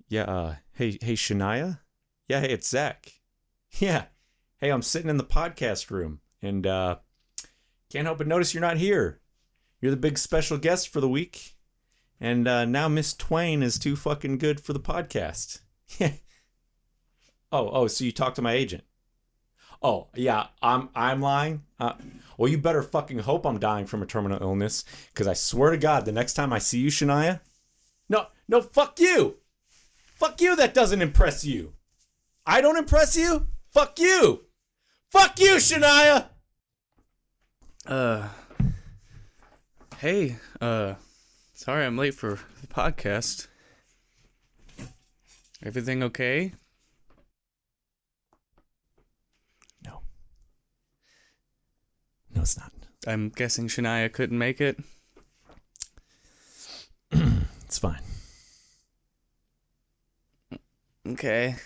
Yeah, hey, Shania? Yeah, hey, it's Zach. Yeah. Hey, I'm sitting in the podcast room and can't help but notice you're not here. You're the big special guest for the week. And now Miss Twain is too fucking good for the podcast. Yeah. Oh, so you talked to my agent. Oh, yeah, I'm lying. Well, you better fucking hope I'm dying from a terminal illness, because I swear to God, the next time I see you, Shania. No, fuck you. Fuck you, that doesn't impress you. I don't impress you? Fuck you. Fuck you, Shania. Hey, sorry I'm late for the podcast. Everything okay? No, it's not. I'm guessing Shania couldn't make it. It's fine. Okay.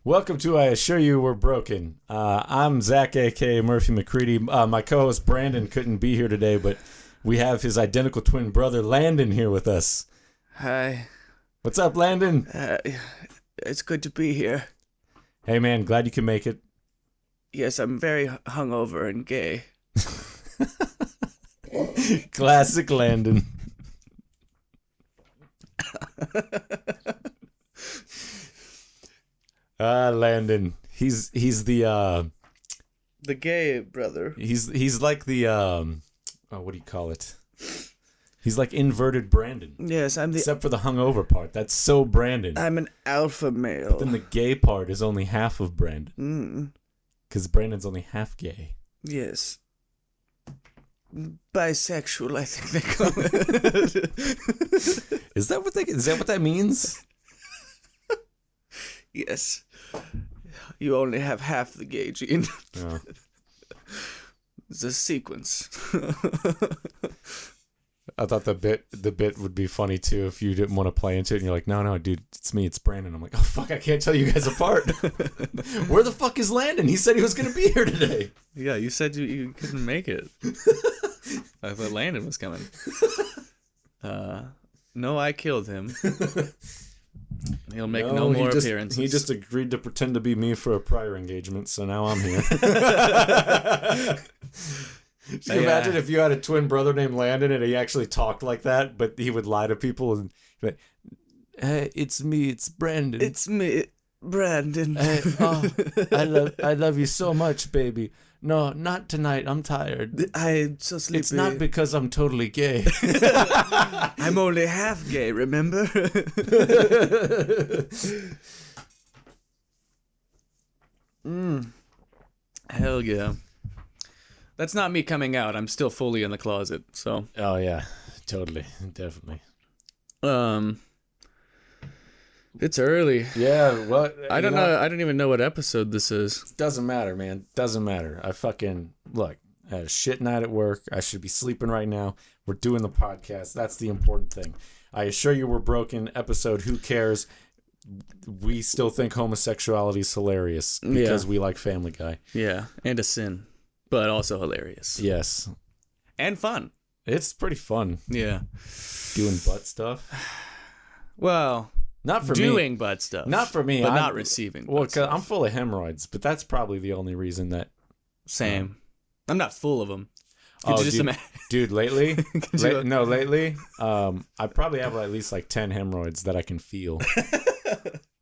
Welcome to I Assure You We're Broken. I'm Zach, a.k.a. Murphy McCready. My co-host Brandon couldn't be here today, but we have his identical twin brother Landon here with us. Hi. What's up, Landon? It's good to be here. Hey, man, glad you can make it. Yes, I'm very hungover and gay. Classic Landon. Landon. He's the gay brother. He's like the what do you call it? He's like inverted Brandon. Yes, Except for the hungover part. That's so Brandon. I'm an alpha male. But then the gay part is only half of Brandon. Because Brandon's only half gay. Yes. Bisexual, I think they call it. Is that what that means? Yes. You only have half the gay gene. Oh. It's a sequence. I thought the bit would be funny too if you didn't want to play into it and you're like, no, dude, it's me, it's Brandon. I'm like, oh fuck, I can't tell you guys apart. Where the fuck is Landon? He said he was gonna be here today. Yeah, you said you couldn't make it. I thought Landon was coming. No, I killed him. He'll make no more appearances. He just agreed to pretend to be me for a prior engagement, so now I'm here. Can you imagine if you had a twin brother named Landon and he actually talked like that, but he would lie to people and be like, hey, it's me, it's Brandon. It's me, Brandon. I love you so much, baby. No, not tonight. I'm tired. I'm so sleepy. It's not because I'm totally gay. I'm only half gay, remember? Hell yeah. That's not me coming out. I'm still fully in the closet, so. Oh yeah, totally, definitely. It's early. Yeah, what? I don't know. I don't even know what episode this is. Doesn't matter, man. Doesn't matter. I fucking look. I had a shit night at work. I should be sleeping right now. We're doing the podcast. That's the important thing. I assure you, we're broken. Episode. Who cares? We still think homosexuality is hilarious because we like Family Guy. Yeah, and a sin, but also hilarious. Yes, and fun. It's pretty fun. Yeah, doing butt stuff. Well. Not for doing me. butt stuff. Not for me. But not receiving well, butt stuff. I'm full of hemorrhoids, but that's probably the only reason that... Same. I'm not full of them. Dude, lately? Lately, I probably have at least like 10 hemorrhoids that I can feel.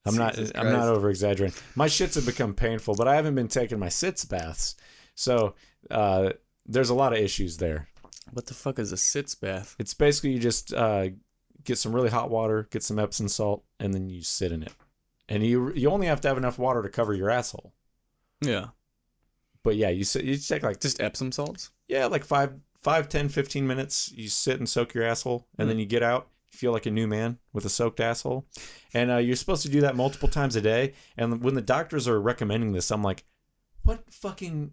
I'm not over-exaggerating. My shits have become painful, but I haven't been taking my sitz baths. So there's a lot of issues there. What the fuck is a sitz bath? It's basically you just... get some really hot water, get some Epsom salt, and then you sit in it. And you only have to have enough water to cover your asshole. Yeah. But yeah, you take like... Just Epsom salts? Yeah, like 5, 10, 15 minutes. You sit and soak your asshole, and then you get out. You feel like a new man with a soaked asshole. And you're supposed to do that multiple times a day. And when the doctors are recommending this, I'm like, what fucking...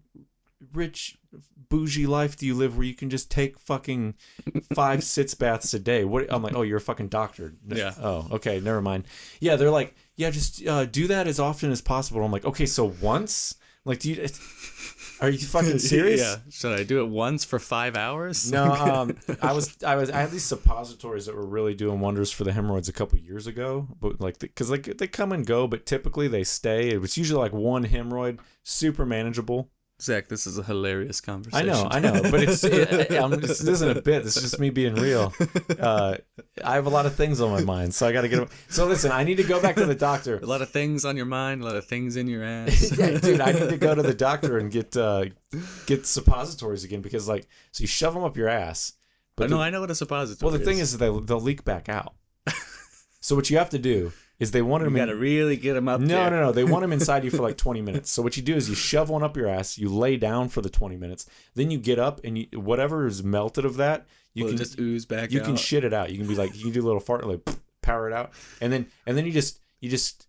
rich bougie life do you live where you can just take fucking 5 sitz baths a day? What? I'm like, oh, you're a fucking doctor. Yeah. Oh, okay, never mind. Yeah, they're like, yeah, just do that as often as possible. I'm like, okay, so once, Like, are you fucking serious? Yeah. Should I do it once for 5 hours? No, I had these suppositories that were really doing wonders for the hemorrhoids a couple years ago, but like, because like they come and go, but typically they stay. It was usually like one hemorrhoid, super manageable. Zach, this is a hilarious conversation. I know, but this isn't a bit. This is just me being real. I have a lot of things on my mind, so I got to get them. So listen, I need to go back to the doctor. A lot of things on your mind, a lot of things in your ass. Yeah, dude, I need to go to the doctor and get suppositories again because like, so you shove them up your ass. But no, I know what a suppository is. Well, the thing is they'll leak back out. So what you have to do is they wanted them. You gotta really get them up there. No. They want them inside you for like 20 minutes. So what you do is you shove one up your ass, you lay down for the 20 minutes, then you get up and whatever is melted of that, you can just ooze back out. You can shit it out. You can be like, you can do a little fart, like power it out, and then you just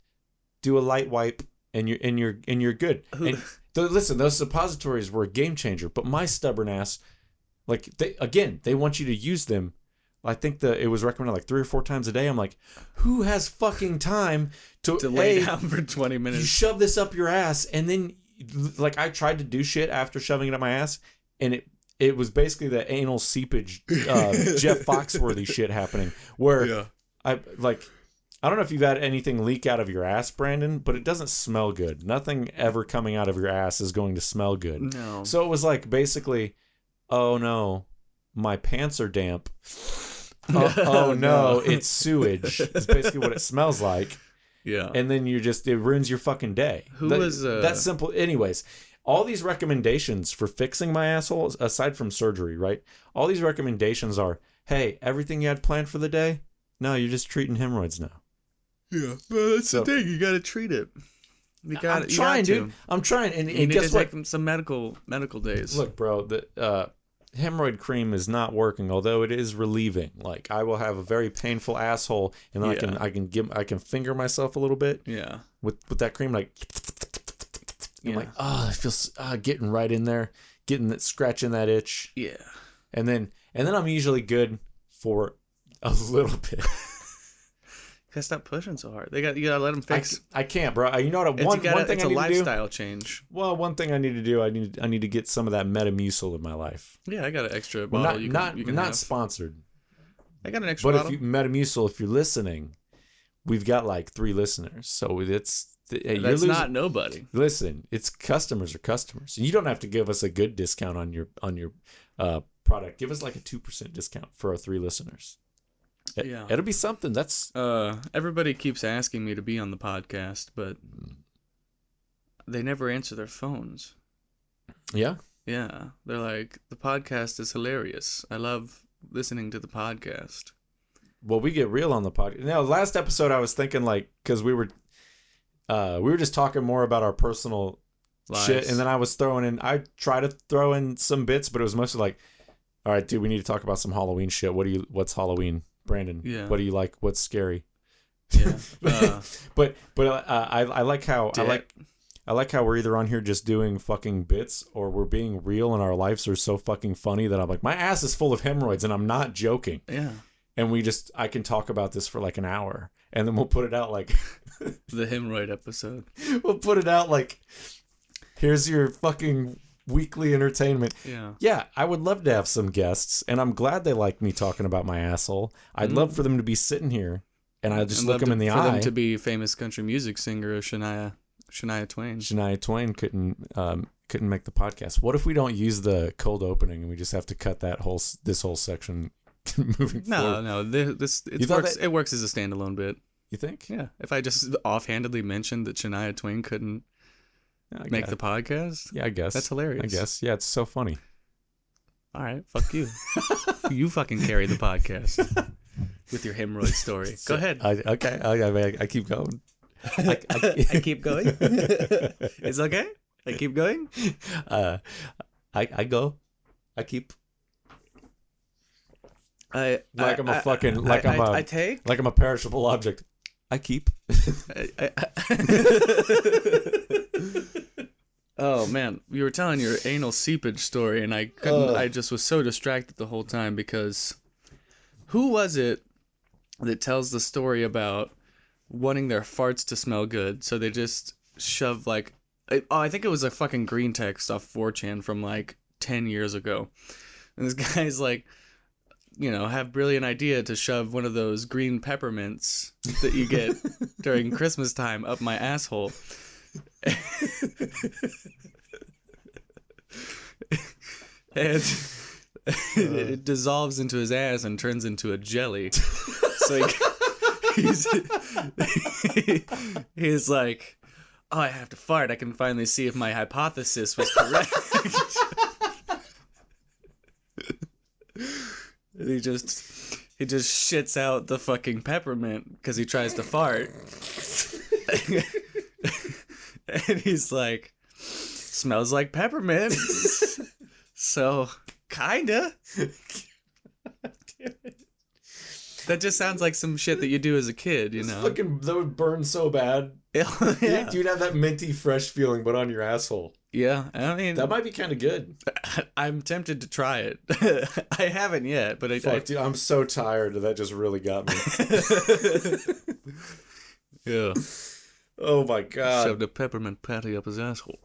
do a light wipe, and you're good. And listen, those suppositories were a game changer, but my stubborn ass, like they want you to use them. I think it was recommended like 3 or 4 times a day. I'm like, who has fucking time to lay down for 20 minutes? You shove this up your ass, and then like I tried to do shit after shoving it up my ass, and it was basically the anal seepage, Jeff Foxworthy shit happening. Where I don't know if you've had anything leak out of your ass, Brandon, but it doesn't smell good. Nothing ever coming out of your ass is going to smell good. No. So it was like basically, oh no, my pants are damp. Oh no, it's sewage. It's basically what it smells like. Yeah. And then it ruins your fucking day. That's simple. Anyways, all these recommendations for fixing my asshole, aside from surgery, right? All these recommendations are, hey, everything you had planned for the day, no, you're just treating hemorrhoids now. Yeah. Well, that's the thing. You got to treat it. I'm trying, dude. I'm trying. And you need guess to what? take some medical days. Look, bro, the hemorrhoid cream is not working, although it is relieving. Like I will have a very painful asshole, and then I can finger myself a little bit. Yeah. With that cream, like I'm like, oh, it feels getting right in there, scratching that itch. Yeah. And then I'm usually good for a little bit. You gotta stop pushing so hard. You gotta let them fix. I can't, bro. You know what? One thing it's I a need lifestyle to do. change. Well, one thing I need to do. I need to get some of that Metamucil in my life. Yeah, I got an extra bottle. Not sponsored. I got an extra bottle. But Metamucil, if you're listening, we've got like 3 listeners, so that's not nobody. Listen, it's customers are customers. You don't have to give us a good discount on your product. Give us like a 2% discount for our 3 listeners. Yeah, it'll be something. That's everybody keeps asking me to be on the podcast, but they never answer their phones. Yeah, they're like, the podcast is hilarious. I love listening to the podcast. Well, we get real on the podcast. Now, last episode I was thinking like, because we were just talking more about our personal lives. Shit, and then I try to throw in some bits, but it was mostly like, all right, dude, we need to talk about some Halloween shit. What's Halloween? Brandon, yeah. What do you like? What's scary? Yeah, but I like how I like how we're either on here just doing fucking bits or we're being real and our lives are so fucking funny that I'm like, my ass is full of hemorrhoids and I'm not joking. Yeah, and I can talk about this for like an hour and then we'll put it out like the hemorrhoid episode. We'll put it out like, here's your fucking weekly entertainment. Yeah, I would love to have some guests, and I'm glad they like me talking about my asshole. I'd love for them to be sitting here, and I just look them in the eye. For them to be famous country music singer Shania Twain. Shania Twain couldn't make the podcast. What if we don't use the cold opening and we just have to cut this whole section moving forward? No, it works as a standalone bit. You think? Yeah. If I just offhandedly mentioned that Shania Twain couldn't make the podcast? Yeah, I guess. That's hilarious. I guess. Yeah, it's so funny. All right, fuck you. You fucking carry the podcast with your hemorrhoid story. Go ahead. I keep going. I keep going? It's okay? I keep going? I go. I keep. I'm a perishable object. I keep. Oh man, you were telling your anal seepage story, and I couldn't. I just was so distracted the whole time because who was it that tells the story about wanting their farts to smell good, so they just shove like I think it was a fucking green text off 4chan from like 10 years ago. And this guy's like, have brilliant idea to shove one of those green peppermints that you get during Christmas time up my asshole. And it dissolves into his ass and turns into a jelly. So he's like, oh, I have to fart. I can finally see if my hypothesis was correct. He just shits out the fucking peppermint because he tries to fart. And he's like, smells like peppermint. So, kinda. That just sounds like some shit that you do as a kid, you know? That would burn so bad. Yeah. You'd have that minty, fresh feeling, but on your asshole. Yeah, I mean... That might be kind of good. I'm tempted to try it. I haven't yet, but Dude, I'm so tired that just really got me. Yeah. Oh my God. Shoved a peppermint patty up his asshole.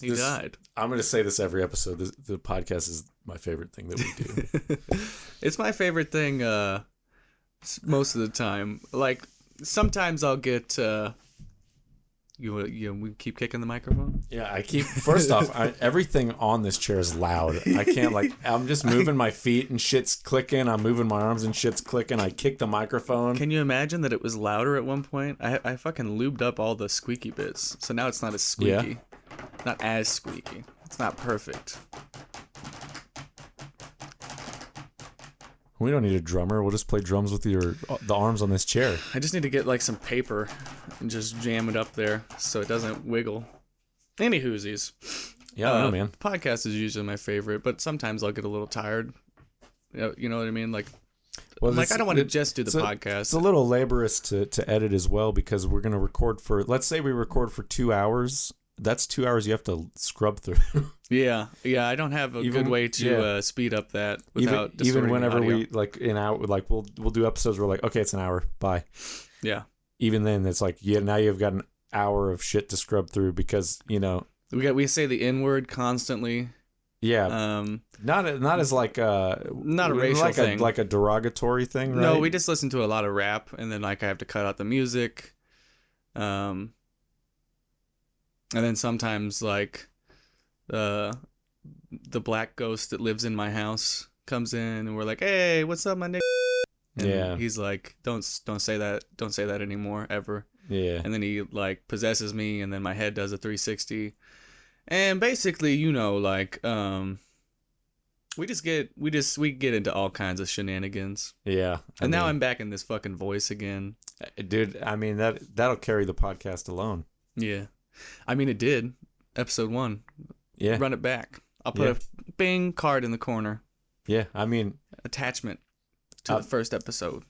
He died. I'm going to say this every episode. The podcast is my favorite thing that we do. It's my favorite thing most of the time. Like, sometimes I'll get... we keep kicking the microphone? Yeah, first off, everything on this chair is loud. I can't, I'm just moving my feet and shit's clicking. I'm moving my arms and shit's clicking. I kick the microphone. Can you imagine that it was louder at one point? I fucking lubed up all the squeaky bits. So now it's not as squeaky. Yeah. Not as squeaky. It's not perfect. We don't need a drummer. We'll just play drums with the arms on this chair. I just need to get some paper and just jam it up there so it doesn't wiggle. Any whoosies. Yeah, I know, man. Podcast is usually my favorite, but sometimes I'll get a little tired. You know what I mean? I don't want to just do the podcast. It's a little laborious to edit as well because we're going to record let's say we record for 2 hours. That's 2 hours you have to scrub through. Yeah. I don't have a good way to speed up that without even whenever audio. we'll do episodes. We're like, okay, it's an hour. Bye. Yeah. Even then, it's like, now you've got an hour of shit to scrub through because we say the N word constantly. Yeah. Not as not a racial thing, like a derogatory thing. Right? No, we just listen to a lot of rap, and then I have to cut out the music. And then sometimes the black ghost that lives in my house comes in and we're like, hey, what's up, my nigga? And he's like, don't say that anymore, ever. Yeah. And then he possesses me, and then my head does a 360. And basically, we get into all kinds of shenanigans. Yeah. And now I'm back in this fucking voice again. Dude, I mean that'll carry the podcast alone. Yeah. I mean, it did. Episode 1. Yeah. Run it back. I'll put a bing card in the corner. Yeah. I mean, attachment to the first episode.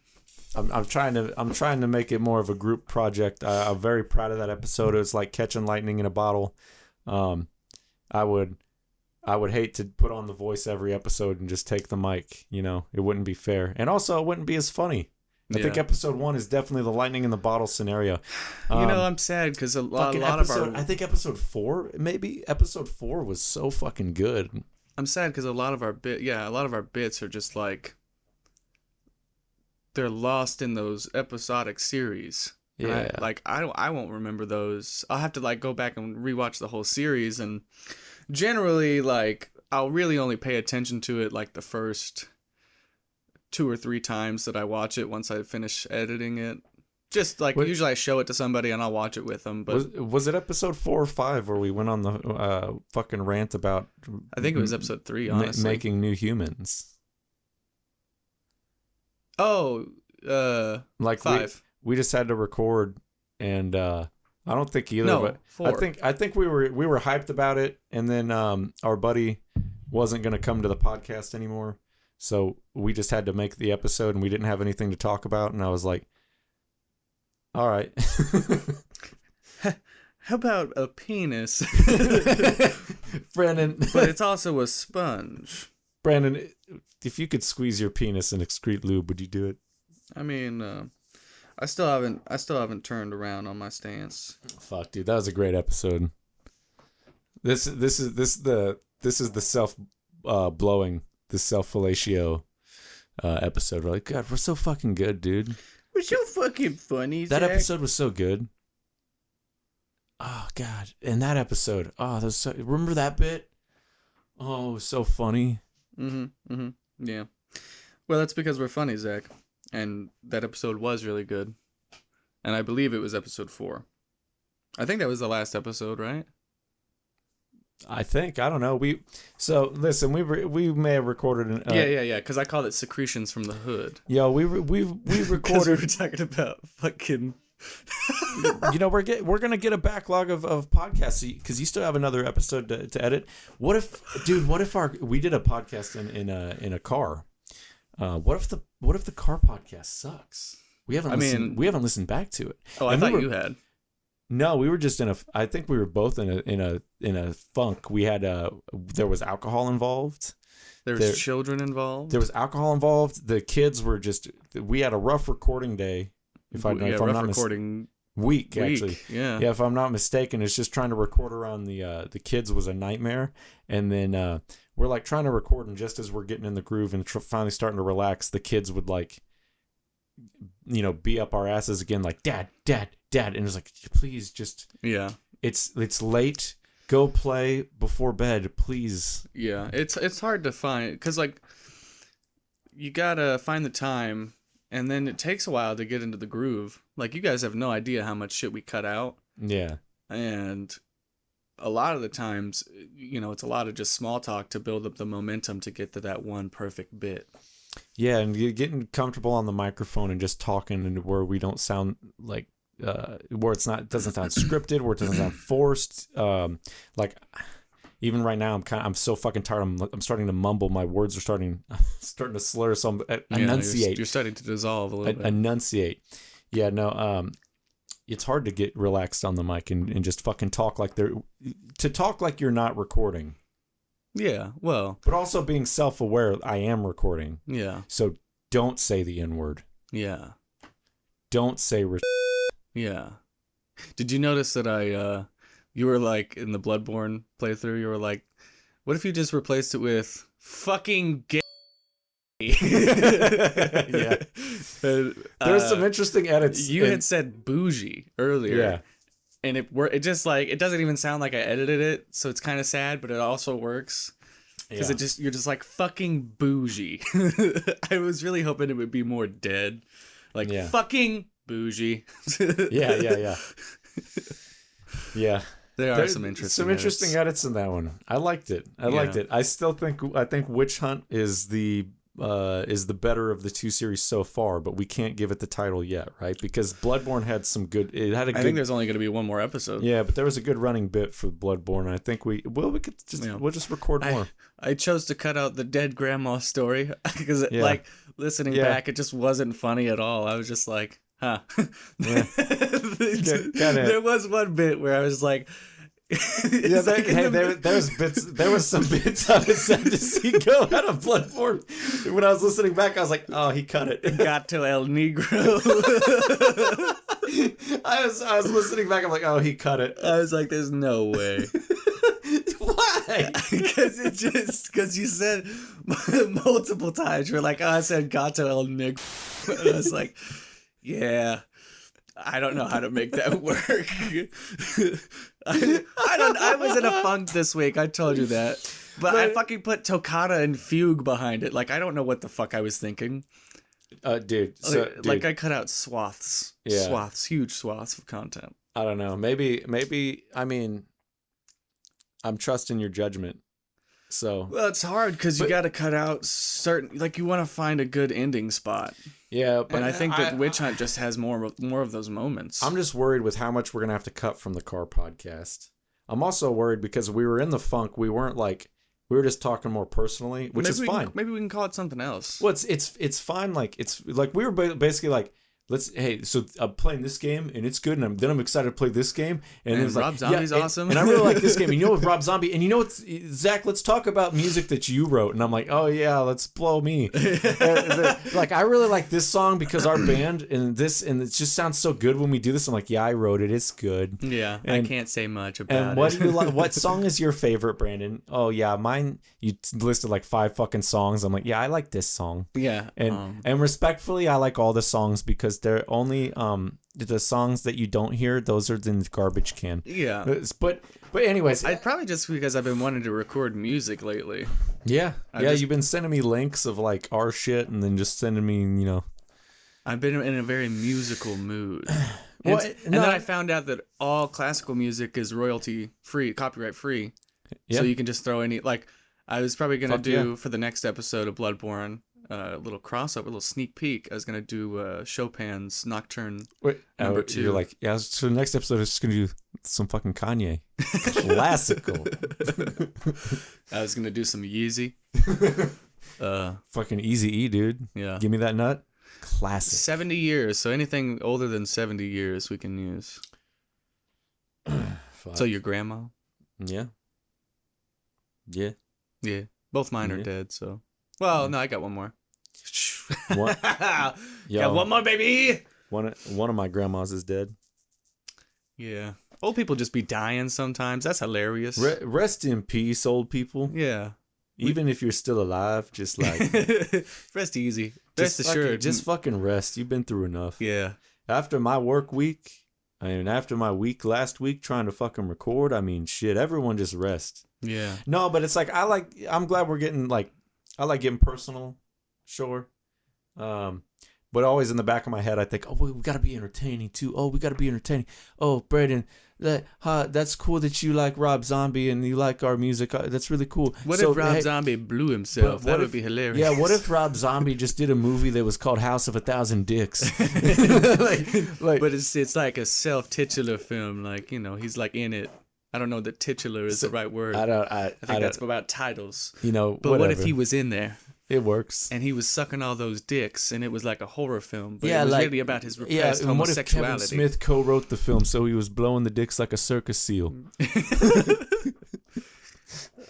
I'm trying to make it more of a group project. I'm very proud of that episode. It was like catching lightning in a bottle. I would hate to put on the voice every episode and just take the mic. It wouldn't be fair, and also it wouldn't be as funny. I think episode 1 is definitely the lightning in the bottle scenario. I'm sad because a lot of our... I think episode 4, maybe episode 4 was so fucking good. I'm sad because a lot of our bits are just they're lost in those episodic series. Yeah. I won't remember those. I'll have to go back and rewatch the whole series, and generally I'll really only pay attention to it the first 2 or 3 times that I watch it once I finish editing it. Just usually I show it to somebody and I'll watch it with them. But was it episode 4 or 5 where we went on the fucking rant about? I think it was episode 3. Honestly, making new humans. Oh, 5. We just had to record, and I don't think either. No, but 4. I think we were hyped about it, and then our buddy wasn't going to come to the podcast anymore. So we just had to make the episode, and we didn't have anything to talk about. And I was like, all right. How about a penis? Brandon. But it's also a sponge. Brandon, if you could squeeze your penis and excrete lube, would you do it? I mean, I still haven't turned around on my stance. Fuck, dude, that was a great episode. This is the self blowing, the self fellatio episode. We're like, God, we're so fucking good, dude. We're so fucking funny. That Zach. episode was so good. Oh God, and that episode. Oh, that was so, remember that bit? Oh, it was so funny. Yeah. Well, that's because we're funny, Zach. And that episode was really good. And I believe it was episode 4. I think that was the last episode, right? I think, I don't know. So listen, we may have recorded an Yeah. Because I called it secretions from the hood. Yo, we Because recorded. we were talking about fucking. You know, we're gonna get a backlog of podcasts because you still have another episode to edit. What if we did a podcast in a car? What if the car podcast sucks? We haven't listened back to it. Oh, I thought you had. No, we were just I think we were both in a funk. We had there was alcohol involved. There was children involved. There was alcohol involved. The kids were we had a rough recording day. If I'm not recording week actually. Yeah. Yeah, if I'm not mistaken, it's just trying to record around the kids was a nightmare. And then we're like trying to record, and just as we're getting in the groove and finally starting to relax, the kids would like, you know, be up our asses again, like dad, and it was like, please just it's late, go play before bed, please. Yeah, it's hard to find because like you gotta find the time. And then it takes a while to get into the groove. Like, you guys have no idea how much shit we cut out. Yeah. And a lot of the times, you know, it's a lot of just small talk to build up the momentum to get to that one perfect bit. Yeah, and you're getting comfortable on the microphone and just talking, and where we don't sound like, where it doesn't sound scripted, where it doesn't sound forced. Like, even right now, I'm so fucking tired. I'm starting to mumble. My words are starting to slur. So I'm enunciate. You're starting to dissolve a little bit. Enunciate. Yeah, no. It's hard to get relaxed on the mic and just fucking talk like you're not recording. Yeah, well. But also being self-aware, I am recording. Yeah. So don't say the N-word. Yeah. Don't say. Yeah. Did you notice that you were like in the Bloodborne playthrough, you were like, what if you just replaced it with fucking gay? Yeah. There's some interesting edits. You had said bougie earlier. Yeah. And it just like, it doesn't even sound like I edited it, so it's kind of sad, but it also works. Because you're just like fucking bougie. I was really hoping it would be more dead. Like fucking bougie. Yeah. Yeah. There's some interesting edits in that one. I liked it. I think Witch Hunt is the better of the two series so far, but we can't give it the title yet, right? Because Bloodborne had some good. I think there's only going to be one more episode. Yeah, but there was a good running bit for Bloodborne. I think we'll just record more. I chose to cut out the dead grandma story because like listening back, it just wasn't funny at all. I was just like, huh. Yeah. There was one bit where I was like. There was some bits I was sad to see go out of Bloodborne. When I was listening back, I was like, oh, he cut it. Gato El Negro. I was listening back, I'm like, oh, he cut it. I was like, there's no way. Why? Because you said multiple times, you're like, oh, I said Gato El Negro. And I was like, yeah. I don't know how to make that work. I was in a funk this week. I told you that. But I fucking put Toccata and Fugue behind it. Like, I don't know what the fuck I was thinking. Dude. Like, I cut out swaths. Yeah. Swaths. Huge swaths of content. I don't know. Maybe, I mean, I'm trusting your judgment. So. Well, it's hard because you got to cut out certain, like, you want to find a good ending spot. Yeah, but and I think that Witch Hunt just has more of those moments. I'm just worried with how much we're gonna have to cut from the car podcast. I'm also worried because we were in the funk. We weren't like, we were just talking more personally, which is fine. Maybe we can call it something else. Well, it's fine. Like it's like we were basically like so I'm playing this game and it's good, and then I'm excited to play this game, and it's Rob like, Zombie's awesome, and I really like this game. And you know what, Rob Zombie, and you know what, Zach, let's talk about music that you wrote, and I'm like, oh yeah, let's blow me. Like, I really like this song because our band and it just sounds so good when we do this. I'm like, yeah, I wrote it, it's good. Yeah, and, I can't say much about and it. what do you like? What song is your favorite, Brandon? Oh yeah, mine. You listed like 5 fucking songs. I'm like, yeah, I like this song. Yeah, and respectfully, I like all the songs because they're only the songs that you don't hear. Those are in the garbage can. Yeah, but anyways, I'd probably just because I've been wanting to record music lately. Yeah, you've been sending me links of like our shit, and then just sending me, you know. I've been in a very musical mood. Well, and then I found out that all classical music is royalty free, copyright free. Yeah. So you can just throw any, like, I was probably going to do for the next episode of Bloodborne, a little crossover, a little sneak peek. I was going to do Chopin's Nocturne number 2. You're like, yeah, so the next episode is just going to do some fucking Kanye. Classical. I was going to do some Yeezy. Fucking Eazy-E, dude. Yeah. Give me that nut. Classic. 70 years. So anything older than 70 years we can use. So your grandma? Yeah. Yeah. Yeah. Both mine are dead, so. Well, no, I got one more. What? Got one more, baby! One of my grandmas is dead. Yeah. Old people just be dying sometimes. That's hilarious. Rest in peace, old people. Yeah. Even if you're still alive, just like... Rest easy. Rest assured. Just fucking rest. You've been through enough. Yeah. After my work week, after my week last week trying to fucking record, shit, everyone just rest. Yeah. No, but it's like, I'm glad we're getting, like, I like getting personal, sure. But always in the back of my head, I think, oh, we got to be entertaining, too. Oh, we got to be entertaining. Oh, Brandon, that's cool that you like Rob Zombie and you like our music. That's really cool. What if Rob Zombie blew himself? That would be hilarious. Yeah, what if Rob Zombie just did a movie that was called House of a Thousand Dicks? But it's like a self-titular film. Like, you know, he's like in it. I don't know that titular is the right word. I think that's about titles. You know, but what if he was in there? It works. And he was sucking all those dicks, and it was like a horror film. But it was really about his repressed homosexuality. What if Kevin Smith co-wrote the film, so he was blowing the dicks like a circus seal?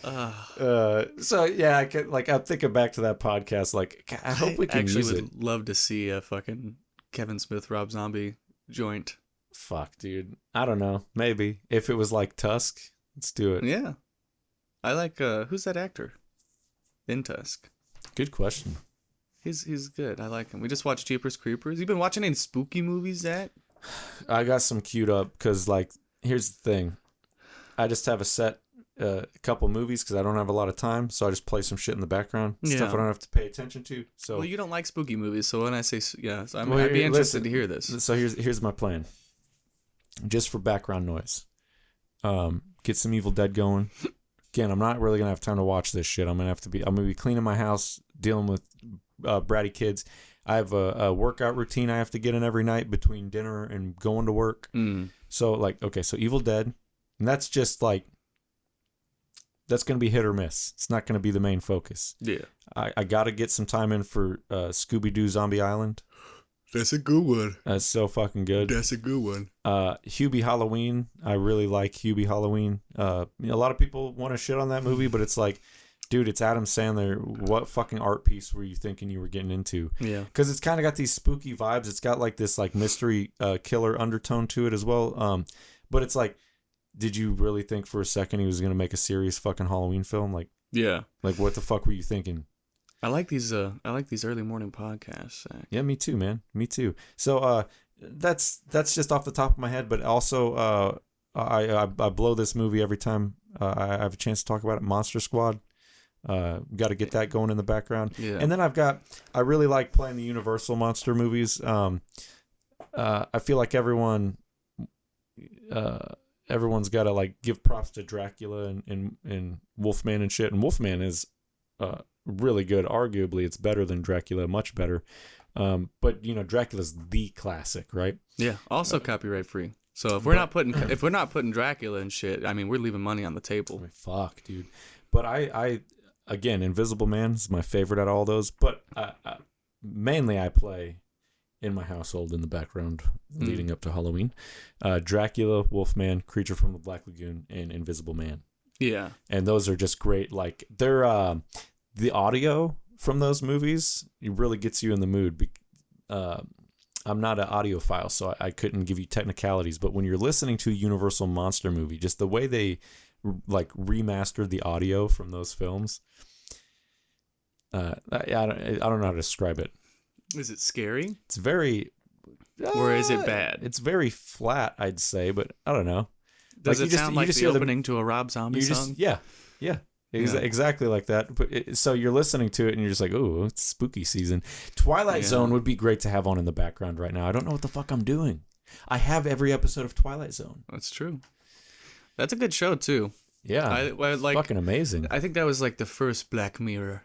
So yeah, I'm thinking back to that podcast. Like, I hope we can use it. I actually would love to see a fucking Kevin Smith Rob Zombie joint. Fuck, dude. I don't know. Maybe if it was like Tusk, let's do it. Yeah, I like. Who's that actor in Tusk? Good question. He's good. I like him. We just watched Jeepers Creepers. You been watching any spooky movies, Zach? I got some queued up because, like, here's the thing. I just have a couple movies because I don't have a lot of time, so I just play some shit in the background, stuff I don't have to pay attention to. So, well, you don't like spooky movies, so when I say so I'd be interested to hear this. So here's my plan. Just for background noise, get some Evil Dead going. Again, I'm not really gonna have time to watch this shit. I'm gonna be cleaning my house, dealing with bratty kids. I have a workout routine I have to get in every night between dinner and going to work. So so Evil Dead, and that's just like, that's gonna be hit or miss. It's not gonna be the main focus. Yeah, I gotta get some time in for Scooby-Doo Zombie Island. That's a good one. That's so fucking good. That's a good one. Hubie Halloween. I really like Hubie Halloween. A lot of people want to shit on that movie, but it's like, dude, it's Adam Sandler. What fucking art piece were you thinking you were getting into? Yeah. Because it's kind of got these spooky vibes. It's got like this like mystery killer undertone to it as well. But it's like, did you really think for a second he was going to make a serious fucking Halloween film? Like, yeah. Like, what the fuck were you thinking? I like these early morning podcasts. Yeah, me too, man. Me too. So that's just off the top of my head, but also I blow this movie every time I have a chance to talk about it. Monster Squad. Got to get that going in the background. Yeah. And then I really like playing the Universal monster movies. I feel like everyone's got to like give props to Dracula and Wolfman and shit. And Wolfman is really good. Arguably, it's better than Dracula, much better. But Dracula's the classic, right? Yeah. Also copyright free. So if we're not putting Dracula and shit, we're leaving money on the table. Fuck, dude. But I again, Invisible Man is my favorite out of all those. But mainly I play in my household in the background leading up to Halloween. Dracula, Wolfman, Creature from the Black Lagoon, and Invisible Man. Yeah. And those are just great. Like they're the audio from those movies, it really gets you in the mood. I'm not an audiophile, so I couldn't give you technicalities. But when you're listening to a Universal monster movie, just the way they like remastered the audio from those films, I don't know how to describe it. Is it scary? It's very, or is it bad? It's very flat, I'd say, but I don't know. Does like it sound like the opening to a Rob Zombie song? Yeah. Exactly like that. But so you're listening to it and you're just like, oh, it's spooky season. Twilight Zone would be great to have on in the background right now. I don't know what the fuck I'm doing. I have every episode of Twilight Zone. That's true. That's a good show too. Yeah, I like fucking amazing. I think that was like the first Black Mirror.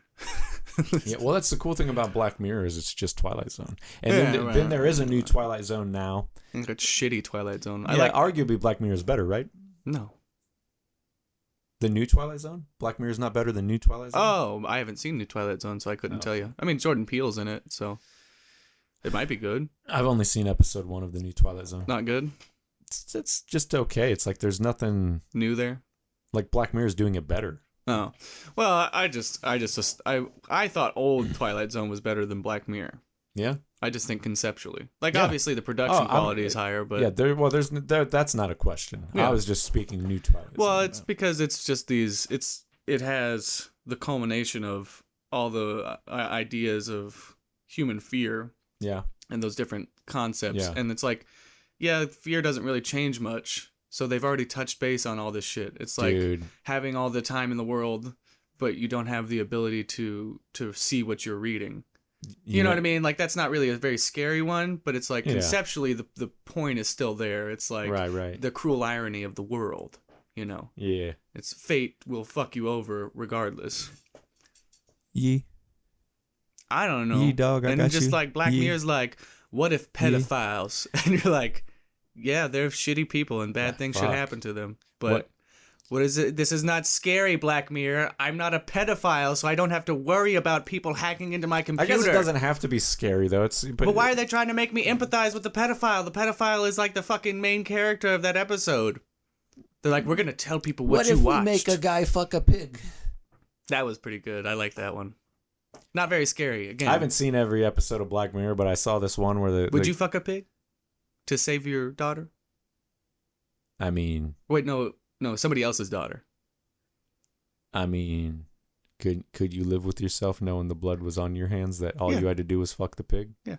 Yeah, well, that's the cool thing about Black Mirror is it's just Twilight Zone, and then there is a new Twilight Zone now. Like a shitty Twilight Zone. Arguably Black Mirror is better, right? No. The new Twilight Zone? Black Mirror is not better than new Twilight Zone? Oh, I haven't seen new Twilight Zone, so I couldn't tell you. I mean, Jordan Peele's in it, so it might be good. I've only seen episode 1 of the new Twilight Zone. Not good? It's just okay. It's like there's nothing new there. Like Black Mirror's doing it better. Oh, well, I thought old Twilight Zone was better than Black Mirror. Yeah. I just think conceptually, obviously the production quality is higher, but that's not a question. Yeah. I was just speaking new Twilight. Well, it's because it's just it has the culmination of all the ideas of human fear. Yeah. And those different concepts, yeah. And it's like, yeah, fear doesn't really change much. So they've already touched base on all this shit. It's like having all the time in the world, but you don't have the ability to see what you're reading. You know what I mean? Like, that's not really a very scary one, but it's like conceptually the point is still there. It's like right. The cruel irony of the world, you know? Yeah. It's fate will fuck you over regardless. Yee. I don't know. Yee, dog, I got just you. Like Black Mirror's like, what if pedophiles? And you're like, yeah, they're shitty people and bad things should happen to them. But what is it? This is not scary, Black Mirror. I'm not a pedophile, so I don't have to worry about people hacking into my computer. I guess it doesn't have to be scary, though. But why are they trying to make me empathize with the pedophile? The pedophile is like the fucking main character of that episode. They're like, we're going to tell people what you watched. What if we make a guy fuck a pig? That was pretty good. I like that one. Not very scary. Again, I haven't seen every episode of Black Mirror, but I saw this one where Would you fuck a pig to save your daughter? I mean... Wait, no, somebody else's daughter. I mean, could you live with yourself knowing the blood was on your hands, that all you had to do was fuck the pig? Yeah,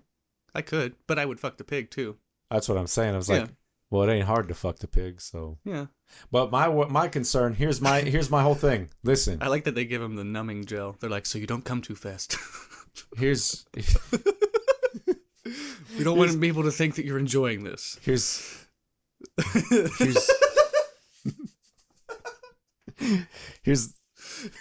I could, but I would fuck the pig too. That's what I'm saying. I was like, well, it ain't hard to fuck the pig, so... Yeah. But my concern, here's my whole thing. Listen. I like that they give him the numbing gel. They're like, so you don't come too fast. Here's... We don't want people to think that you're enjoying this. Here's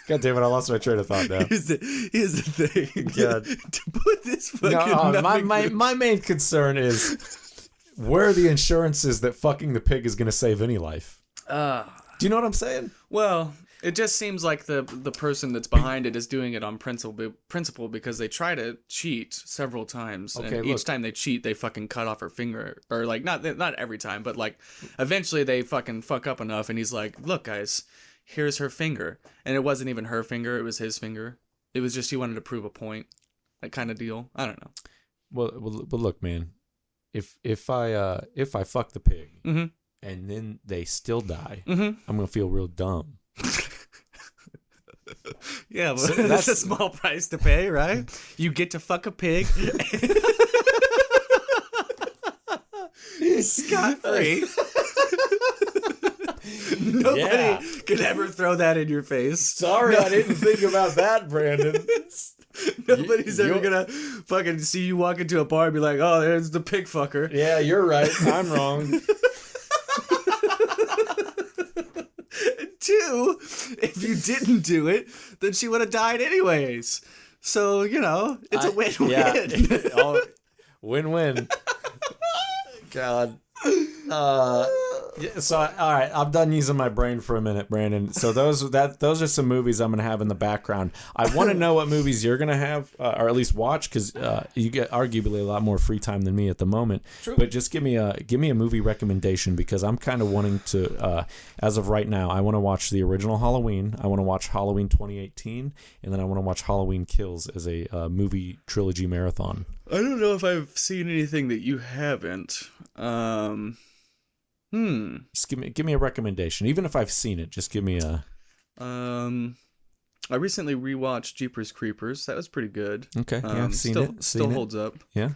God damn it, I lost my train of thought now. Here's the thing. God. To put this fucking my main concern is where are the insurances that fucking the pig is going to save any life? Do you know what I'm saying? Well, it just seems like the person that's behind it is doing it on principle because they try to cheat several times. Okay, and each time they cheat, they fucking cut off her finger. Or like, not every time, but like eventually they fucking fuck up enough and he's like, look guys, here's her finger. And it wasn't even her finger, it was his finger. It was just he wanted to prove a point. That kind of deal. I don't know. Well look, man. If I fuck the pig mm-hmm. and then they still die, mm-hmm. I'm gonna feel real dumb. Yeah, but so that's a small price to pay, right? You get to fuck a pig. Scot-free. Nobody could ever throw that in your face. Sorry, I didn't think about that, Brandon. Nobody's ever gonna fucking see you walk into a bar and be like, oh, there's the pig fucker. Yeah, you're right. I'm wrong. 2, if you didn't do it, then she would have died anyways. So, you know, it's a win-win. Yeah. Win-win. God. Yeah, so all right, I'm done using my brain for a minute, Brandon. So those are some movies I'm gonna have in the background. I want to know what movies you're gonna have, or at least watch, because you get arguably a lot more free time than me at the moment. True. But just give me a movie recommendation, because I'm kind of wanting to, as of right now, I want to watch the original Halloween. I want to watch Halloween 2018, and then I want to watch Halloween Kills as a movie trilogy marathon. I don't know if I've seen anything that you haven't. Just give me a recommendation, even if I've seen it. Just give me a. I recently rewatched Jeepers Creepers. That was pretty good. Okay, yeah, I've seen it. Still holds up. Yeah.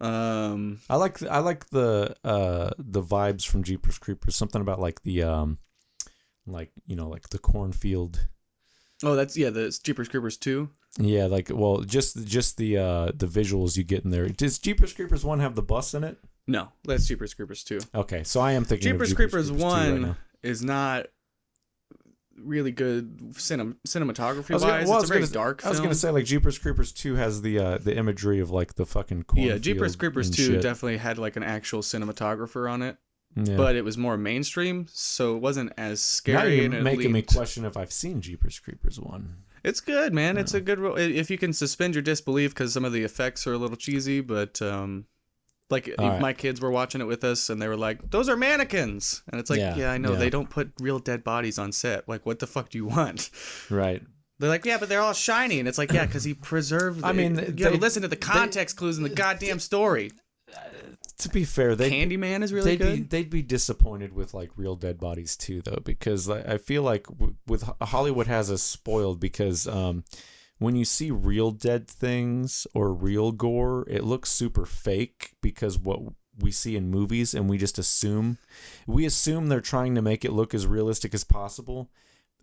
I like the vibes from Jeepers Creepers. Something about like the like the cornfield. Oh, that's the Jeepers Creepers 2. Yeah, just the visuals you get in there. Does Jeepers Creepers 1 have the bus in it? No, that's Jeepers Creepers 2. Okay, so I am thinking Jeepers of Creepers 1 right now. is not really good cinematography wise. Well, it's a very dark film. I was gonna say like Jeepers Creepers 2 has the imagery of like the fucking cornfield. Yeah, Jeepers Creepers 2 shit. definitely had like an actual cinematographer on it. Yeah. But it was more mainstream, so it wasn't as scary. Now you're and it making me leaped. question if I've seen Jeepers Creepers 1. It's good, man. It's a good if you can suspend your disbelief, because some of the effects are a little cheesy, but my kids were watching it with us and they were like, "Those are mannequins," and it's like, yeah I know, they don't put real dead bodies on set. Like, what the fuck do you want? Right. They're like, yeah, but they're all shiny, and it's like, yeah, because he preserved. I mean, you gotta listen to the context clues in the goddamn story. To be fair, Candyman is really good. They'd be disappointed with like real dead bodies too, though, because I feel like with Hollywood has us spoiled, because when you see real dead things or real gore, it looks super fake, because what we see in movies, and we assume they're trying to make it look as realistic as possible,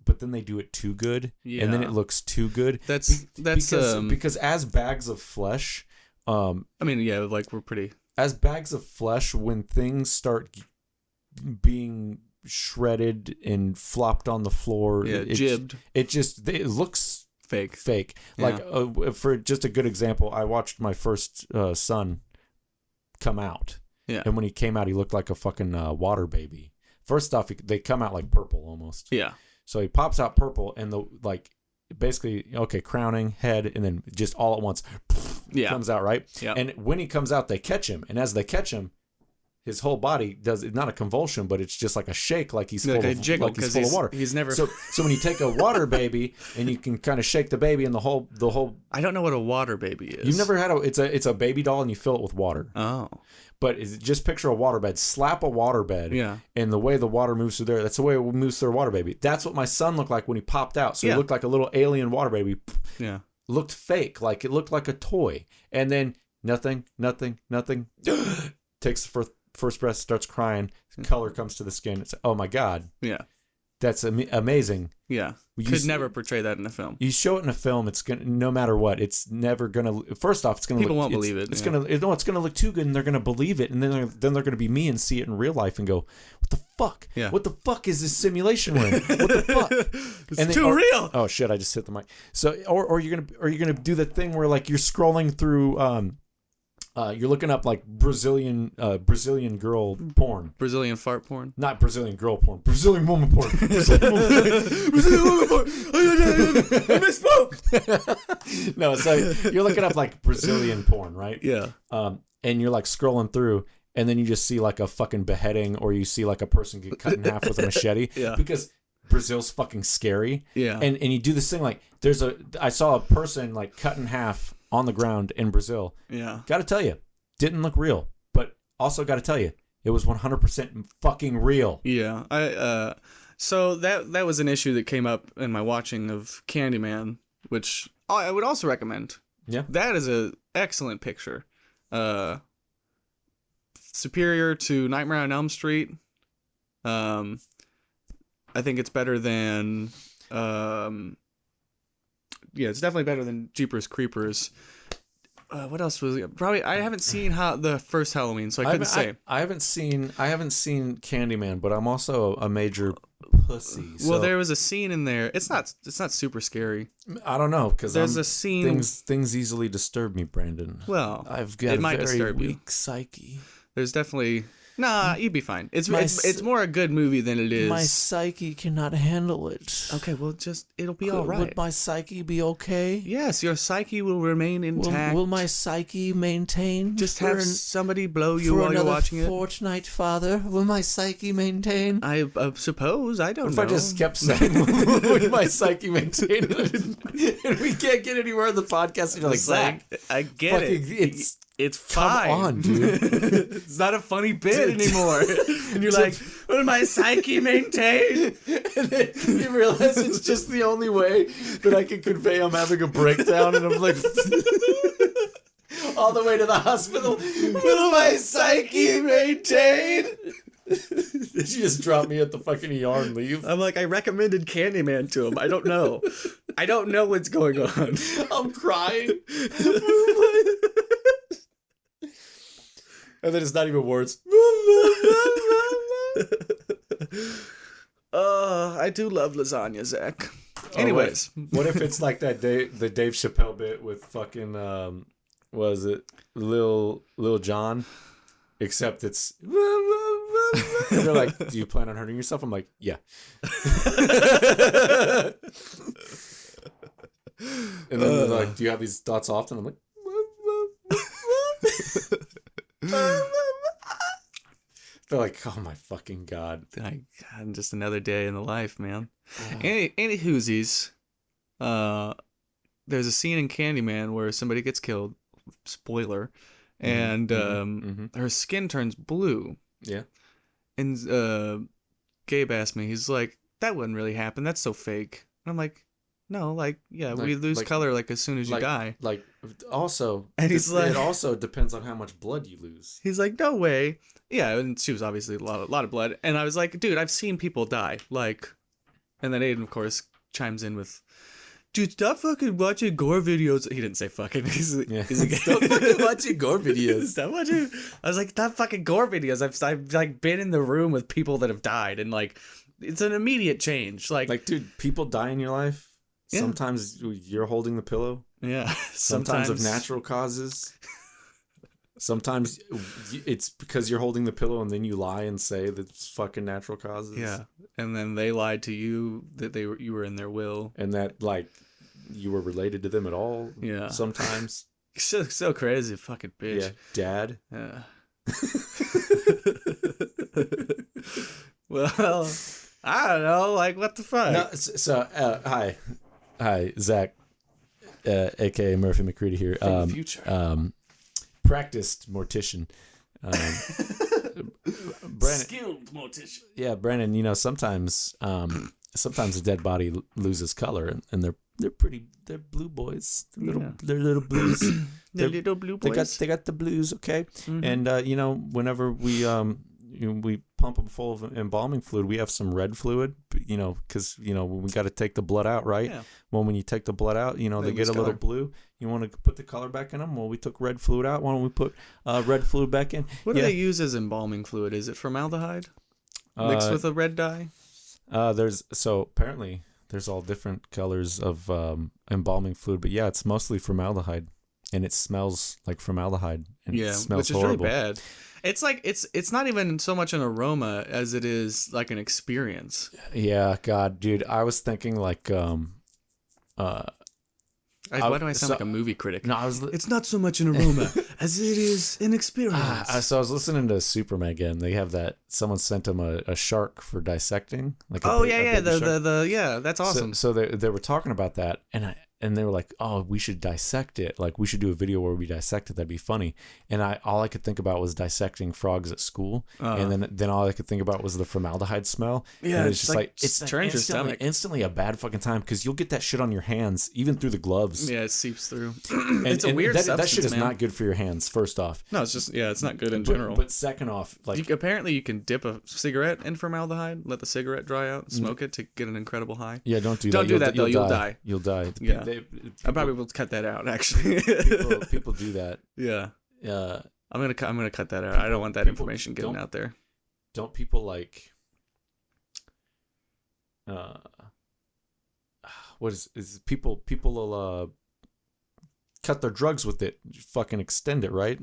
but then they do it too good, and then it looks too good. That's because as bags of flesh, I mean, yeah, like we're pretty. As bags of flesh, when things start being shredded and flopped on the floor, jibbed. It looks fake. Yeah. Like for just a good example, I watched my first son come out. Yeah. And when he came out, he looked like a fucking water baby. First off, they come out like purple almost. Yeah. So he pops out purple, and basically, crowning, head, and then just all at once, comes out, right? Yeah. And when he comes out, they catch him, and as they catch him, his whole body does not a convulsion, but it's just like a shake, like he's full of water. He's never. So when you take a water baby and you can kind of shake the baby, and the whole. I don't know what a water baby is. You've never had it's a baby doll, and you fill it with water. Oh. But just picture a waterbed. Slap a waterbed, and the way the water moves through there, that's the way it moves through a water baby. That's what my son looked like when he popped out. So he looked like a little alien water baby. Yeah. Looked fake, like it looked like a toy. And then nothing. Takes the first breath, starts crying. Color comes to the skin. It's, oh my God. Yeah. That's amazing. Yeah. Could never portray that in a film. You show it in a film, it's gonna, no matter what, it's never gonna. First off, it's gonna. People won't believe it. It's gonna look too good, and they're gonna believe it, and then they're gonna be me and see it in real life and go, "What the fuck? Yeah. What the fuck is this simulation room? What the fuck? It's too real." Oh shit! I just hit the mic. So, or you're gonna do the thing where like you're scrolling through you're looking up like Brazilian girl porn. Brazilian fart porn. Not Brazilian girl porn. Brazilian woman porn. Brazilian woman porn. I misspoke. No, so you're looking up like Brazilian porn, right? Yeah. And you're like scrolling through, and then you just see like a fucking beheading, or you see like a person get cut in half with a machete. Yeah. Because Brazil's fucking scary. Yeah. And you do this thing like I saw a person like cut in half on the ground in Brazil. Yeah. Got to tell you, didn't look real, but also got to tell you, it was 100% fucking real. Yeah. So that was an issue that came up in my watching of Candyman, which I would also recommend. Yeah. That is a excellent picture. Superior to Nightmare on Elm Street. I think it's better than it's definitely better than Jeepers Creepers. What else was it? Probably I haven't seen the first Halloween, so I couldn't say. I haven't seen Candyman, but I'm also a major pussy. So well, there was a scene in there. It's not super scary. I don't know, because there's a scene. Things easily disturb me, Brandon. Well, I've got a very weak psyche. There's definitely Nah, you'd be fine. It's My it's more a good movie than it is. My psyche cannot handle it. Okay, well, it'll be all right. Would my psyche be okay? Yes, your psyche will remain intact. Will my psyche maintain? Just for have somebody blow you for while you're another watching it. fortnight, Father? Will my psyche maintain? I suppose. I don't If know. I just kept saying, would my psyche maintain it? And we can't get anywhere in the podcast. And you're like, It's like, Zach, I get it. fucking- It's come fine. on, dude. It's not a funny bit anymore. And you're like, will my psyche maintain? And then you realize it's just the only way that I can convey I'm having a breakdown, and I'm like, all the way to the hospital. Will my psyche maintain? She just dropped me at the fucking ER and leave. I'm like, I recommended Candyman to him. I don't know. I don't know what's going on. I'm crying. And then it's not even words. I do love lasagna, Zach. Anyways. What if it's like that the Dave Chappelle bit with fucking was it Lil Jon? Except it's and they're like, do you plan on hurting yourself? I'm like, yeah. And then they're like, do you have these thoughts often? I'm like, they're like, oh my fucking god. God, just another day in the life, man. Any whoosies, there's a scene in Candyman where somebody gets killed. Spoiler. And her skin turns blue. Yeah. And Gabe asked me, he's like, that wouldn't really happen. That's so fake. And I'm like, no, we lose color as soon as you die. Like, also, And he's like, it also depends on how much blood you lose. He's like, no way. Yeah, and she was obviously a lot of blood. And I was like, dude, I've seen people die. And then Aiden, of course, chimes in with, dude, stop fucking watching gore videos. He didn't say fucking. He's like, Stop fucking watching gore videos. Stop watching. I was like, stop fucking gore videos. I've been in the room with people that have died, and it's an immediate change. Like, dude, people die in your life. Yeah. Sometimes you're holding the pillow. yeah, Sometimes of natural causes. Sometimes it's because you're holding the pillow and then you lie and say that it's fucking natural causes. Yeah, and then they lied to you that you were in their will, And that you were related to them at all. Yeah. Sometimes. so crazy, fucking bitch. Yeah. Dad. Yeah. Well, I don't know. What the fuck? No, hi, Zach, aka Murphy McCready here. From the future. Practiced mortician. Brandon, Skilled mortician. yeah, Brandon. Sometimes a dead body loses color, and they're blue boys. They're little blues. The little blue boys. They got the blues, okay. Mhm. And whenever we pump them full of embalming fluid, we have some red fluid, because we got to take the blood out, right? Yeah. Well, when you take the blood out, they lose get a little color. blue. You want to put the color back in them? Well, we took red fluid out. Why don't we put red fluid back in? What do they use as embalming fluid? Is it formaldehyde mixed with a red dye? Apparently there's all different colors of embalming fluid, but yeah, it's mostly formaldehyde, and it smells like formaldehyde, and it smells which is horrible. really bad. It's it's not even so much an aroma as it is like an experience. Yeah, God, dude, I was thinking why Why do I sound like a movie critic? No, I was. It's not so much an aroma as it is an experience. So I was listening to Superman again. They have that. Someone sent him a shark for dissecting. That's awesome. So they were talking about that, and they were like, oh, we should dissect it. We should do a video where we dissect it. That'd be funny. And all I could think about was dissecting frogs at school, and then all I could think about was the formaldehyde smell. Yeah, and it's just it turns your stomach. Instantly a bad fucking time, because you'll get that shit on your hands, even through the gloves. Yeah, it seeps through. It's a weird substance, that shit is man. not good for your hands. First off, No, it's just it's not good in general. But second off, Apparently you can dip a cigarette in formaldehyde, let the cigarette dry out, smoke it to get an incredible high. yeah, don't do that. Don't do that, though. You'll die. You'll die. Yeah. People, I probably will cut that out, actually. people do that. Yeah. Uh, I'm gonna cut that out. I don't want that information getting out there. don't people what is people will cut their drugs with it, fucking extend it, right?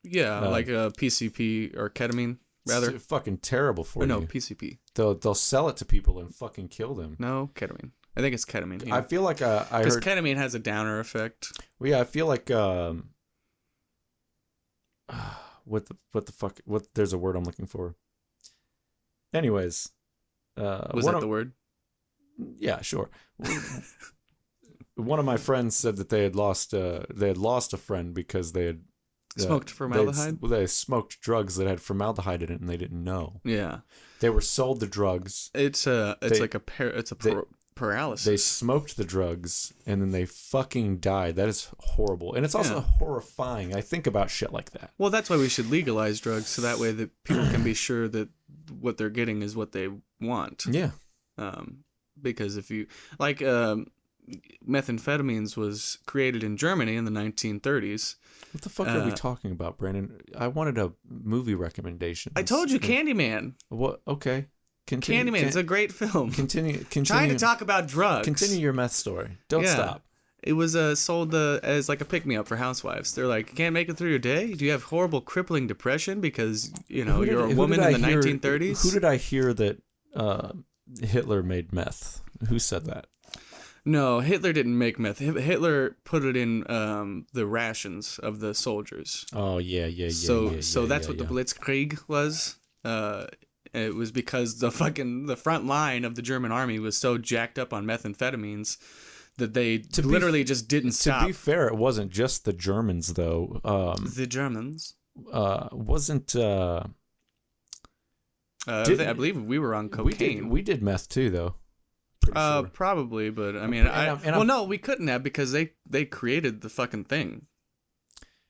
Yeah, like PCP or ketamine. rather. It's fucking terrible for Or no, you. PCP. They'll sell it to people and fucking kill them. No, ketamine. I think it's ketamine. I feel like I Because heard. ketamine has a downer effect. Well, yeah, I feel like what the fuck? What? There's a word I'm looking for. Anyways, Was one that of- the word? Yeah, sure. One of my friends said that they had lost a friend because they had Smoked formaldehyde? They smoked drugs that had formaldehyde in it and they didn't know. Yeah. They were sold the drugs. It's They- paralysis. They smoked the drugs and then they fucking died. That is horrible. And it's also Yeah. horrifying. I think about shit like that. Well, that's why we should legalize drugs so that way that people can be sure that what they're getting is what they want. Yeah. Because if you like methamphetamines was created in Germany in the 1930s. What the fuck are we talking about, Brandon? I wanted a movie recommendation. I told you Candyman. What? Okay. Candyman is a great film. Continue. Trying to talk about drugs. Continue your meth story. Don't Yeah. stop. It was sold as like a pick-me-up for housewives. They're like, you can't make it through your day? Do you have horrible crippling depression because, you're a woman in the 1930s? Who did I hear that Hitler made meth? Who said that? No, Hitler didn't make meth. Hitler put it in the rations of the soldiers. Oh, yeah. So that's what the Blitzkrieg was. It was because the front line of the German army was so jacked up on methamphetamines that they literally just didn't stop. To be fair, it wasn't just the Germans, though. The Germans. Wasn't... I believe we were on cocaine. We did meth, too, though. Pretty sure. Probably, but I mean, no, we couldn't have because they created the fucking thing.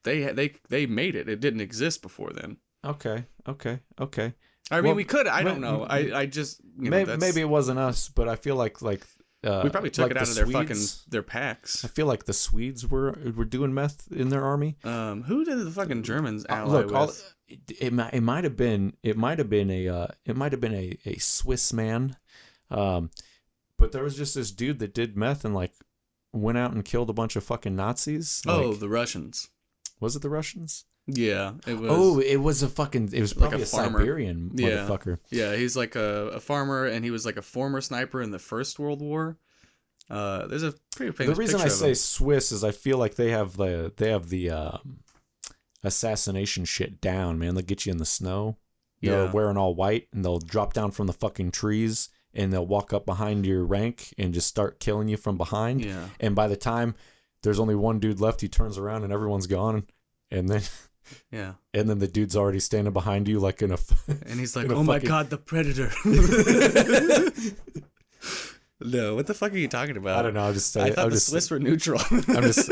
They made it. It didn't exist before then. Okay. I mean, we could. I don't know. I just maybe it wasn't us, but I feel like we probably took it out of their packs. I feel like the Swedes were doing meth in their army. Who did the fucking Germans ally with? It might have been a Swiss man, but there was just this dude that did meth and like went out and killed a bunch of fucking Nazis. The Russians. Was it the Russians? Yeah, it was. Oh, it was probably a farmer. Siberian motherfucker. Yeah, he's like a farmer, and he was like a former sniper in the First World War. There's a pretty famous The reason I picture of say him. Swiss is I feel like they have the assassination shit down, man. They'll get you in the snow. They're wearing all white, and they'll drop down from the fucking trees, and they'll walk up behind your rank and just start killing you from behind. Yeah. And by the time there's only one dude left, he turns around and everyone's gone, and then Yeah. and then the dude's already standing behind you like in a. And he's like, in a "Oh my fucking- god, the predator." No, what the fuck are you talking about? I don't know. I thought the Swiss were neutral. I'm just.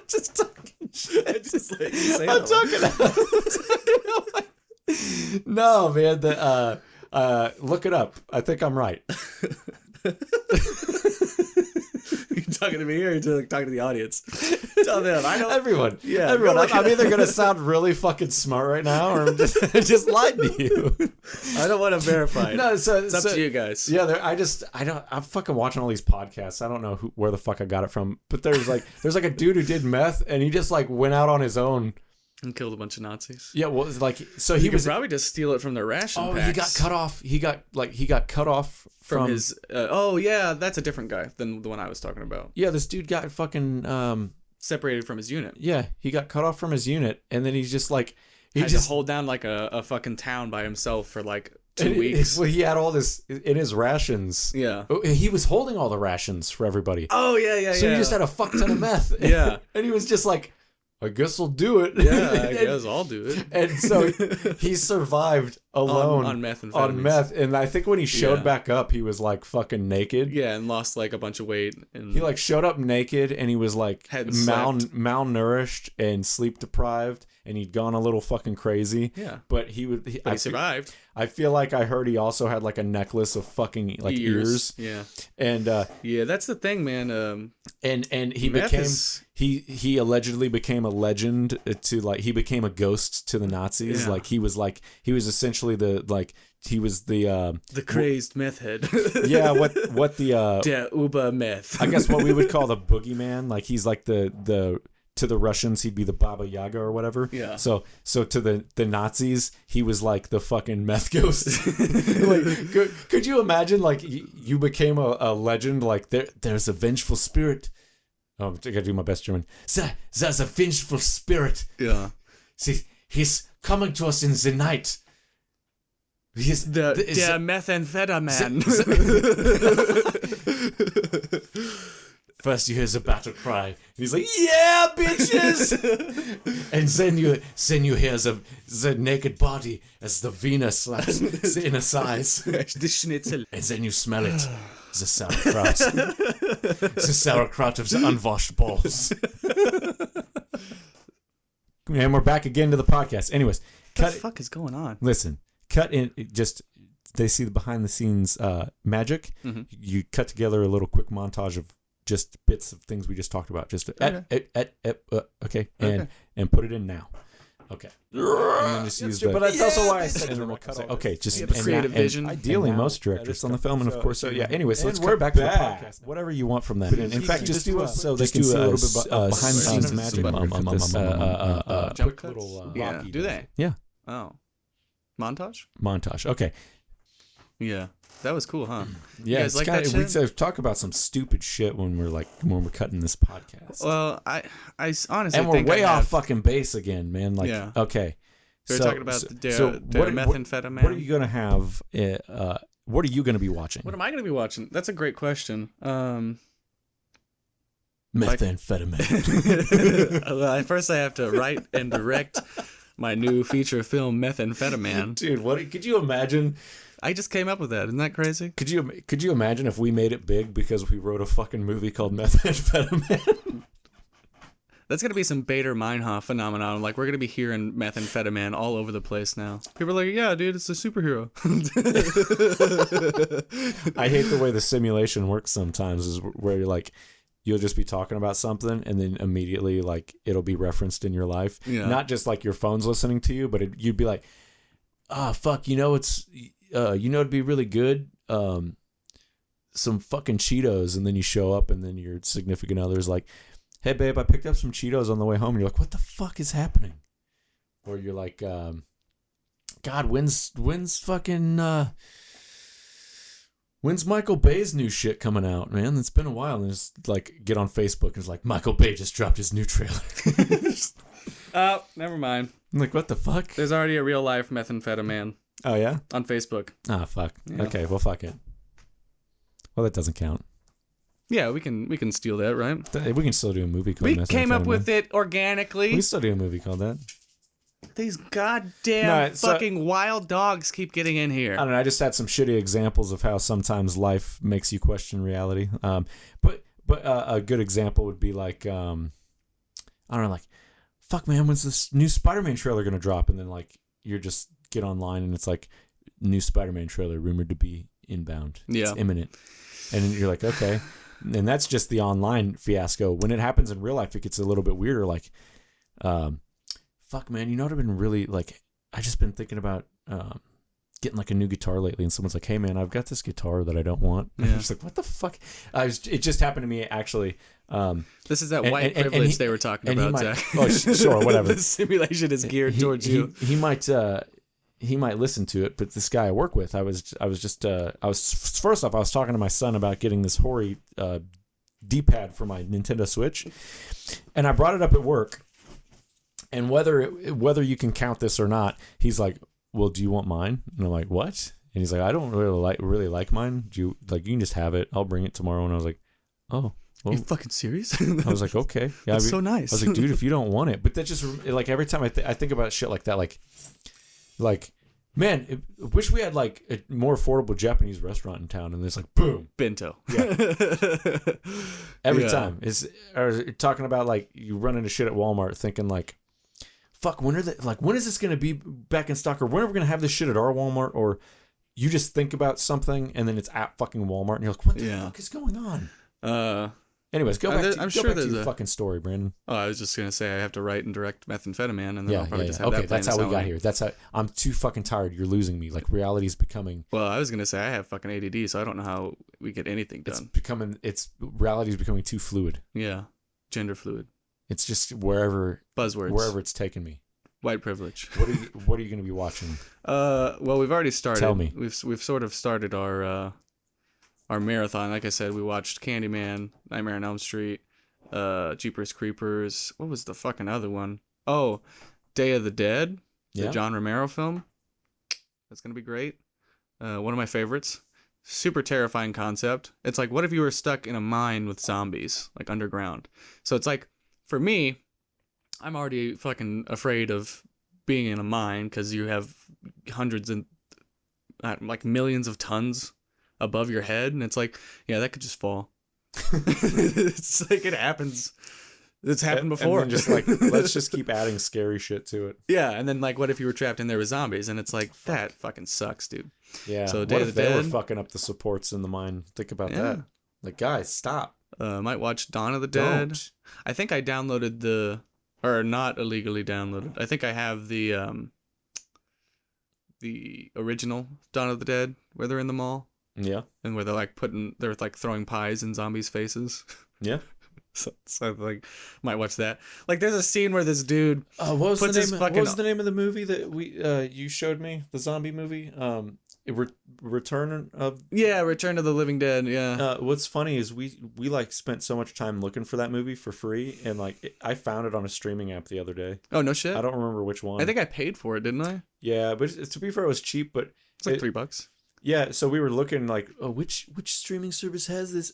just talking shit. Just let you say I'm that talking. No, man. Look it up. I think I'm right. You talking to me or you talking to the audience? Tell them. I know Everyone. Yeah, Everyone. go look I'm it either gonna sound really fucking smart right now, or I'm just lied to you. I don't want to verify it. No, so It's up to you guys. Yeah, I'm fucking watching all these podcasts. I don't know where the fuck I got it from, but there's like a dude who did meth and he just like went out on his own. And killed a bunch of Nazis. Yeah, well, it's like so He he could was. probably just steal it from their ration packs. He got cut off. He got cut off from his. That's a different guy than the one I was talking about. Yeah, this dude got fucking Separated from his unit. Yeah, he got cut off from his unit, and then he's just like He had to hold down like a fucking town by himself for like 2 weeks. Well, he had all this in his rations. Yeah. He was holding all the rations for everybody. Oh yeah. So he just had a fuck ton of meth. Yeah. And he was just like, I guess I'll do it. Yeah, I guess I'll do it. And so he survived alone on methamphetamines. On meth, and I think when he showed back up, he was like fucking naked. Yeah, and lost like a bunch of weight. And he like showed up naked, and he was like malnourished and sleep deprived, and he'd gone a little fucking crazy. Yeah, but he survived. I feel like I heard he also had like a necklace of fucking like ears. Yeah, and yeah, that's the thing, man. And he became he allegedly became a legend to like he became a ghost to the Nazis. Yeah. He was essentially the crazed meth head. Yeah, what the der Uber meth. I guess what we would call the boogeyman. Like he's like the to the Russians, he'd be the Baba Yaga or whatever. Yeah. So to the Nazis, he was like the fucking meth ghost. Like, could you imagine, like, you became a legend? Like, there's a vengeful spirit. Oh, I gotta do my best German. There's a vengeful spirit. Yeah. See, he's coming to us in the night. He's The methamphetamine. First you hear the battle cry. And he's like, "Yeah, bitches!" And then you hear the naked body as the Venus slaps the inner thighs. The schnitzel. And then you smell it. The sauerkraut. The sauerkraut of the unwashed balls. And we're back again to the podcast. Anyways, What the fuck is going on? Listen, cut in. Just they see the behind the scenes magic. Mm-hmm. You cut together a little quick montage of just bits of things we just talked about. Just okay, and put it in now. Okay, and then just use but that's also why I said and then we'll cut. Okay, just You have a creative vision. Ideally, And now- most directors this on the film, and of course, so yeah. Anyway, so And let's we're cut back to the back. podcast. Whatever you want from that. In fact, just do so they just can do see a a little bit behind the scenes magic. Jump Quick cuts? little Yeah. Rocky Do they? Yeah, Oh. Montage? montage. Okay. Yeah. That was cool, huh? Yeah, guys it's like kinda, that shit? we talk about some stupid shit when we're cutting this podcast, Well, I honestly and we're think way I off have- fucking base again, man. Like, Yeah. okay, We're talking about the what methamphetamine. what are you gonna have? What are you gonna be watching? What am I going to be watching? That's a great question. Methamphetamine. Well, first I have to write and direct my new feature film, Methamphetamine. Dude, what could you imagine? I just came up with that. Isn't that crazy? Could you imagine if we made it big because we wrote a fucking movie called Methamphetamine? That's going to be some Bader Meinhof phenomenon. Like, we're going to be hearing methamphetamine all over the place now. People are like, yeah, dude, it's a superhero. I hate the way the simulation works sometimes, is where you're like, you'll just be talking about something and then immediately like it'll be referenced in your life. Yeah. Not just like your phone's listening to you, but you'd be like, fuck, it'd be really good. Some fucking Cheetos. And then you show up and then your significant other's like, hey babe, I picked up some Cheetos on the way home. And you're like, what the fuck is happening? Or you're like, God, when's Michael Bay's new shit coming out, man? It's been a while. And just like get on Facebook and it's like, Michael Bay just dropped his new trailer. Oh, never mind. I'm like, what the fuck? There's already a real life methamphetamine Oh yeah? on Facebook. Ah, fuck. Yeah. Okay, well, fuck it. Well, that doesn't count. Yeah, we can steal that, right? We can still do a movie called We came up Methamphetamine. with it We organically. can still do a movie called that. These goddamn No, so- fucking wild dogs keep getting in here. I don't know. I just had some shitty examples of how sometimes life makes you question reality. But a good example would be like, I don't know, like, fuck, man, when's this new Spider-Man trailer gonna drop? And then like you just get online and it's like, new Spider-Man trailer rumored to be inbound. Yeah. It's imminent. And then you're like, okay. And that's just the online fiasco. When it happens in real life, it gets a little bit weirder. Like, fuck, man, you know what I've been really like? I just been thinking about getting like a new guitar lately, and someone's like, "Hey, man, I've got this guitar that I don't want." And I'm Yeah. just like, "What the fuck?" It just happened to me actually. This is that and- white and privilege he- they were talking and he about, might- Zach. oh, sure, whatever. The simulation is geared towards you. He might listen to it, but this guy I work with, I was first off, I was talking to my son about getting this hoary D-pad for my Nintendo Switch, and I brought it up at work. And whether you can count this or not, he's like, "Well, do you want mine?" And I'm like, "What?" And he's like, "I don't really like mine. Do you like? You can just have it. I'll bring it tomorrow." And I was like, "Oh, well." You fucking serious? I was like, "Okay, yeah." That's so nice. I was like, "Dude, if you don't want it," but that just like every time I think about shit like that, like, man, I wish we had like a more affordable Japanese restaurant in town, and there's like, boom, Bento. every Yeah. time. Or talking about like you run into shit at Walmart, thinking like, fuck, when is this gonna be back in stock, or when are we gonna have this shit at our Walmart? Or you just think about something and then it's at fucking Walmart, and you're like, what the fuck is going on? Anyways, go back to your fucking story, Brandon. Oh, I was just gonna say I have to write and direct methamphetamine, and then I'll probably just have Okay, that playing that's how we got soundly. here. That's how I'm too fucking tired. You're losing me. Like reality's becoming. Well, I was gonna say I have fucking ADD, so I don't know how reality's becoming Reality's becoming too fluid. Yeah, gender fluid. It's just wherever Buzzwords. it's taken me. White privilege. What are you going to be watching? Well, we've already started. Tell me. We've sort of started our marathon. Like I said, we watched Candyman, Nightmare on Elm Street, Jeepers Creepers. What was the fucking other one? Oh, Day of the Dead, the Yeah. John Romero film. That's gonna be great. One of my favorites. Super terrifying concept. It's like, what if you were stuck in a mine with zombies, like underground? So it's like, for me, I'm already fucking afraid of being in a mine because you have hundreds and like millions of tons above your head, and it's like, yeah, that could just fall. It's like it happens. It's happened before. And then just like, let's just keep adding scary shit to it. Yeah, and then like, what if you were trapped in there with zombies? And it's like, that fucking sucks, dude. Yeah. So what Day if of the they were Dead? fucking up the supports in the mine? Think about Yeah. that. Like, guys, stop. Might watch Dawn of the Dead. Don't. I think I downloaded or not illegally downloaded. I think I have the original Dawn of the Dead where they're in the mall Yeah. and where they're like throwing pies in zombies' faces. Yeah. So like, might watch that. Like, there's a scene where this dude What was puts the his name? fucking- What was the name of the movie that you showed me? The zombie movie. Return of. Return to the Living Dead. Yeah. What's funny is we like spent so much time looking for that movie for free, and like I found it on a streaming app the other day. Oh, no shit. I don't remember which one. I think I paid for it, didn't I? Yeah, but to be fair, it was cheap. But It's like It- $3. yeah, so we were looking like, oh, which streaming service has this?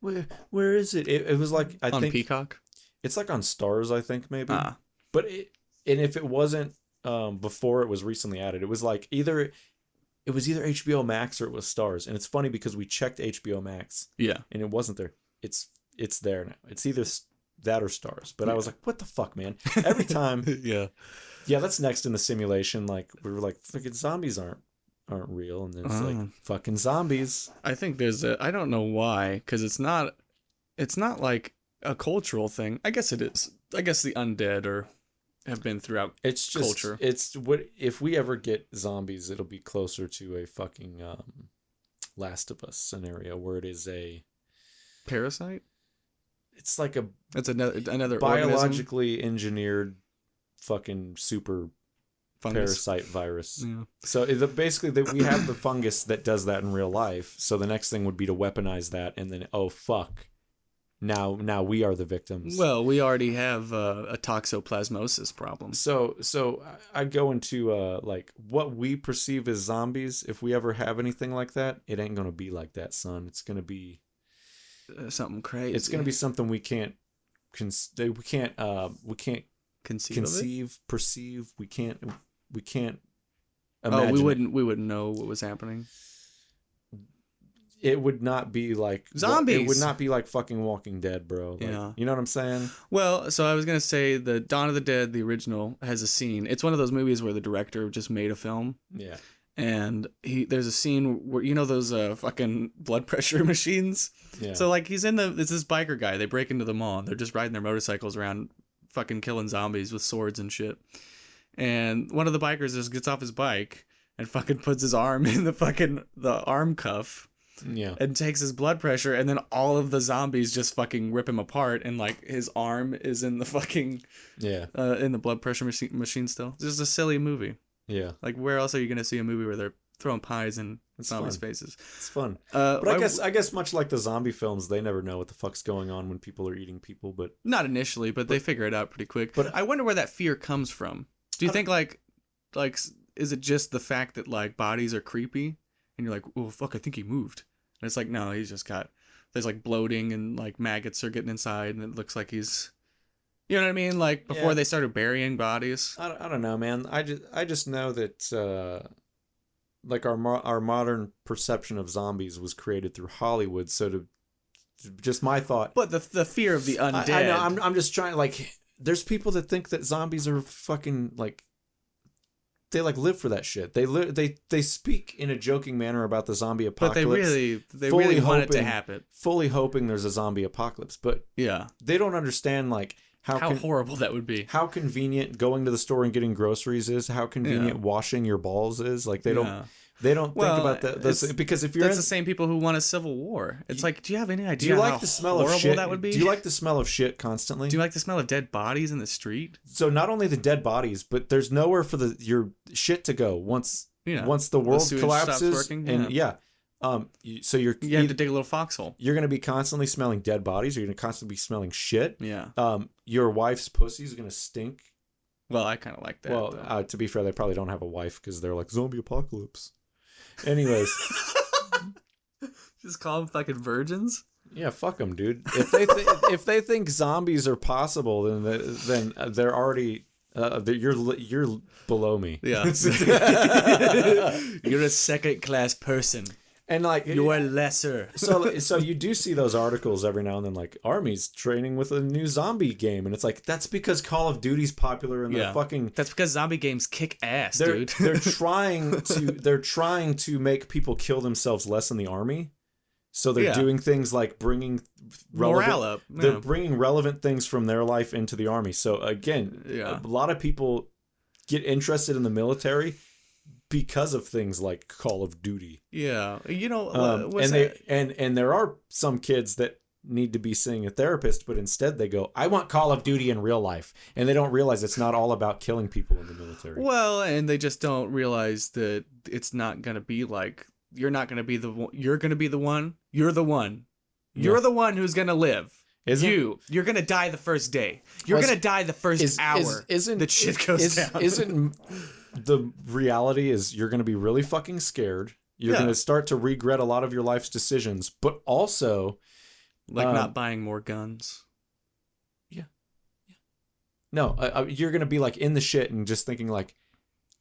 Where is it? It was like I On think Peacock. it's like on Stars, I think maybe. Ah. But and if it wasn't before it was recently added, it was like either HBO Max or it was Stars. And it's funny because we checked HBO Max Yeah. and it wasn't there. It's there now. It's either that or Stars. But I was like, what the fuck, man? Every time. Yeah. Yeah, that's next in the simulation. Like we were like, fucking zombies aren't real, and then it's like fucking zombies. I think I don't know why, because it's not like a cultural thing. I guess it is. I guess the undead have been throughout It's just culture. It's what if we ever get zombies, it'll be closer to a fucking Last of Us scenario where it is Parasite? it's like a That's another organism? biologically engineered fucking super Fungus. parasite virus. Yeah. So basically, we have the fungus that does that in real life. So the next thing would be to weaponize that, and then oh fuck, now we are the victims. Well, we already have a toxoplasmosis problem. So I go into like what we perceive as zombies. If we ever have anything like that, it ain't gonna be like that, son. It's gonna be Something crazy. it's gonna be something we can't conceive, perceive. We can't imagine. Oh, we wouldn't know what was happening. It would not be like Zombies. It would not be like fucking Walking Dead, bro. Like, Yeah. you know what I'm saying? Well, so I was gonna say the Dawn of the Dead, the original, has a scene. It's one of those movies where the director just made a film, Yeah. and there's a scene where those fucking blood pressure machines. Yeah. So like it's this biker guy. They break into the mall. And they're just riding their motorcycles around, fucking killing zombies with swords and shit. And one of the bikers just gets off his bike and fucking puts his arm in the arm cuff. Yeah. And takes his blood pressure, and then all of the zombies just fucking rip him apart, and like his arm is in the fucking Yeah. in the blood pressure machine still. It's just a silly movie. Yeah. Like, where else are you gonna see a movie where they're throwing pies in zombies' fun. faces? It's fun. But But I guess much like the zombie films, they never know what the fuck's going on when people are eating people. But not initially, but they figure it out pretty quick. But- I wonder where that fear comes from. Do you think like is it just the fact that like bodies are creepy, and you're like, oh fuck, I think he moved, and it's like, no, he's just there's like bloating and like maggots are getting inside, and it looks like he's, you know what I mean? Like before Yeah. they started burying bodies. I don't know, man. I just know that like our modern perception of zombies was created through Hollywood. So to just my thought. But the fear of the undead. I know. I'm just trying. Like, there's people that think that zombies are fucking like. They like live for that shit. They speak in a joking manner about the zombie but apocalypse. they fully really want it to hoping- happen. fully hoping there's a zombie apocalypse, but Yeah. they don't understand like How horrible that would be. how convenient going to the store and getting groceries is, how convenient Yeah. washing your balls is. Like they don't. Yeah. They don't Well, think about those it's- because if you're That's in, the same people who want a civil war. It's like, do you have any do idea you how like the smell horrible of shit? that would be? Do you like the smell of shit constantly? Do you like the smell of dead bodies in the street? So not only the dead bodies, but there's nowhere for your shit to go once Yeah. the world sewage stops collapses. working, And so you're You have to dig a little foxhole. you're gonna be constantly smelling dead bodies. You're gonna constantly be smelling shit. Yeah. Your wife's pussy is gonna stink. Well, I kind of like that. Well, though. to be fair, they probably don't have a wife because they're like zombie apocalypse. Anyways, Just call them fucking virgins. yeah, fuck them, dude. If they think zombies are possible, then they're already you're below me. Yeah. You're a second class person. And like You're lesser. so you do see those articles every now and then, like armies training with a new zombie game, and it's like that's because Call of Duty's popular and Yeah. they're That's because zombie games kick ass, they're dude. they're trying to make people kill themselves less in the army. So they're Yeah. doing things like bringing Morale up. They're Yeah. bringing relevant things from their life into the army. So again, Yeah. a lot of people get interested in the military because of things like Call of Duty. Yeah. You know, And there are some kids that need to be seeing a therapist, but instead they go, I want Call of Duty in real life. And they don't realize it's not all about killing people in the military. Well, and they just don't realize that it's not going to be like, you're not going to be the one. You're going to be the one. You're the one. You're the one who's going to live. You're going to die the first day. You're Well, going to die the first hour isn't that shit goes down. Isn't the reality is you're going to be really fucking scared. You're Yeah. going to start to regret a lot of your life's decisions, but also like not buying more guns. no, you're going to be like in the shit and just thinking like,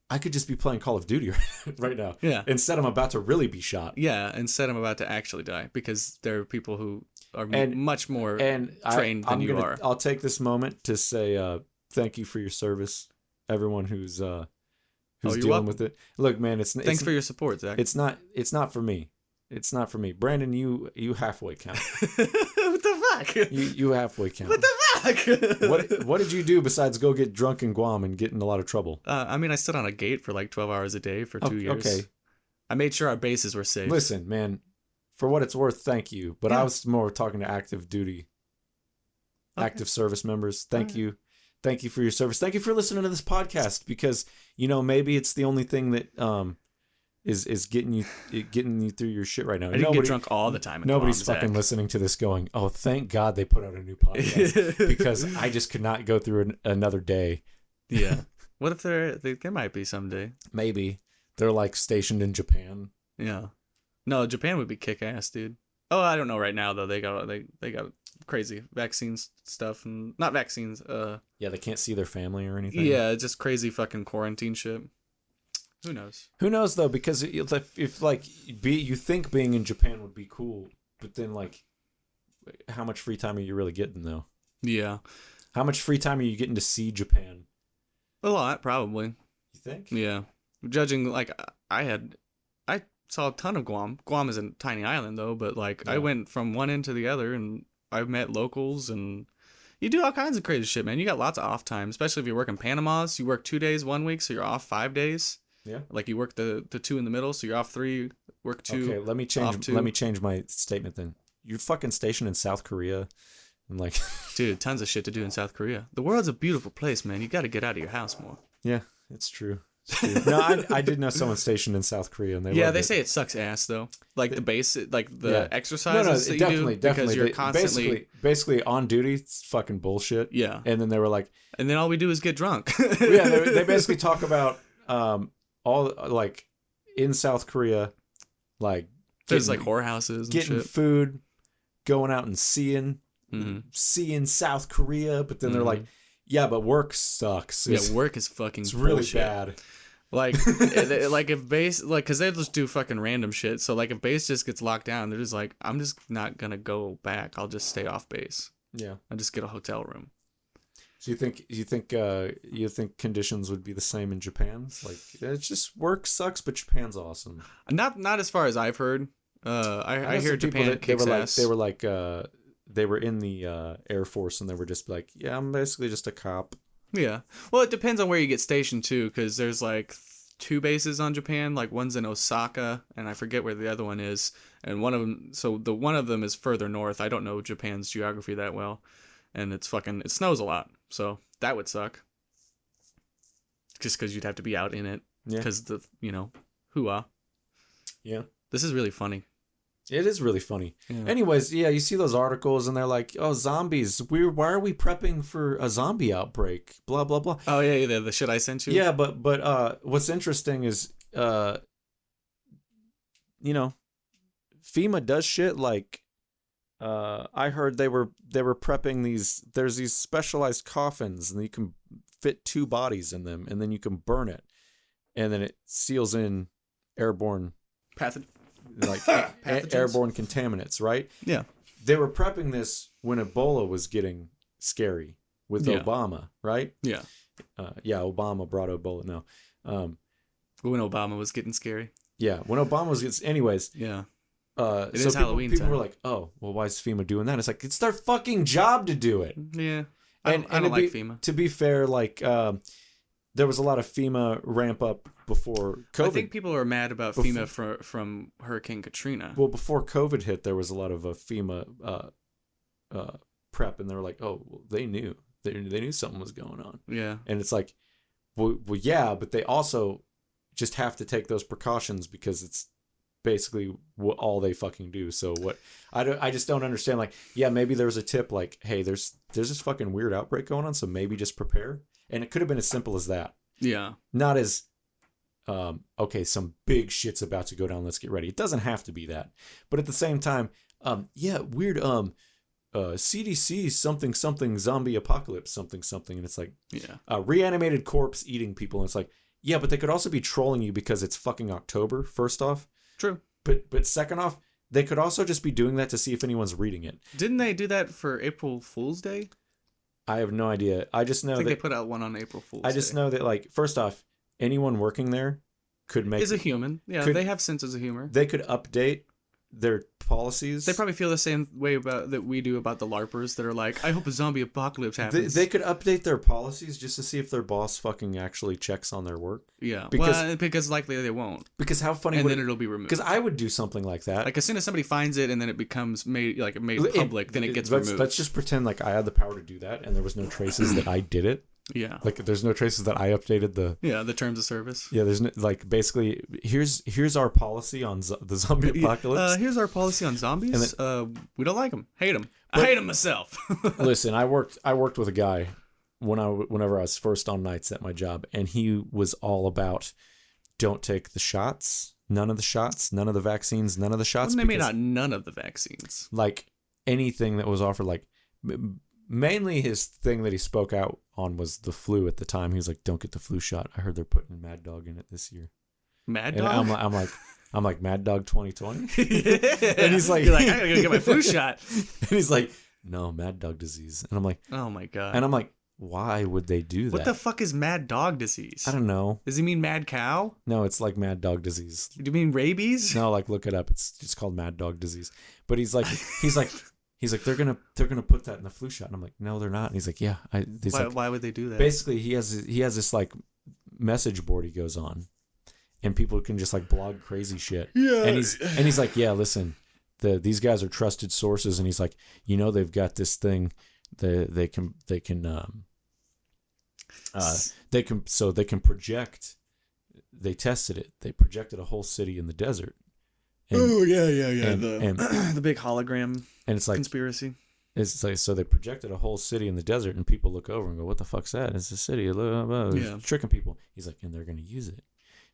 I could just be playing Call of Duty right now. Yeah. Instead, I'm about to really be shot. Yeah, instead I'm about to actually die because there are people who are And- much more And trained than you are. I'll take this moment to say thank you for your service, everyone who's you're dealing welcome. with it. Look, man, Thanks for your support, Zach. it's not for me. It's not for me. Brandon, you halfway count. What the fuck? You halfway count. What the fuck? What did you do besides go get drunk in Guam and get in a lot of trouble? I mean, I stood on a gate for like 12 hours a day for 2 years. Okay. I made sure our bases were safe. Listen, man, for what it's worth, thank you. But I Yeah. was more talking to active duty, Okay. active service members. Thank Alright. you. Thank you for your service. Thank you for listening to this podcast because, maybe it's the only thing that is getting you through your shit right now. I didn't get drunk all the time. in Nobody's Guam, fucking Zach. listening to this going, oh, thank God they put out a new podcast because I just could not go through another day. Yeah. What if there might be someday? Maybe they're like stationed in Japan. Yeah. No, Japan would be kick ass, dude. Oh, I don't know right now though. They got crazy vaccines stuff and not vaccines. Yeah, they can't see their family or anything. Yeah, just crazy fucking quarantine shit. Who knows? Who knows though? Because if like you think being in Japan would be cool, but then like, how much free time are you really getting though? Yeah, How much free time are you getting to see Japan? a lot probably. You think? Yeah, judging like I saw a ton of Guam. Guam is a tiny island though, but like I Yeah. went from one end to the other and I met locals and you do all kinds of crazy shit, man. You got lots of off time, especially if you work in Panamas. You work 2 days 1 week, so you're off 5 days. Yeah. Like you work the 2 in the middle, so you're off 3, work 2. Okay, let me off change. two. Let me change my statement then. You're fucking stationed in South Korea, and like, Dude, tons of shit to do in South Korea. The world's a beautiful place, man. You got to get out of your house more. yeah, it's true. It's true. No, I did know someone stationed in South Korea, and they Yeah, loved they it. say it sucks ass though. Like the base, like the Yeah. exercises that you definitely, do definitely. because you're They- constantly basically on duty. It's fucking bullshit. yeah. And then they were like, And then all we do is get drunk. yeah, they basically talk about all like in South Korea, like There's getting- like whorehouses and getting shit. food, going out and seeing South Korea, but then they're like, yeah, but work sucks. Yeah, It's, work is fucking it's really bullshit. bad. Like, like if base, like, cause they just do fucking random shit. So like, if base just gets locked down, they're just like, I'm just not gonna go back. I'll just stay off base. Yeah. I'll just get a hotel room. So you think conditions would be the same in Japan? It's like it's just work sucks, but Japan's awesome. Not as far as I've heard. I know hear some people Japan that kicks ass. they were in the Air Force and they were just like, yeah, I'm basically just a cop. Yeah. Well, it depends on where you get stationed too, because there's like two bases on Japan. Like one's in Osaka, and I forget where the other one is. And one of them, so the one of them is further north. I don't know Japan's geography that well, and it snows a lot, so that would suck. Just because you'd have to be out in it, Yeah. because hoo-ah. Yeah. This is really funny. It is really funny. Yeah. Anyways, yeah, you see those articles and they're like, "Oh, zombies! Why are we prepping for a zombie outbreak?" Blah blah blah. Oh yeah, the shit I sent you. Yeah, but what's interesting is FEMA does shit like I heard they were prepping these. There's these specialized coffins and you can fit 2 bodies in them and then you can burn it and then it seals in airborne like airborne contaminants, right? Yeah. They were prepping this when Ebola was getting scary with Obama, right? Yeah. Obama brought Ebola. No. When Obama was getting scary. Yeah, when Obama was anyways. Yeah. It is Halloween people time. were like, "Oh, well, why is FEMA doing that?" It's like it's their fucking job to do it. Yeah. I don't like FEMA. To be fair, like there was a lot of FEMA ramp up before COVID. I think people are mad about FEMA from Hurricane Katrina. Well, before COVID hit, there was a lot of FEMA prep, and they were like, "Oh, well, they knew something was going on." Yeah. And it's like, well, yeah, but they also just have to take those precautions because it's basically all they fucking do. So what I just don't understand. Like, yeah, maybe there was a tip like, hey, there's this fucking weird outbreak going on, so maybe just prepare. And it could have been as simple as that. Yeah. Not as okay, some big shit's about to go down, let's get ready. It doesn't have to be that. But at the same time, weird CDC something zombie apocalypse something, and it's like reanimated corpse eating people, and it's like, yeah, but they could also be trolling you because it's fucking October, first off. True. But second off, they could also just be doing that to see if anyone's reading it. Didn't they do that for April Fool's Day? I have no idea. I just know I think they put out one on April Fool's Day. I just know that, like, first off, anyone working there could make... Is a human. Yeah, they have senses of humor. They could update their policies. They probably feel the same way that we do about the LARPers that are like, I hope a zombie apocalypse happens. They could update their policies just to see if their boss fucking actually checks on their work. Yeah, because likely they won't. Because how funny and would then it'll be removed. Because I would do something like that. Like as soon as somebody finds it and then it becomes made public, then it gets removed. Let's just pretend like I had the power to do that and there was no traces that I did it. Yeah. Like there's no traces that I updated the terms of service. Yeah, there's no, like basically here's our policy on the zombie apocalypse. Here's our policy on zombies. We don't like them. Hate them. I hate them myself. Listen, I worked with a guy whenever I was first on nights at my job, and he was all about don't take the shots, none of the shots, none of the vaccines, none of the shots. They made out none of the vaccines. Like anything that was offered, like mainly his thing that he spoke out on was the flu at the time. He was like, "Don't get the flu shot. I heard they're putting Mad Dog in it this year." Mad and Dog. I'm like Mad Dog 2020. Yeah. And he's like, "You're like, I gotta get my flu shot." And he's like, "No, Mad Dog disease." And I'm like, "Oh my god." And I'm like, why would they do that? What the fuck is Mad Dog disease? I don't know. Does he mean Mad Cow? No, it's like Mad Dog disease. Do you mean rabies? No, like look it up. It's called Mad Dog disease. But he's like they're gonna put that in the flu shot. And I'm like, no, they're not. And he's like, yeah. Why would they do that? Basically, he has this like message board he goes on, and people can just like blog crazy shit. Yeah. And he's like, yeah, listen, these guys are trusted sources, and he's like, they've got this thing, they can project. They tested it. They projected a whole city in the desert. The big hologram. And it's like conspiracy. It's like, so they projected a whole city in the desert, and people look over and go, "What the fuck's that? It's a city." Tricking people. He's like, and they're going to use it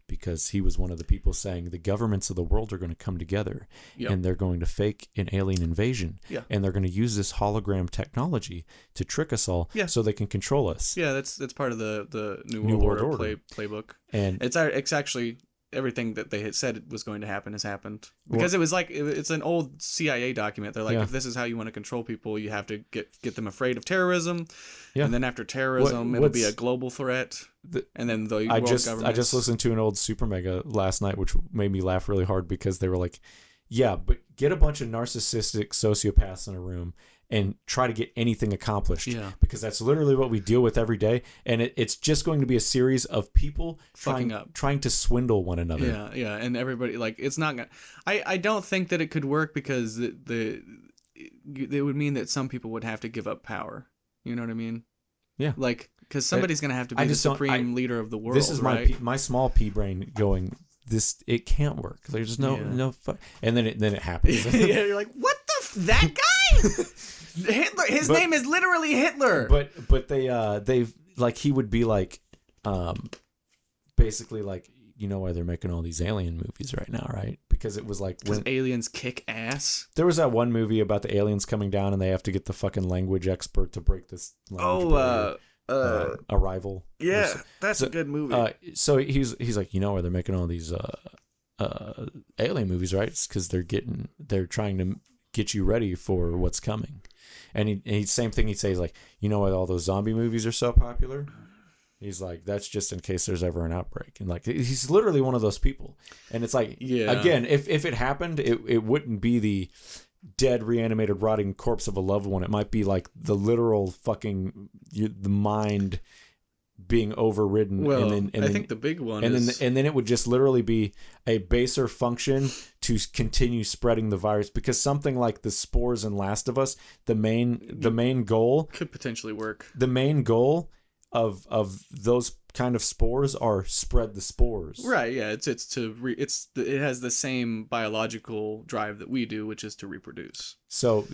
because he was one of the people saying the governments of the world are going to come together, and they're going to fake an alien invasion, and they're going to use this hologram technology to trick us all, so they can control us. Yeah, that's part of the New World Order playbook, and it's actually. Everything that they had said was going to happen has happened because it was like it's an old CIA document. They're like, if this is how you want to control people, you have to get them afraid of terrorism, and then after terrorism, it'll be a global threat, and then the world governments. I just listened to an old Super Mega last night, which made me laugh really hard because they were like, Yeah, but get a bunch of narcissistic sociopaths in a room and try to get anything accomplished. Yeah. Because that's literally what we deal with every day. And it's just going to be a series of people Fucking up. trying to swindle one another. Yeah, yeah, and everybody like it's not gonna. I don't think that it could work because it would mean that some people would have to give up power. You know what I mean? Yeah. Like because somebody's gonna have to I be the just don't- supreme leader of the world. This is right? my small pea brain going, it can't work. There's no, Yeah. and then it happens. Yeah, you're like, what the that guy? Hitler. His name is literally Hitler. But they've like he would be like, basically like, you know why they're making all these alien movies right now, right? Because it was like Because when aliens kick ass. there was that one movie about the aliens coming down and they have to get the fucking language expert to break this language barrier. Arrival. yeah, that's so- a good movie. So he's like, you know why they're making all these alien movies, right? It's because they're trying to get you ready for what's coming. And he same thing he'd say is like, you know why all those zombie movies are so popular? He's like, that's just in case there's ever an outbreak. And like, he's literally one of those people. And it's like, Yeah. again, if it happened, it wouldn't be the dead, reanimated, rotting corpse of a loved one. It might be like the literal fucking the mind being overridden. well, and I then think the big one and is then it would just literally be a baser function to continue spreading the virus, because something like the spores in Last of Us, the main goal could potentially work. of those kind of spores are spread the spores. Right, yeah, it has the same biological drive that we do, which is to reproduce. So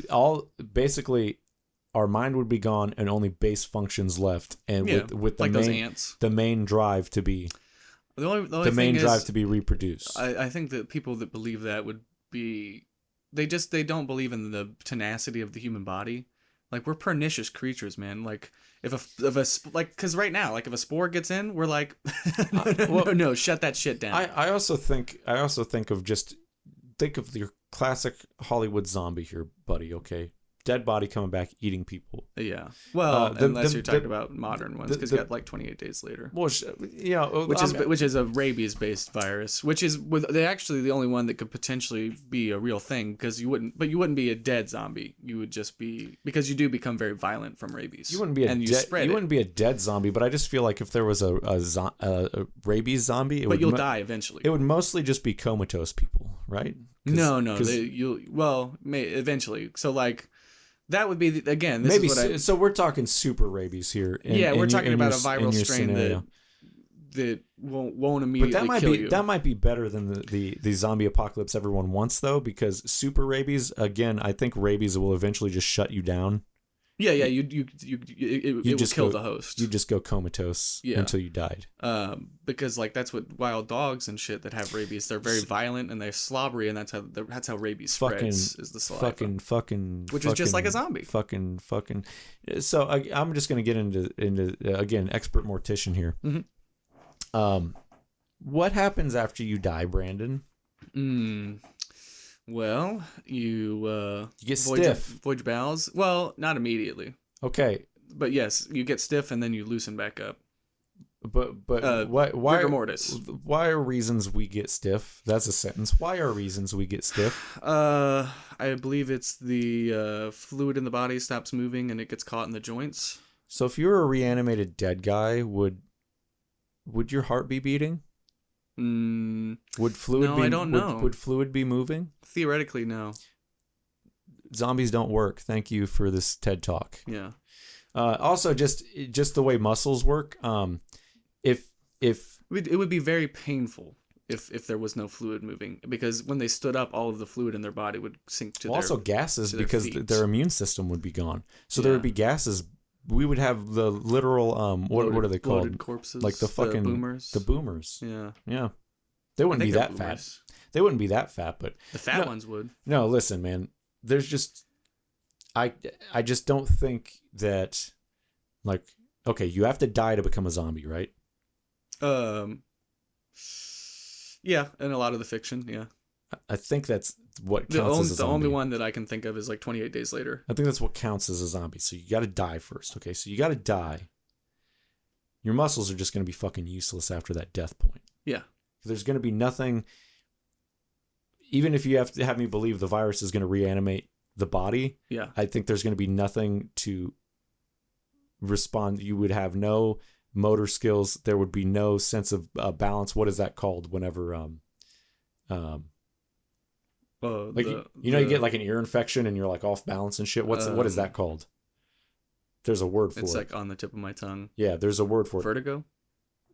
basically our mind would be gone and only base functions left, and Yeah, with the like those main ants. the main drive to be The only the main thing drive is, to be reproduced. I think that people that believe that would be they don't believe in the tenacity of the human body. Like, we're pernicious creatures, man. Like, because right now, like, if a spore gets in, we're like, no, shut that shit down. I also think of your classic Hollywood zombie here, buddy. Okay, dead body coming back eating people. Yeah. Well, unless you're talking about modern ones, because you the- got like 28 days later. Well, Which is a rabies-based virus, which is they're actually the only one that could potentially be a real thing, because you wouldn't be a dead zombie. You would just be, because you do become very violent from rabies. you wouldn't be wouldn't be a dead zombie, but I just feel like if there was a rabies zombie, But you'll die eventually. It would mostly just be comatose people, right? No, 'cause eventually. So like that would be again. This maybe is what so we're talking super rabies here. we're talking about a viral in your strain scenario. that won't But immediately kill you. that might be better than the zombie apocalypse everyone wants, though, because super rabies, again, I think rabies will eventually just shut you down. Yeah, it will just kill go- the host. You just go comatose Yeah. until you died. Because like that's what wild dogs and shit that have rabies. They're very violent and they're slobbery, and that's how rabies spreads, is the saliva. Which is just like a zombie. Fucking. So I'm just gonna get into again, expert mortician here. Mhm. What happens after you die, Brandon? Well, you get void stiff. void your bowels. Well, not immediately, Okay, but yes, you get stiff and then you loosen back up. but why Rigor mortis. Why are reasons we get stiff? That's a sentence. Why are reasons we get stiff? I believe it's the fluid in the body stops moving and it gets caught in the joints. So if you're a reanimated dead guy, would your heart be beating? Would fluid No, be? I don't know. Would fluid be moving? Theoretically, no. Zombies don't work. Thank you for this TED Talk. Yeah. Also, just the way muscles work. If It would be very painful if there was no fluid moving, because when they stood up, all of the fluid in their body would sink to also their gases, to their because feet. their immune system would be gone. So there Yeah. would be gases. We would have the literal what are they called? bloated corpses, Like the fucking boomers. The boomers. Yeah. Yeah. They I wouldn't be think they're that fat. boomers. They wouldn't be that fat, but The fat No. ones would. no, listen, man. There's just I just don't think that, like, okay, you have to die to become a zombie, right? Yeah, and a lot of the fiction, yeah. I think that's what The, counts only, as a the zombie. only one that I can think of is like 28 Days Later. I think that's what counts as a zombie. So you got to die first. Okay, so you got to die. Your muscles are just going to be fucking useless after that death point. Yeah. There's going to be nothing. even if you have to have me believe the virus is going to reanimate the body, Yeah. I think there's going to be nothing to respond. You would have no motor skills. There would be no sense of balance. What is that called? Whenever like you get like an ear infection and you're like off balance and shit. What is that called? There's a word for it. It's like on the tip of my tongue. Yeah, there's a word for it. Vertigo?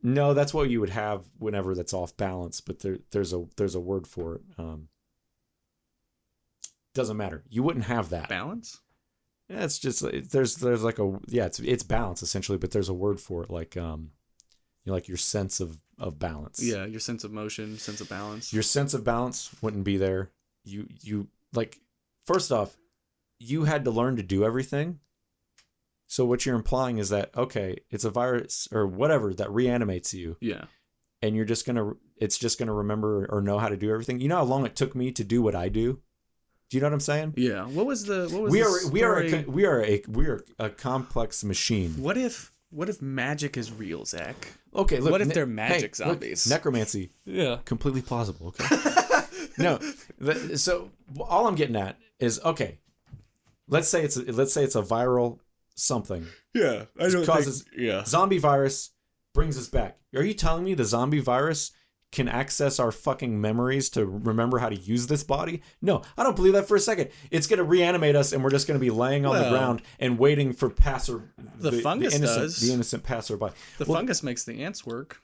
No, that's what you would have whenever that's off balance, but there's a word for it. Doesn't matter. You wouldn't have that. Balance? Yeah, it's just there's like it's balance essentially, but there's a word for it, like like your sense of balance. Yeah, your sense of motion, sense of balance. Your sense of balance wouldn't be there. You like, first off, you had to learn to do everything. So what you're implying is that, okay, it's a virus or whatever that reanimates you. Yeah. And it's just gonna remember or know how to do everything. You know how long it took me to do what I do? Do you know what I'm saying? Yeah. What was We are a complex machine. What if magic is real, Zach? Okay, look. What if they're magic zombies? Look, necromancy, Yeah. completely plausible. Okay. No, so all I'm getting at is, okay, let's say it's a viral something. Yeah. Yeah. Zombie virus brings us back. Are you telling me the zombie virus can access our fucking memories to remember how to use this body? No, I don't believe that for a second. It's going to reanimate us and we're just going to be laying on the ground and waiting for The fungus does. The innocent passerby. The fungus makes the ants work.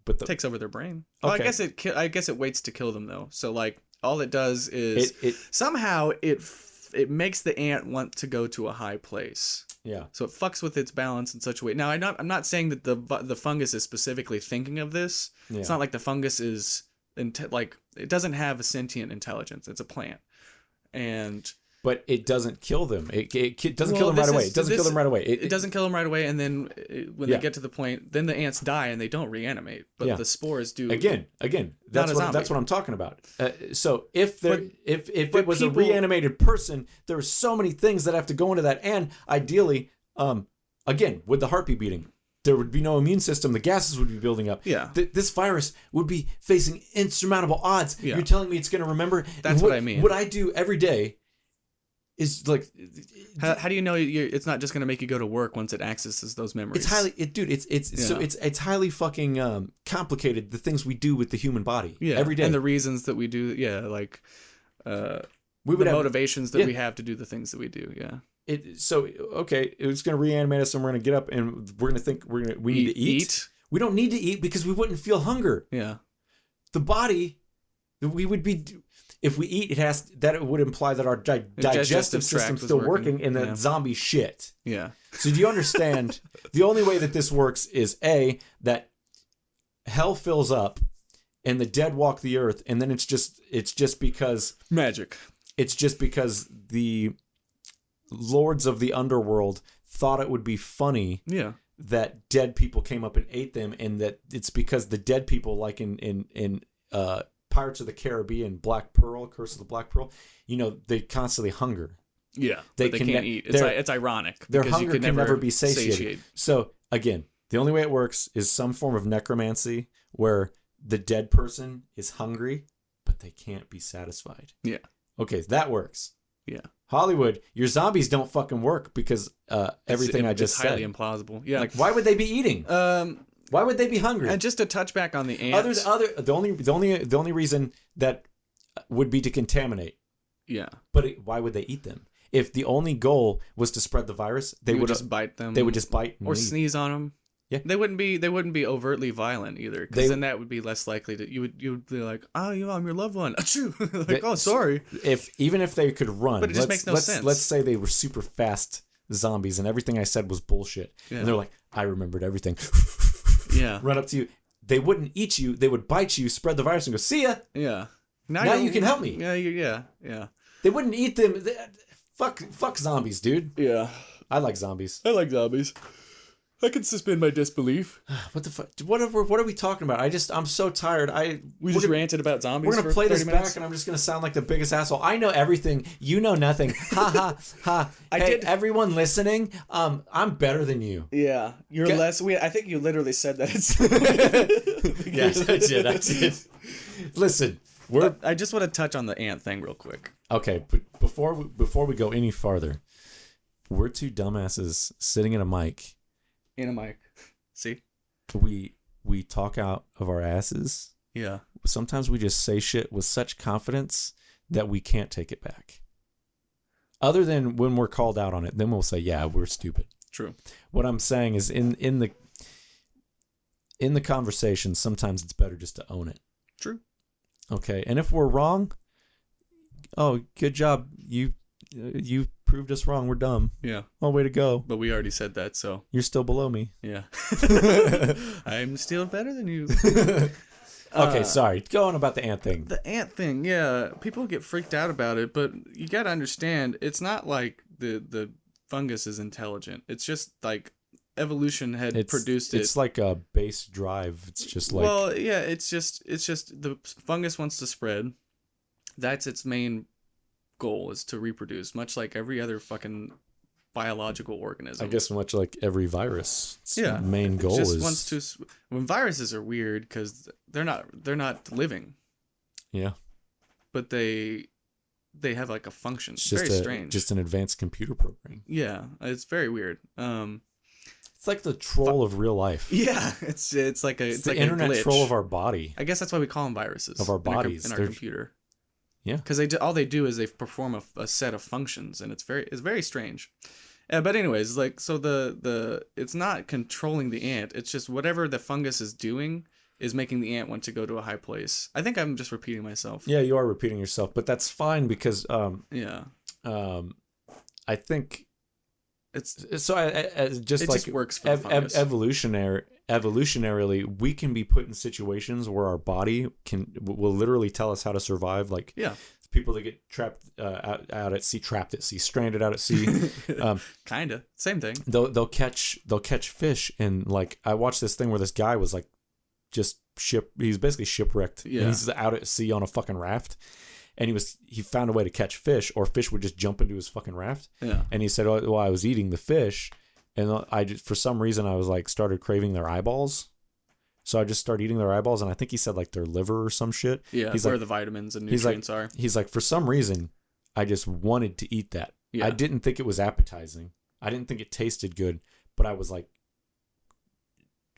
But takes over their brain. Well, Okay. I guess it waits to kill them though. So like all it does is it somehow it makes the ant want to go to a high place. yeah. So it fucks with its balance in such a way. Now I'm not saying that the fungus is specifically thinking of this. Yeah. It's not like the fungus is like it doesn't have a sentient intelligence. It's a plant, and But it doesn't kill them. It doesn't kill them right away. It doesn't kill them right away. It doesn't kill them right away, and then when Yeah. they get to the point, then the ants die and they don't reanimate. But Yeah. the spores do. Again, that's a what zombie. that's what I'm talking about. So if But it was people- a reanimated person, there are so many things that have to go into that, and ideally, again, with the heartbeat beating, there would be no immune system. The gases would be building up. Yeah. This virus would be facing insurmountable odds. Yeah. You're telling me it's going to remember? That's what I mean. What I do every day is like, How do you know it's not just going to make you go to work once it accesses those memories? it's highly fucking complicated. The things we do with the human body every day, and the reasons that we do. Yeah, like we would the have motivations that yeah. we have to do the things that we do. Yeah. Okay, it's going to reanimate us, and we're going to get up, and we're going to think we need to eat. We don't need to eat because we wouldn't feel hunger. Yeah. The body, we would be. If we eat, it would imply that our digestive system's still working and that zombie shit. Yeah. So do you understand? The only way that this works is that hell fills up and the dead walk the earth, and then it's just because magic. It's just because the lords of the underworld thought it would be funny that dead people came up and ate them, and that it's because the dead people, like in Pirates of the Caribbean, Black Pearl, Curse of the Black Pearl, they constantly hunger. Yeah, they can't eat. It's ironic. Their hunger can never be satiated. So again, the only way it works is some form of necromancy where the dead person is hungry, but they can't be satisfied. Yeah. Okay, that works. Yeah. Hollywood, your zombies don't fucking work because everything I just said. It's highly implausible. Yeah. Like, why would they be eating? Why would they be hungry? And just to touch back on the ants. The only reason that would be to contaminate. Yeah. But why would they eat them? If the only goal was to spread the virus, they would just bite them. They would just bite or sneeze on them. Yeah. They wouldn't be overtly violent either, because then that would be less likely to you would be like, oh, I'm your loved one. Like, oh, sorry. Even if they could run, but it just makes no sense. Let's say they were super fast zombies and everything I said was bullshit, and they're like, I remembered everything. Yeah. Run up to you. They wouldn't eat you. They would bite you, spread the virus, and go, see ya. Yeah. Now you can help me. Yeah. Yeah. They wouldn't eat them. Fuck zombies, dude. Yeah. I like zombies. I like zombies. I can suspend my disbelief. What the fuck? What are we talking about? I'm so tired. We just ranted about zombies. We're gonna play this minutes. back, and I'm just gonna sound like the biggest asshole. I know everything. You know nothing. Ha ha ha. Everyone listening. I'm better than you. Yeah, you're less. I think you literally said that. Yes, I did. Listen, I just want to touch on the ant thing real quick. Okay, but before we go any farther, we're two dumbasses sitting in a mic. In a mic. See? We talk out of our asses. Yeah. Sometimes we just say shit with such confidence that we can't take it back. Other than when we're called out on it, then we'll say, yeah, we're stupid. True. What I'm saying is in the conversation, sometimes it's better just to own it. True. Okay, and if we're wrong, oh, good job. You proved us wrong. We're dumb. Yeah. Oh, way to go. But we already said that, so. You're still below me. Yeah. I'm still better than you. Okay, sorry. Go on about the ant thing. The ant thing, yeah. People get freaked out about it, but you got to understand, it's not like the fungus is intelligent. It's just like evolution had produced it. It's like a base drive. It's just like... Well, yeah, it's just the fungus wants to spread. That's its main goal, is to reproduce, much like every other fucking biological organism. I guess much like every virus. Its Yeah. main goal just is... wants to. When viruses are weird because they're not living, Yeah. but they have like a function. It's It's very just strange. just an advanced computer program. Yeah, it's very weird. It's like the troll of real life. Yeah, it's like a It's it's the like internet a glitch. troll of our body. I guess that's why we call them viruses Of our in bodies. in our They're- computer. Yeah. Because all they do is they perform a set of functions, and it's very strange. But anyways, like, so the it's not controlling the ant. It's just whatever the fungus is doing is making the ant want to go to a high place. I think I'm just repeating myself. Yeah, you are repeating yourself, but that's fine because Yeah. I think It's so. I just it like just works for the fungus. evolutionarily, we can be put in situations where our body will literally tell us how to survive. Like Yeah. people that get trapped out at sea, stranded out at sea. Kinda same thing. They'll catch fish, and like I watched this thing where this guy was like just he's basically shipwrecked. Yeah. And he's out at sea on a fucking raft, and he found a way to catch fish, or fish would just jump into his fucking raft. Yeah. And he said, well, I was eating the fish, and I just, for some reason, I was like started craving their eyeballs. So I just started eating their eyeballs, and I think he said like their liver or some shit. Yeah. He's Where like, the vitamins and he's like- nutrients are. He's like, for some reason, I just wanted to eat that. Yeah. I didn't think it was appetizing. I didn't think it tasted good, but I was like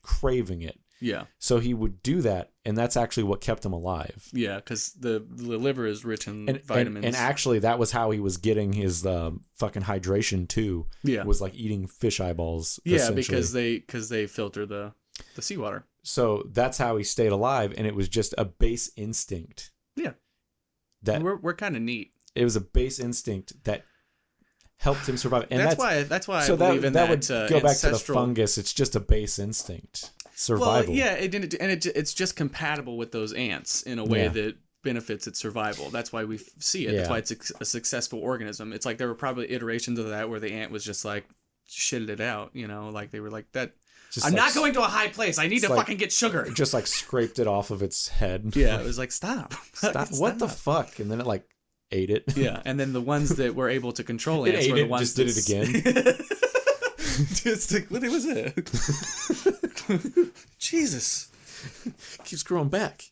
craving it. Yeah. So he would do that, and that's actually what kept him alive. Yeah, because the liver is rich in And, vitamins. and actually, that was how he was getting his fucking hydration too. yeah. Was like eating fish eyeballs. Yeah, essentially. because they filter the seawater. So that's how he stayed alive, and it was just a base instinct. Yeah. That We're kind of neat. it was a base instinct that helped him survive. And That's why I so believe in that that. would go back to the ancestral- fungus. It's just a base instinct, survival. Well, yeah, it's just compatible with those ants in a way Yeah. that benefits its survival. That's why we see it. Yeah. That's why it's a successful organism. It's like there were probably iterations of that where the ant was just like shitted it out. You know, like they were like that. Just I'm like not going to a high place. I need to like- fucking get sugar. Just like scraped it off of its head. Yeah, it was like stop. Stop. What the fuck? And then it like ate it. Yeah, and then the ones that were able to control It ants ate were the it, ones just did it again. Just like, what was it? Jesus. Keeps growing back.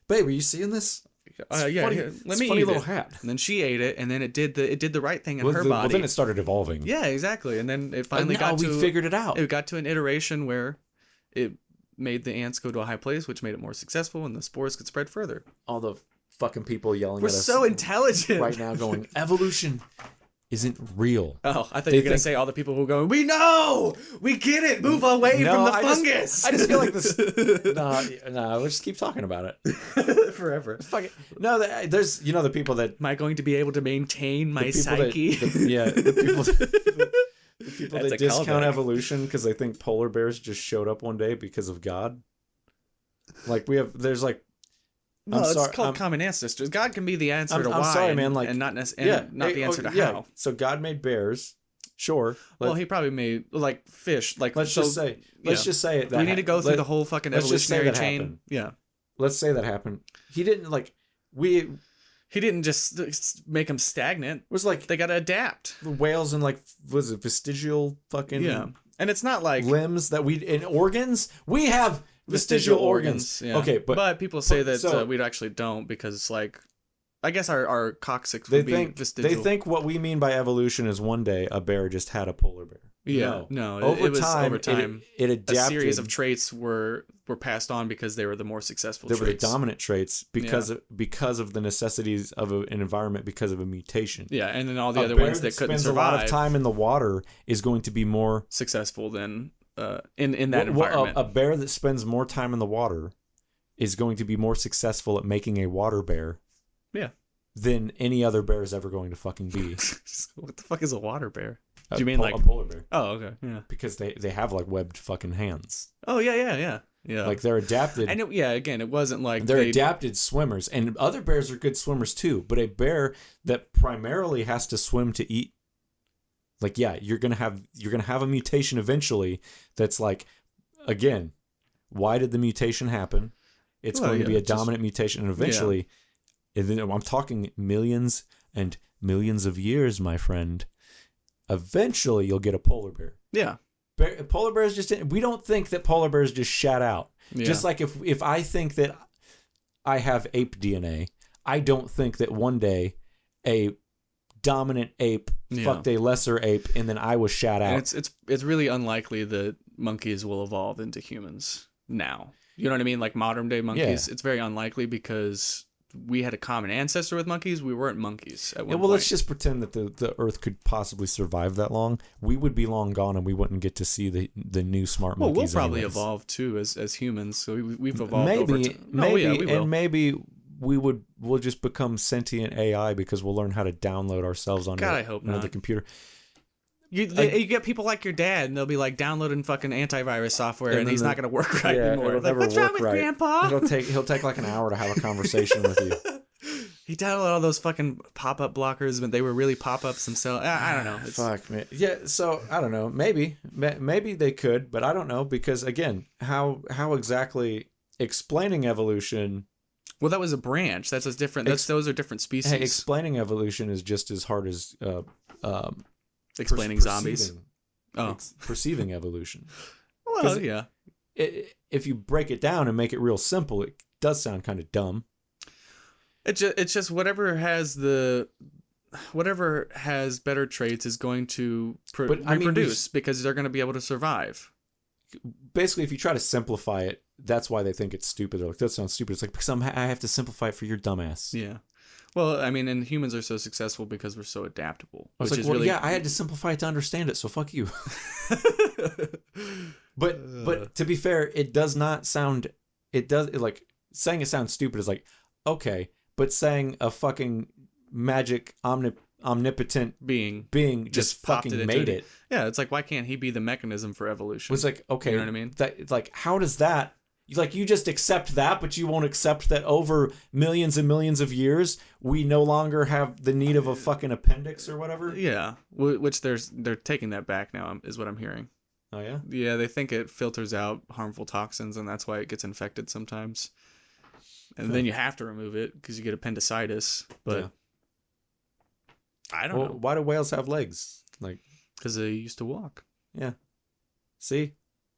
Babe, are you seeing this? Yeah, funny, here, let it's me funny eat little it. hat. And then she ate it, and then it did the right thing in her Well, body. then it started evolving. Yeah, exactly. And then it finally And now got to we figured it out. It got to an iteration where it made the ants go to a high place, which made it more successful, and the spores could spread further. All the fucking people yelling We're at us so intelligent right now going, evolution isn't real. Oh, I thought They you were gonna think- say all the people who go, we know, we get it, move away No, from the I just- fungus. I just feel like this. No, we'll just keep talking about it. forever. Fuck it. No, there's the people that Am I going to be able to maintain my the people psyche? the people the people That's that a discount callback. evolution because they think polar bears just showed up one day because of God. Like there's like No, I'm it's sorry, called I'm- common ancestors. God can be the answer to I'm why. sorry, man, like- and not not the answer to yeah. how. So God made bears, sure. Well, he probably made like fish. Like let's so, just say yeah. just say it. we need to go through the whole fucking let's just say evolutionary that chain. happened. Yeah, Let's say that happened. He didn't like. he didn't just make them stagnant. Was like They got to adapt. the whales and like was it vestigial fucking Yeah, and it's not like limbs that we in organs we have vestigial organs. Yeah. Okay, but people say that so- we actually don't because, like, I guess our coccyx They would be think vestigial. they think what we mean by evolution is one day a bear just had a polar bear. Yeah, no. Over was time, over time. it A adapted. series of traits were passed on because they were the more successful They were the traits. dominant traits because of the necessities of an environment because of a mutation. Yeah, and then all the A other bear ones that couldn't spends survive a lot of time in the water is going to be more successful than in that Well, environment. a bear that spends more time in the water is going to be more successful at making a water bear Yeah. than any other bear is ever going to fucking be. What the fuck is a water bear? A Do you mean like? a polar bear? Oh, okay. Yeah. Because they have like webbed fucking hands. Oh, yeah. Like they're adapted. And again, it wasn't like They're they adapted swimmers, and other bears are good swimmers too. But a bear that primarily has to swim to eat, like you're gonna have a mutation eventually. That's like, again, why did the mutation happen? It's Well, going to be yeah, a dominant mutation, and eventually, and then I'm talking millions and millions of years, my friend. Eventually, you'll get a polar bear. Yeah. Polar bears we don't think that polar bears just shat out. Yeah. Just like if I think that I have ape DNA, I don't think that one day a dominant ape fucked a lesser ape and then I was shat out. And it's really unlikely that monkeys will evolve into humans now. You know what I mean? Like modern day monkeys, it's very unlikely because we had a common ancestor with monkeys. We weren't monkeys at one point. Let's just pretend that the Earth could possibly survive that long. We would be long gone, and we wouldn't get to see the new smart monkeys. Well, we'll probably anyways. evolve too as humans. So we've evolved Maybe, over time. maybe we'll just become sentient AI because we'll learn how to download ourselves onto God, I hope the not. computer. You get people like your dad, and they'll be like downloading fucking antivirus software, and then he's not going to work right anymore. it'll Like, never what's wrong work with right. Grandpa? He'll take like an hour to have a conversation with you. He downloaded all those fucking pop-up blockers, but they were really pop-ups themselves. I don't know. It's, Fuck man. Yeah. So I don't know. Maybe they could, but I don't know because again, how exactly explaining evolution? well, that was a branch. That's a different. Those are different species. Hey, explaining evolution is just as hard as Explaining zombies. Oh, perceiving evolution. well, 'cause yeah. If you break it down and make it real simple, it does sound kind of dumb. It's just whatever has better traits is going to But, I mean, reproduce because they're going to be able to survive. Basically, if you try to simplify it, that's why they think it's stupid. They're like, that sounds stupid. It's like, because I have to simplify it for your dumbass. Yeah. Well, I mean, and humans are so successful because we're so adaptable. I was which like, is well, really... yeah, I had to simplify it to understand it, so fuck you. But to be fair, it does not sound. Like saying it sounds stupid is like, okay, but saying a fucking magic omnipotent being just popped fucking into made it. Yeah, it's like, why can't he be the mechanism for evolution? Was like, okay, You know what I mean? That like, how does that? Like, you just accept that, but you won't accept that over millions and millions of years, we no longer have the need of a fucking appendix or whatever. Yeah, which they're taking that back now, is what I'm hearing. Oh yeah. Yeah, they think it filters out harmful toxins, and that's why it gets infected sometimes. And then you have to remove it because you get appendicitis. But Yeah. I don't Well, know, why do whales have legs? Like, because they used to walk. yeah. See,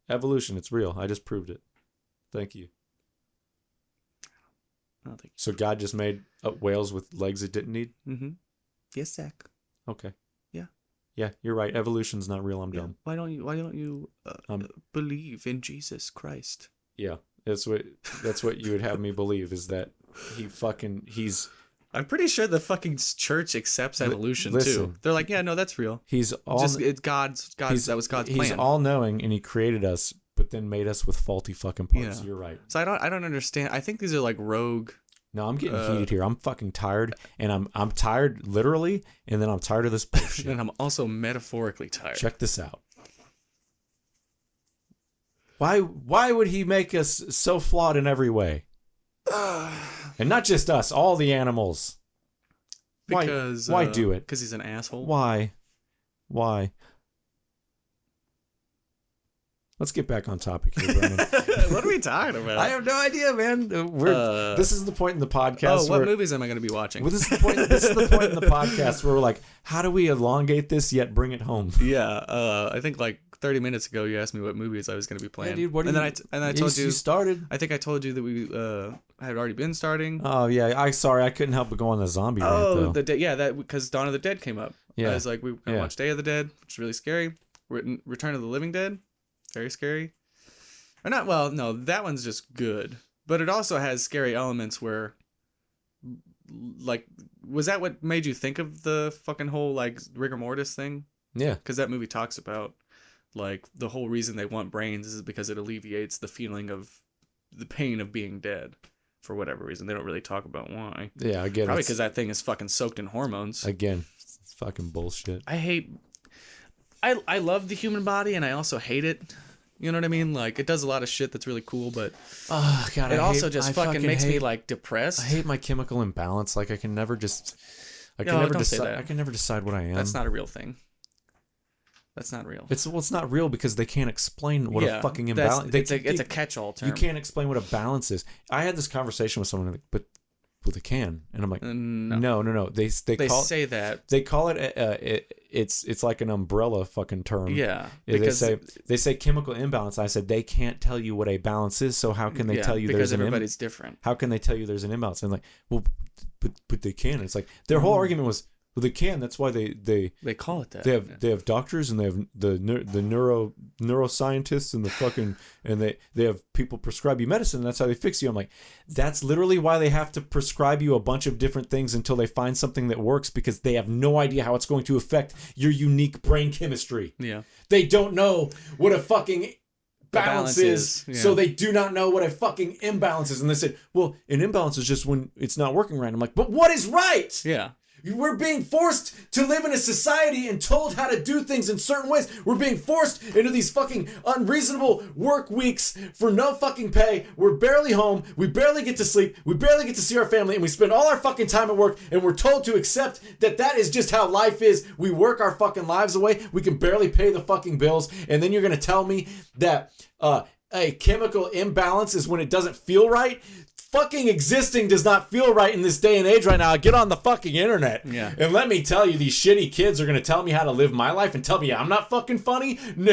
evolution, it's real. I just proved it. Thank you. I don't think. So God just made whales with legs it didn't need? Mm-hmm. Yes, Zach. Okay. Yeah. Yeah, you're right. Evolution's not real. I'm Yeah. dumb. Why don't you believe in Jesus Christ? Yeah. That's what you would have me believe is that he's I'm pretty sure the fucking church accepts evolution too. listen. They're like, yeah, no, that's real. he's all Just it's God's. That was God's plan. He's all knowing and he created us, but then made us with faulty fucking parts. Yeah. You're right. So I don't understand. I think these are like rogue. No, I'm getting heated here. I'm fucking tired, and I'm tired literally, and then I'm tired of this bullshit. And I'm also metaphorically tired. Check this out. Why would he make us so flawed in every way? And not just us, all the animals. Because why do it? Because he's an asshole. Why? Let's get back on topic here, Brennan. What are we talking about? I have no idea, man. This is the point in the podcast. what movies am I going to be watching? Well, this is the point in the podcast where we're like, how do we elongate this yet bring it home? Yeah, I think like 30 minutes ago you asked me what movies I was going to be playing. Yeah, dude, I told you you started. I think I told you that we had already been starting. Oh yeah, I couldn't help but go on the zombie rant, though. That because Dawn of the Dead came up. Yeah. I was like, we were gonna watch Day of the Dead, which is really scary. Return of the Living Dead, very scary. Or not? Well, no, that one's just good, but it also has scary elements where, like, was that what made you think of the fucking whole like rigor mortis thing? Yeah. Because that movie talks about like the whole reason they want brains is because it alleviates the feeling of the pain of being dead. For whatever reason, they don't really talk about why. Yeah, again, Probably because that thing is fucking soaked in hormones. Again, it's fucking bullshit. I love the human body, and I also hate it. You know what I mean? Like, it does a lot of shit that's really cool, but Oh god, it also just fucking makes me like depressed. I hate my chemical imbalance. Like I can never just. I can No, never don't say decide. that. I can never decide what I am. That's not a real thing. That's not real. It's not real because they can't explain what a fucking imbalance. It's a catch-all term. You can't explain what a balance is. I had this conversation with someone, but with a can, and I'm like, no. They say that. They call it it's like an umbrella fucking term. Yeah, they say chemical imbalance. I said they can't tell you what a balance is, so how can they tell you there's an imbalance? Everybody's different. How can they tell you there's an imbalance? And like, well, but they can. It's like their whole argument was, well, they can. That's why they call it that. They have doctors and they have the neuroscientists and the fucking and they have people prescribe you medicine. And that's how they fix you. I'm like, that's literally why they have to prescribe you a bunch of different things until they find something that works, because they have no idea how it's going to affect your unique brain chemistry. Yeah, they don't know what a fucking balance is, yeah. So they do not know what a fucking imbalance is. And they said, well, an imbalance is just when it's not working right. I'm like, but what is right? Yeah. We're being forced to live in a society and told how to do things in certain ways. We're being forced into these fucking unreasonable work weeks for no fucking pay. We're barely home. We barely get to sleep. We barely get to see our family. And we spend all our fucking time at work. And we're told to accept that that is just how life is. We work our fucking lives away. We can barely pay the fucking bills. And then you're going to tell me that a chemical imbalance is when it doesn't feel right? Fucking existing does not feel right in this day and age right now. Get on the fucking internet. Yeah. And let me tell you, these shitty kids are going to tell me how to live my life and tell me I'm not fucking funny? No.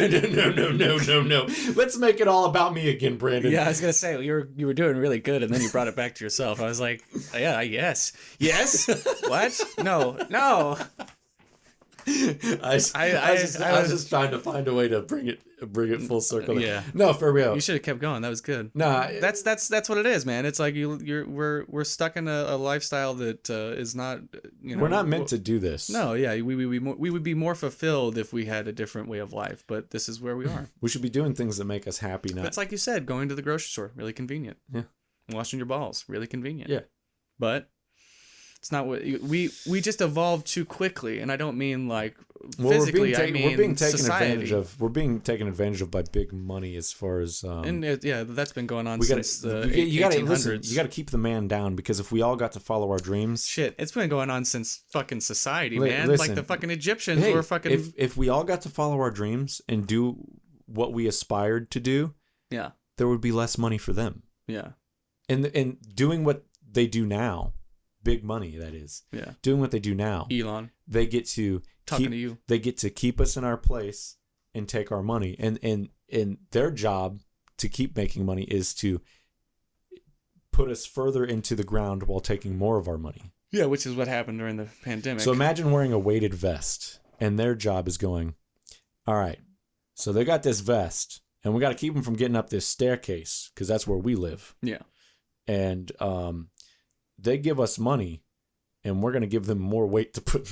Let's make it all about me again, Brandon. Yeah, I was going to say, you were doing really good, and then you brought it back to yourself. I was like, yeah, yes. Yes? What? No. I was just trying to find a way to bring it full circle. Yeah. No, for real. You should have kept going. That was good. Nah, that's what it is, man. It's like we're stuck in a lifestyle that is not. We're not meant to do this. No, yeah, we would be more fulfilled if we had a different way of life. But this is where we are. We should be doing things that make us happy. Not. It's like you said, going to the grocery store, really convenient. Yeah. Washing your balls, really convenient. Yeah. But it's not what we just evolved too quickly, and I don't mean like physically. We're being taken society. advantage of by big money as far as. That's been going on since the 1800s. You got to keep the man down, because if we all got to follow our dreams, shit, it's been going on since fucking society, man. Listen, like the fucking Egyptians were fucking. If we all got to follow our dreams and do what we aspired to do, yeah, there would be less money for them. Yeah, and doing what they do now. Big money, that is. Yeah. Doing what they do now. Elon. They get to talking to you. They get to keep us in our place and take our money. And their job to keep making money is to put us further into the ground while taking more of our money. Yeah, which is what happened during the pandemic. So imagine wearing a weighted vest, and their job is going, all right, so they got this vest, and we got to keep them from getting up this staircase, because that's where we live. Yeah. And they give us money, and we're going to give them more weight to put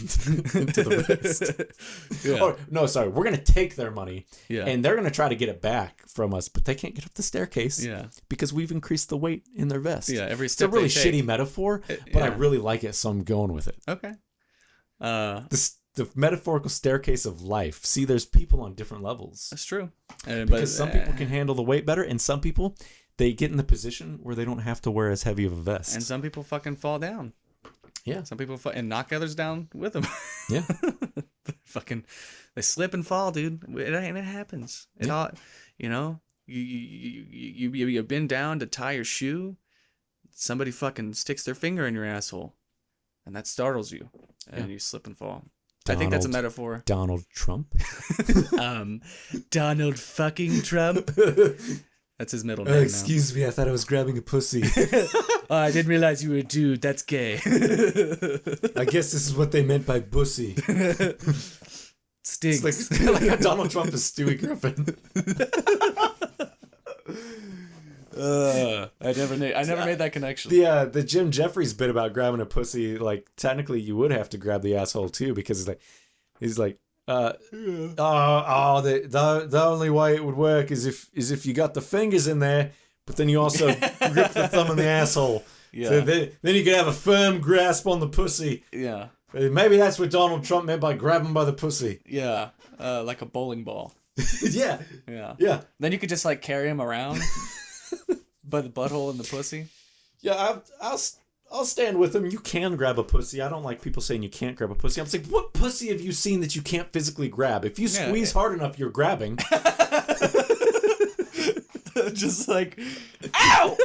into the vest. Yeah. Or, no, sorry. We're going to take their money, yeah, and they're going to try to get it back from us, but they can't get up the staircase, yeah, because we've increased the weight in their vest. Yeah, every It's a step really they take. shitty metaphor, but I really like it, so I'm going with it. Okay. The metaphorical staircase of life. See, there's people on different levels. That's true. Because some people can handle the weight better, and some people, they get in the position where they don't have to wear as heavy of a vest. And some people fucking fall down. Yeah. Some people and knock others down with them. Yeah. Fucking, they slip and fall, dude. It happens. It all, you know, you've been down to tie your shoe. Somebody fucking sticks their finger in your asshole, and that startles you, and you slip and fall. I think that's a metaphor. Donald Trump. Donald fucking Trump. That's his middle name now. Excuse me, I thought I was grabbing a pussy. Oh, I didn't realize you were a dude. That's gay. I guess this is what they meant by bussy. Stinks. It's like how Donald Trump is Stewie Griffin. I never made that connection. The Jim Jeffries bit about grabbing a pussy, like technically you would have to grab the asshole too, because he's like the only way it would work is if you got the fingers in there, but then you also grip the thumb in the asshole. Yeah. So then you could have a firm grasp on the pussy. Yeah. Maybe that's what Donald Trump meant by grabbing by the pussy. Yeah. Like a bowling ball. Yeah. Yeah. Yeah. Then you could just like carry him around by the butthole and the pussy. Yeah, I'll stand with him. You can grab a pussy. I don't like people saying you can't grab a pussy. I'm like, what pussy have you seen that you can't physically grab? If you squeeze hard enough, you're grabbing. Just like, ow!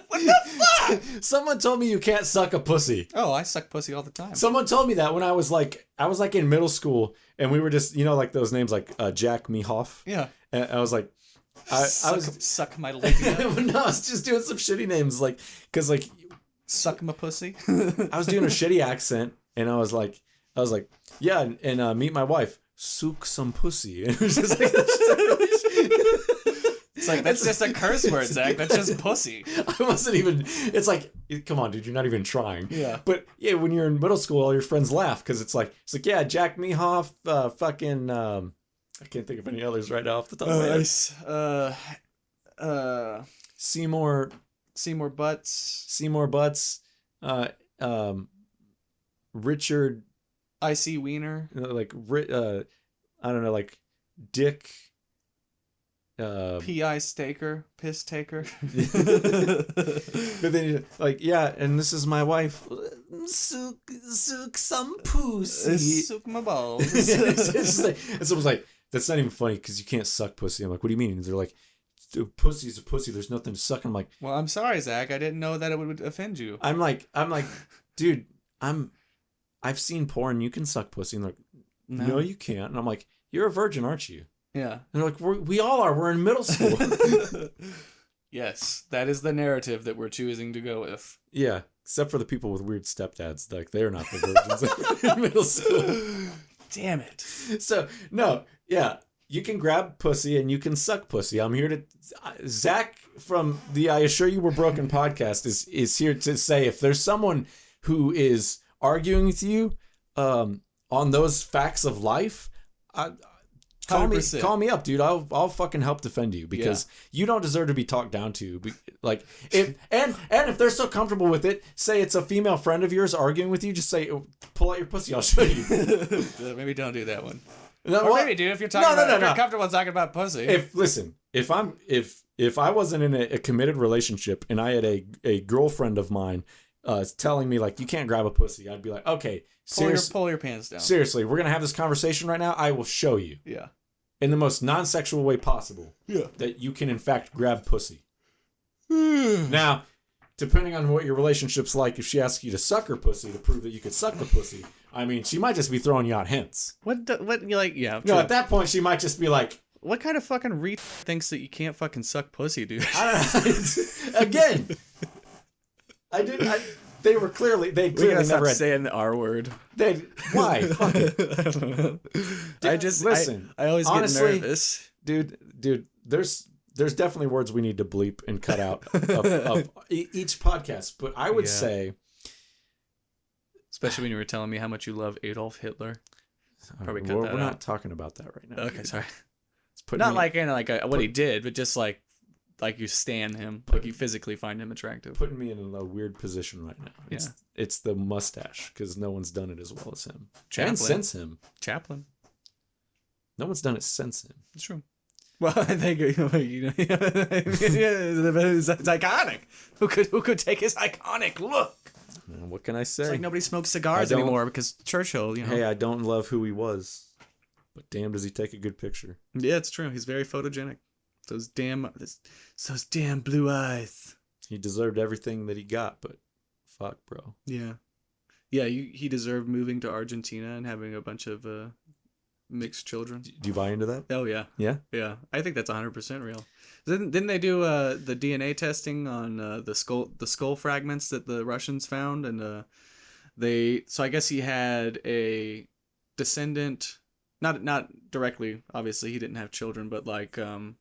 What the fuck? Someone told me you can't suck a pussy. Oh, I suck pussy all the time. Someone told me that when I was like in middle school, and we were just, like those names like Jack Mehoff. Yeah. And I was like, I was suck my labia. no, I was just doing some shitty names, like, cause like suck my pussy. I was doing a shitty accent, and I was like, yeah, and meet my wife, sook some pussy. And it was just like, it's like, that's just a curse word, Zach. That's just pussy. I wasn't even. It's like, come on, dude, you're not even trying. Yeah. But yeah, when you're in middle school, all your friends laugh because it's like, yeah, Jack Mehoff, fucking. I can't think of any others right now off the top of my head. Seymour Butts, Richard, I.C. Wiener, like I don't know, like Dick, P.I. Staker, piss taker. But then like, yeah, and this is my wife. Sook some pussy. Sook my balls. It's just like, and someone's like, that's not even funny because you can't suck pussy. I'm like, what do you mean? And they're like, pussy's a pussy. There's nothing to suck. I'm like, well, I'm sorry, Zach. I didn't know that it would offend you. I'm like, dude, I've seen porn. You can suck pussy. And they're like, no, you can't. And I'm like, you're a virgin, aren't you? Yeah. And they're like, we all are. We're in middle school. Yes, that is the narrative that we're choosing to go with. Yeah, except for the people with weird stepdads. Like, they're not the virgins in middle school. Damn it. So, no, yeah, you can grab pussy and you can suck pussy. I'm here to... Zach from the I Assure You We're Broken podcast is here to say if there's someone who is arguing with you on those facts of life, call me up, dude. I'll fucking help defend you because you don't deserve to be talked down to. Like, if they're so comfortable with it, say it's a female friend of yours arguing with you, just say, pull out your pussy, I'll show you. Maybe don't do that one. No, or maybe, dude, if you're talking if you're comfortable talking about pussy. If I wasn't in a committed relationship and I had a girlfriend of mine telling me like, you can't grab a pussy, I'd be like, okay, pull your pants down. Seriously, we're gonna have this conversation right now. I will show you. Yeah. In the most non-sexual way possible. Yeah. That you can in fact grab pussy. Now, depending on what your relationship's like, if she asks you to suck her pussy to prove that you could suck the pussy, I mean, she might just be throwing you out hints. What you like? Yeah. No, at that point, she might just be like, what kind of fucking thinks that you can't fucking suck pussy, dude? I don't know. Again, they clearly never had saying the R word. Why? Fuck it. I don't know. Listen. I always honestly, get nervous. Dude, there's definitely words we need to bleep and cut out of each podcast. But I would say, especially when you were telling me how much you love Adolf Hitler. Probably cut that out. We're not talking about that right now. Okay, sorry. Not what he did, but just like you stan him, like you physically find him attractive. Putting me in a weird position right now. It's the mustache because no one's done it as well as him. And since him. Chaplin. No one's done it since him. It's true. Well, I think it's iconic. Who could take his iconic look? Man, what can I say? It's like nobody smokes cigars I don't- anymore because Churchill, you know. Hey, I don't love who he was, but damn, does he take a good picture? Yeah, it's true. He's very photogenic. Those damn blue eyes. He deserved everything that he got, but fuck, bro. Yeah. Yeah, he deserved moving to Argentina and having a bunch of mixed children. Do you buy into that? Oh yeah. Yeah. Yeah. I think that's 100% real. Didn't they do the DNA testing on the skull fragments that the Russians found, and so I guess he had a descendant, not directly, obviously he didn't have children, but like on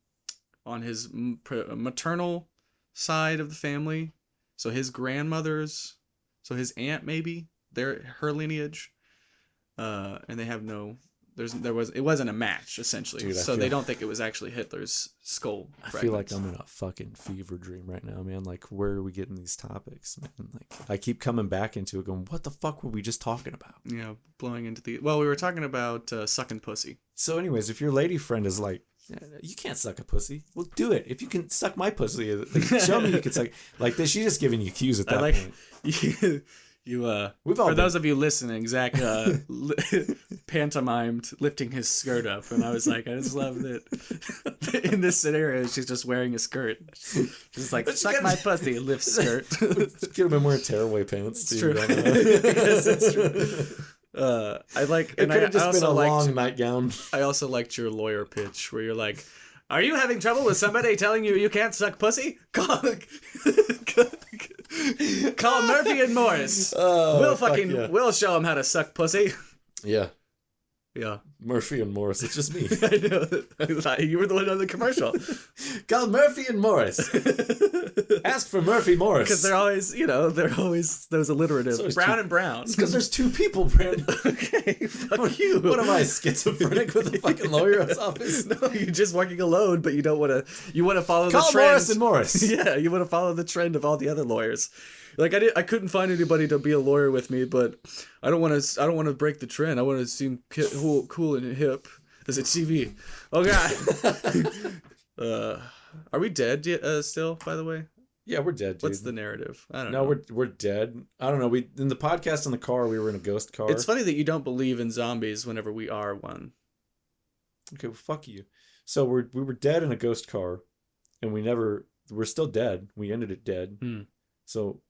his maternal side of the family, so his grandmother's, so his aunt maybe, her lineage, and they have no, it wasn't a match essentially. Dude, so they don't think it was actually Hitler's skull I fragments. feel like I'm in a fucking fever dream right now, man. Like, where are we getting these topics, man? Like, I keep coming back into it going, what the fuck were we just talking about? Yeah, blowing into we were talking about sucking pussy. So anyways, if your lady friend is like, you can't suck a pussy, well, do it. If you can suck my pussy, like, show me you can suck. Like, she's just giving you cues at that point. You We've all for been- those of you listening, Zach pantomimed lifting his skirt up, and I was like, I just love that. In this scenario, she's just wearing a skirt. She's like, suck my pussy, lift skirt. Could have been wearing tearaway pants. It's too, true. I don't know. Yes, it's true. I like, It and could I have just been also a liked, long nightgown. I also liked your lawyer pitch where you're like, are you having trouble with somebody telling you can't suck pussy? Call Murphy and Morris. Oh, fuck yeah. We'll show him how to suck pussy. Yeah, Yeah. Murphy and Morris. It's just me. I know. You were the one on the commercial. Call Murphy and Morris. Ask for Murphy Morris. Because they're always those alliterative. So it's Brown two- and brown. Because there's two people, Brandon. Okay, fuck you. What am I, schizophrenic with a fucking lawyer's office? No, you're just working alone, but you don't want to. You want to follow Call the trend. Morris and Morris. Yeah, you want to follow the trend of all the other lawyers. Like I couldn't find anybody to be a lawyer with me, but I don't want to break the trend. I want to seem cool and hip. Is it TV? Oh god. Are we dead yet, still? By the way, Yeah, we're dead, dude. what's the narrative? I don't No, know. we're dead. I don't know. We in the podcast in the car, we were in a ghost car. It's funny that you don't believe in zombies whenever we are one. Okay, well, fuck you. So we were dead in a ghost car, and we're still dead. We ended it dead. Hmm. So,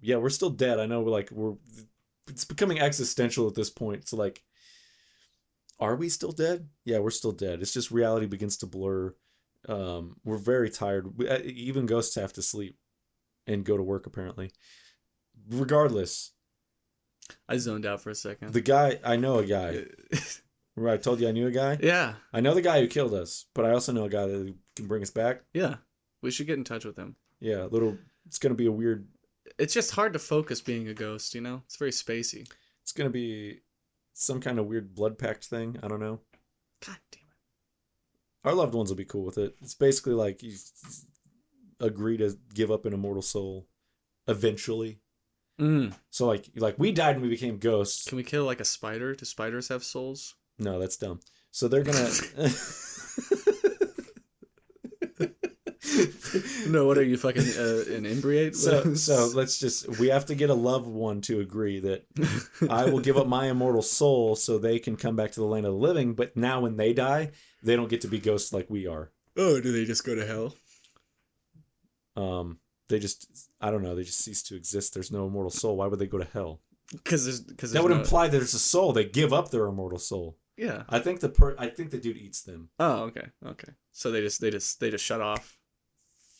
yeah, we're still dead. I know, it's becoming existential at this point. So, like, are we still dead? Yeah, we're still dead. It's just reality begins to blur. We're very tired. Even ghosts have to sleep and go to work, apparently. Regardless, I zoned out for a second. I know a guy. Remember I told you I knew a guy? Yeah, I know the guy who killed us, but I also know a guy that can bring us back. yeah. We should get in touch with him. Yeah, it's going to be a weird, It's just hard to focus being a ghost, you know? It's very spacey. it's going to be some kind of weird blood pact thing. I don't know. God damn it. Our loved ones will be cool with it. It's basically like you agree to give up an immortal soul eventually. So like we died and we became ghosts. Can we kill like a spider? Do spiders have souls? No, that's dumb. So they're going to... No, what are you fucking an embriate? we have to get a loved one to agree that I will give up my immortal soul so they can come back to the land of the living, but now when they die, they don't get to be ghosts like we are. Oh, do they just go to hell? They just, I don't know, they just cease to exist. There's no immortal soul. Why would they go to hell? Because That would imply that there's a soul. They give up their immortal soul. Yeah. I think the dude eats them. Oh, okay. So they just shut off.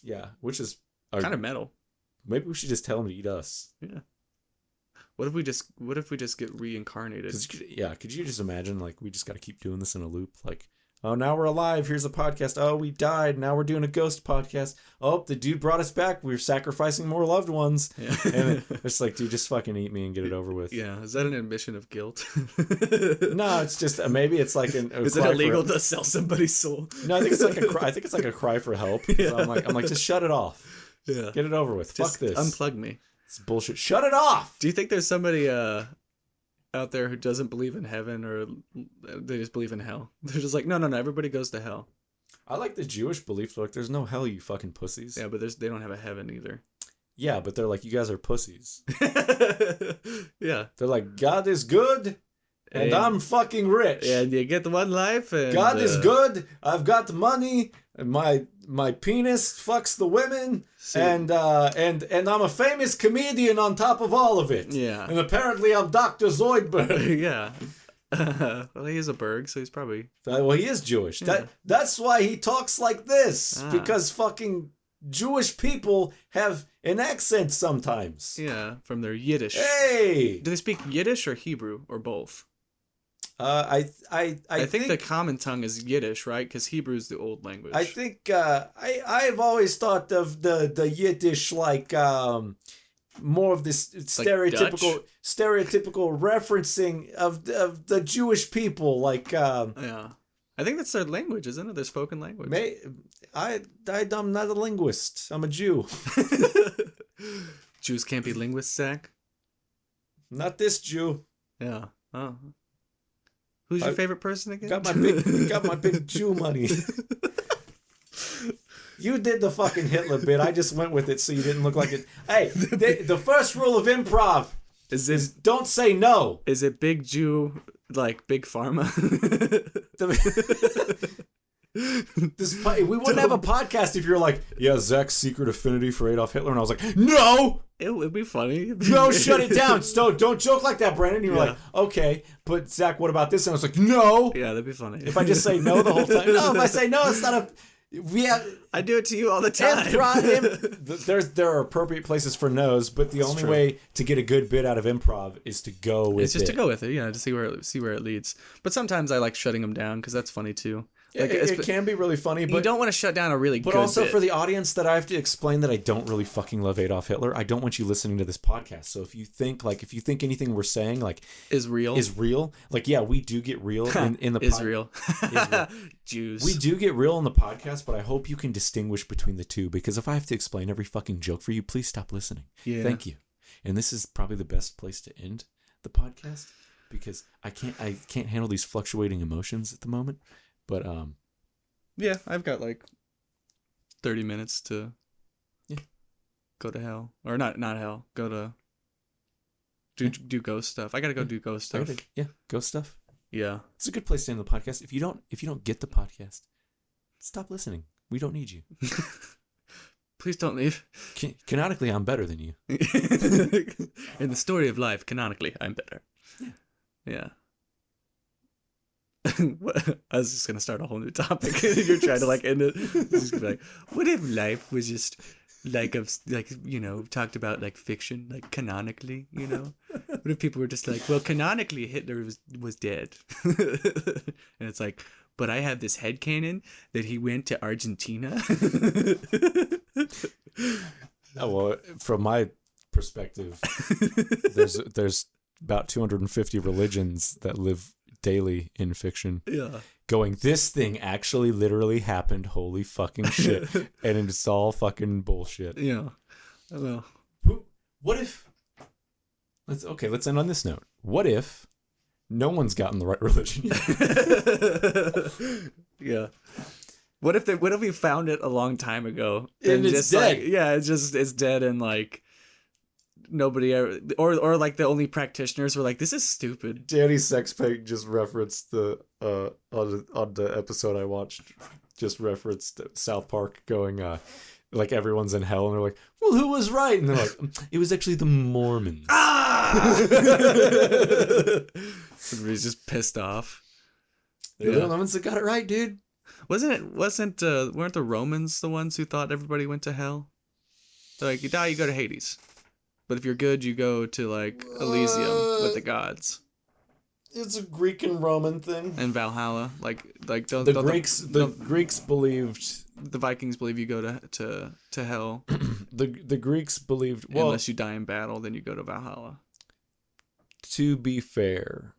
Yeah, which is Kind of metal. Maybe we should just tell him to eat us. Yeah. What if we just get reincarnated? Could you just imagine, like, we just got to keep doing this in a loop? Like, oh, now we're alive. Here's a podcast. Oh, we died. Now we're doing a ghost podcast. Oh, the dude brought us back. We're sacrificing more loved ones. Yeah. And it's like, dude, just fucking eat me and get it over with. Yeah. Is that an admission of guilt? No, it's just maybe it's like Is it illegal to sell somebody's soul? No, I think it's like a cry for help. Yeah. So I'm like, just shut it off. Yeah. Get it over with. Just Fuck this. Unplug me. It's bullshit. Shut it off. Do you think there's somebody out there who doesn't believe in heaven, or they just believe in hell? They're just like, no, everybody goes to hell. I like the Jewish belief. Like, there's no hell, you fucking pussies. Yeah, but they don't have a heaven either. Yeah, but they're like, you guys are pussies. Yeah. They're like, God is good, and I'm fucking rich. And you get the one life. And, God is good. I've got money. And my penis fucks the women, and I'm a famous comedian on top of all of it. Yeah. And apparently I'm Dr. Zoidberg. Yeah. Well, he is a Berg, so he's probably. Well, he is Jewish. Yeah. That's why he talks like this, Ah. because fucking Jewish people have an accent sometimes. Yeah, from their Yiddish. Hey, Do they speak Yiddish or Hebrew or both? I think the common tongue is Yiddish, right? Because Hebrew is the old language. I think I've always thought of the Yiddish like more of this stereotypical referencing of the Jewish people, like Yeah. I think that's their language, isn't it? Their spoken language. I'm not a linguist. I'm a Jew. Jews can't be linguists, Zach. Not this Jew. Yeah. Oh. Who's your favorite person again? Got my big Jew money. You did the fucking Hitler bit. I just went with it so you didn't look like it. Hey, the first rule of improv is don't say no. Is it big Jew like Big Pharma? We wouldn't have a podcast if you're like, yeah, Zach's secret affinity for Adolf Hitler, and I was like, no, It would be funny. no, shut it down. Don't joke like that, Brandon. You were Yeah. like, okay, but Zach, what about this? And I was like, no. Yeah, that'd be funny. If I just say no the whole time, no. If I say no, it's not a. We have I do it to you all the time. there are appropriate places for no's, but the only true. way to get a good bit out of improv is to go with It's just it. to go with it, to see where it leads. But sometimes I like shutting them down because that's funny too. Like, It can be really funny, you but don't want to shut down a really But good also bit. for the audience that I have to explain that I don't really fucking love Adolf Hitler, I don't want you listening to this podcast. So if you think anything we're saying like is real. is real, like yeah, we do get real in the Israel. Israel. Jews. We do get real in the podcast, but I hope you can distinguish between the two, because if I have to explain every fucking joke for you, please stop listening. Yeah. Thank you. And this is probably the best place to end the podcast, because I can't handle these fluctuating emotions at the moment. But Yeah, I've got like 30 minutes to Yeah. go to hell. Or not hell. Go to do ghost stuff. I gotta go do ghost stuff. yeah, ghost stuff. Yeah. It's a good place to end the podcast. If you don't get the podcast, stop listening. We don't need you. Please don't leave. Canonically, I'm better than you. In the story of life, canonically, I'm better. Yeah. I was just gonna start a whole new topic. You're trying to like end it. It's just gonna be like, what if life was just like talked about like fiction, like canonically, What if people were just like, well, canonically Hitler was dead, and it's like, but I have this headcanon that he went to Argentina. Oh, well, from my perspective, there's about 250 religions that live daily in fiction. Yeah. Going, this thing actually literally happened. Holy fucking shit. And it's all fucking bullshit. Yeah. Well. What if... Let's end on this note. What if no one's gotten the right religion yet? Yeah. What if we found it a long time ago And it's just dead. Like, yeah, it's dead, and like nobody ever, or like the only practitioners were like, this is stupid. Danny Sexpeg just referenced the on the episode I watched, just referenced South Park going like everyone's in hell, and they're like, well, who was right? And they're like, it was actually the Mormons. Everybody's just pissed off. They're the ones that got it right, dude. Weren't the Romans the ones who thought everybody went to hell? They're like, you die, you go to Hades. But if you're good, you go to like Elysium with the gods. It's a Greek and Roman thing. And Valhalla, like don't The Greeks believed. the Vikings believe you go to hell. The Greeks believed. Well, Unless you die in battle, then you go to Valhalla. to be fair,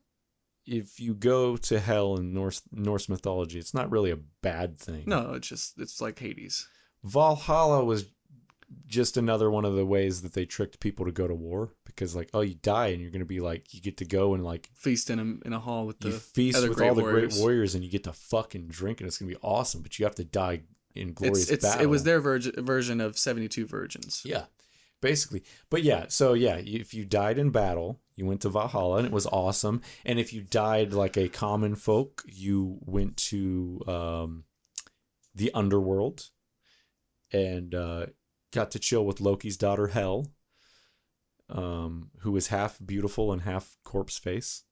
if you go to hell in Norse mythology, it's not really a bad thing. No, it's like Hades. Valhalla was just another one of the ways that they tricked people to go to war, because like, oh, you die and you're going to be like, you get to go and like Feast in a hall with the you feast other with great all the warriors. great warriors, and you get to fucking drink, and it's going to be awesome, but you have to die in glorious battle. It was their version of 72 virgins. Yeah. basically. But yeah, so yeah, if you died in battle, you went to Valhalla, and it was awesome. And if you died like a common folk, you went to the underworld and got to chill with Loki's daughter Hel, who was half beautiful and half corpse face.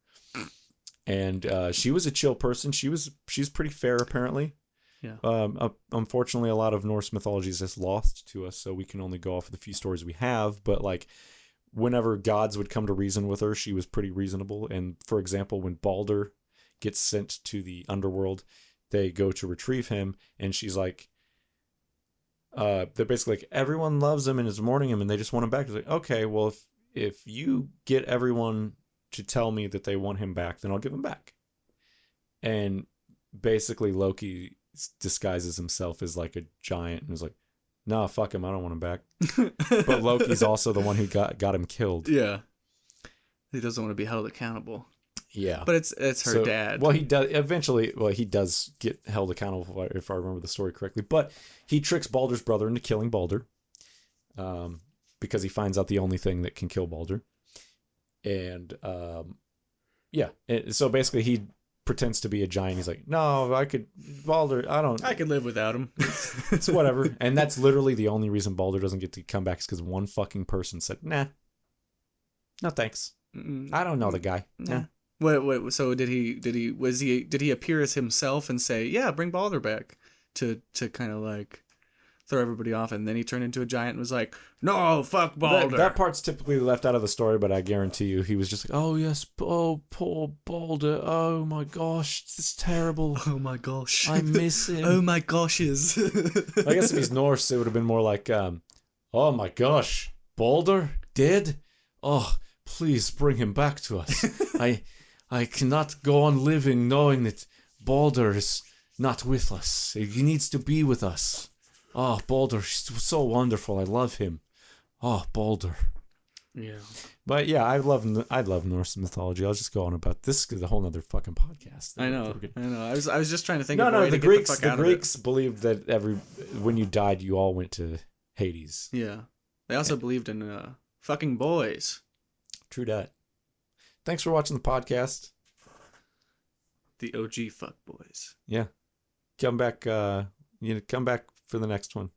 And she was a chill person. She's pretty fair, apparently. Yeah. Unfortunately, a lot of Norse mythology is just lost to us, so we can only go off of the few stories we have. But like, whenever gods would come to reason with her, she was pretty reasonable. And for example, when Balder gets sent to the underworld, they go to retrieve him, and she's like, they're basically like, everyone loves him and is mourning him, and they just want him back. It's like, okay, well, if you get everyone to tell me that they want him back, then I'll give him back. And basically, Loki disguises himself as like a giant and is like, nah, fuck him, I don't want him back. But Loki's also the one who got him killed. Yeah. He doesn't want to be held accountable. Yeah. But it's her dad. Well, he does eventually. Well, he does get held accountable if I remember the story correctly. But he tricks Balder's brother into killing Balder, because he finds out the only thing that can kill Balder. And yeah. So basically, he pretends to be a giant. He's like, no, Balder, I could live without him. It's whatever. And that's literally the only reason Balder doesn't get to come back, is because one fucking person said, nah, no thanks. I don't know the guy. Nah. Wait. So did he appear as himself and say, yeah, bring Balder back, to kind of like throw everybody off, and then he turned into a giant and was like, no, fuck Balder. That part's typically left out of the story, but I guarantee you he was just like, oh yes, oh poor Balder, oh my gosh, it's terrible. Oh my gosh, I miss him. Oh my goshes. I guess if he's Norse, it would have been more like, oh my gosh, Balder dead? Oh, please bring him back to us. I cannot go on living knowing that Balder is not with us. He needs to be with us. Oh, Balder, he's so wonderful. I love him. Oh, Balder. Yeah. But yeah, I love Norse mythology. I'll just go on about this. Is a whole other fucking podcast. I know. I was just trying to think of a way the to Greeks. get the fuck out The Greeks believed that when you died, you all went to Hades. Yeah. They also believed in fucking boys. True that. Thanks for watching the podcast. The OG fuck boys. Yeah. Come back. Come back for the next one.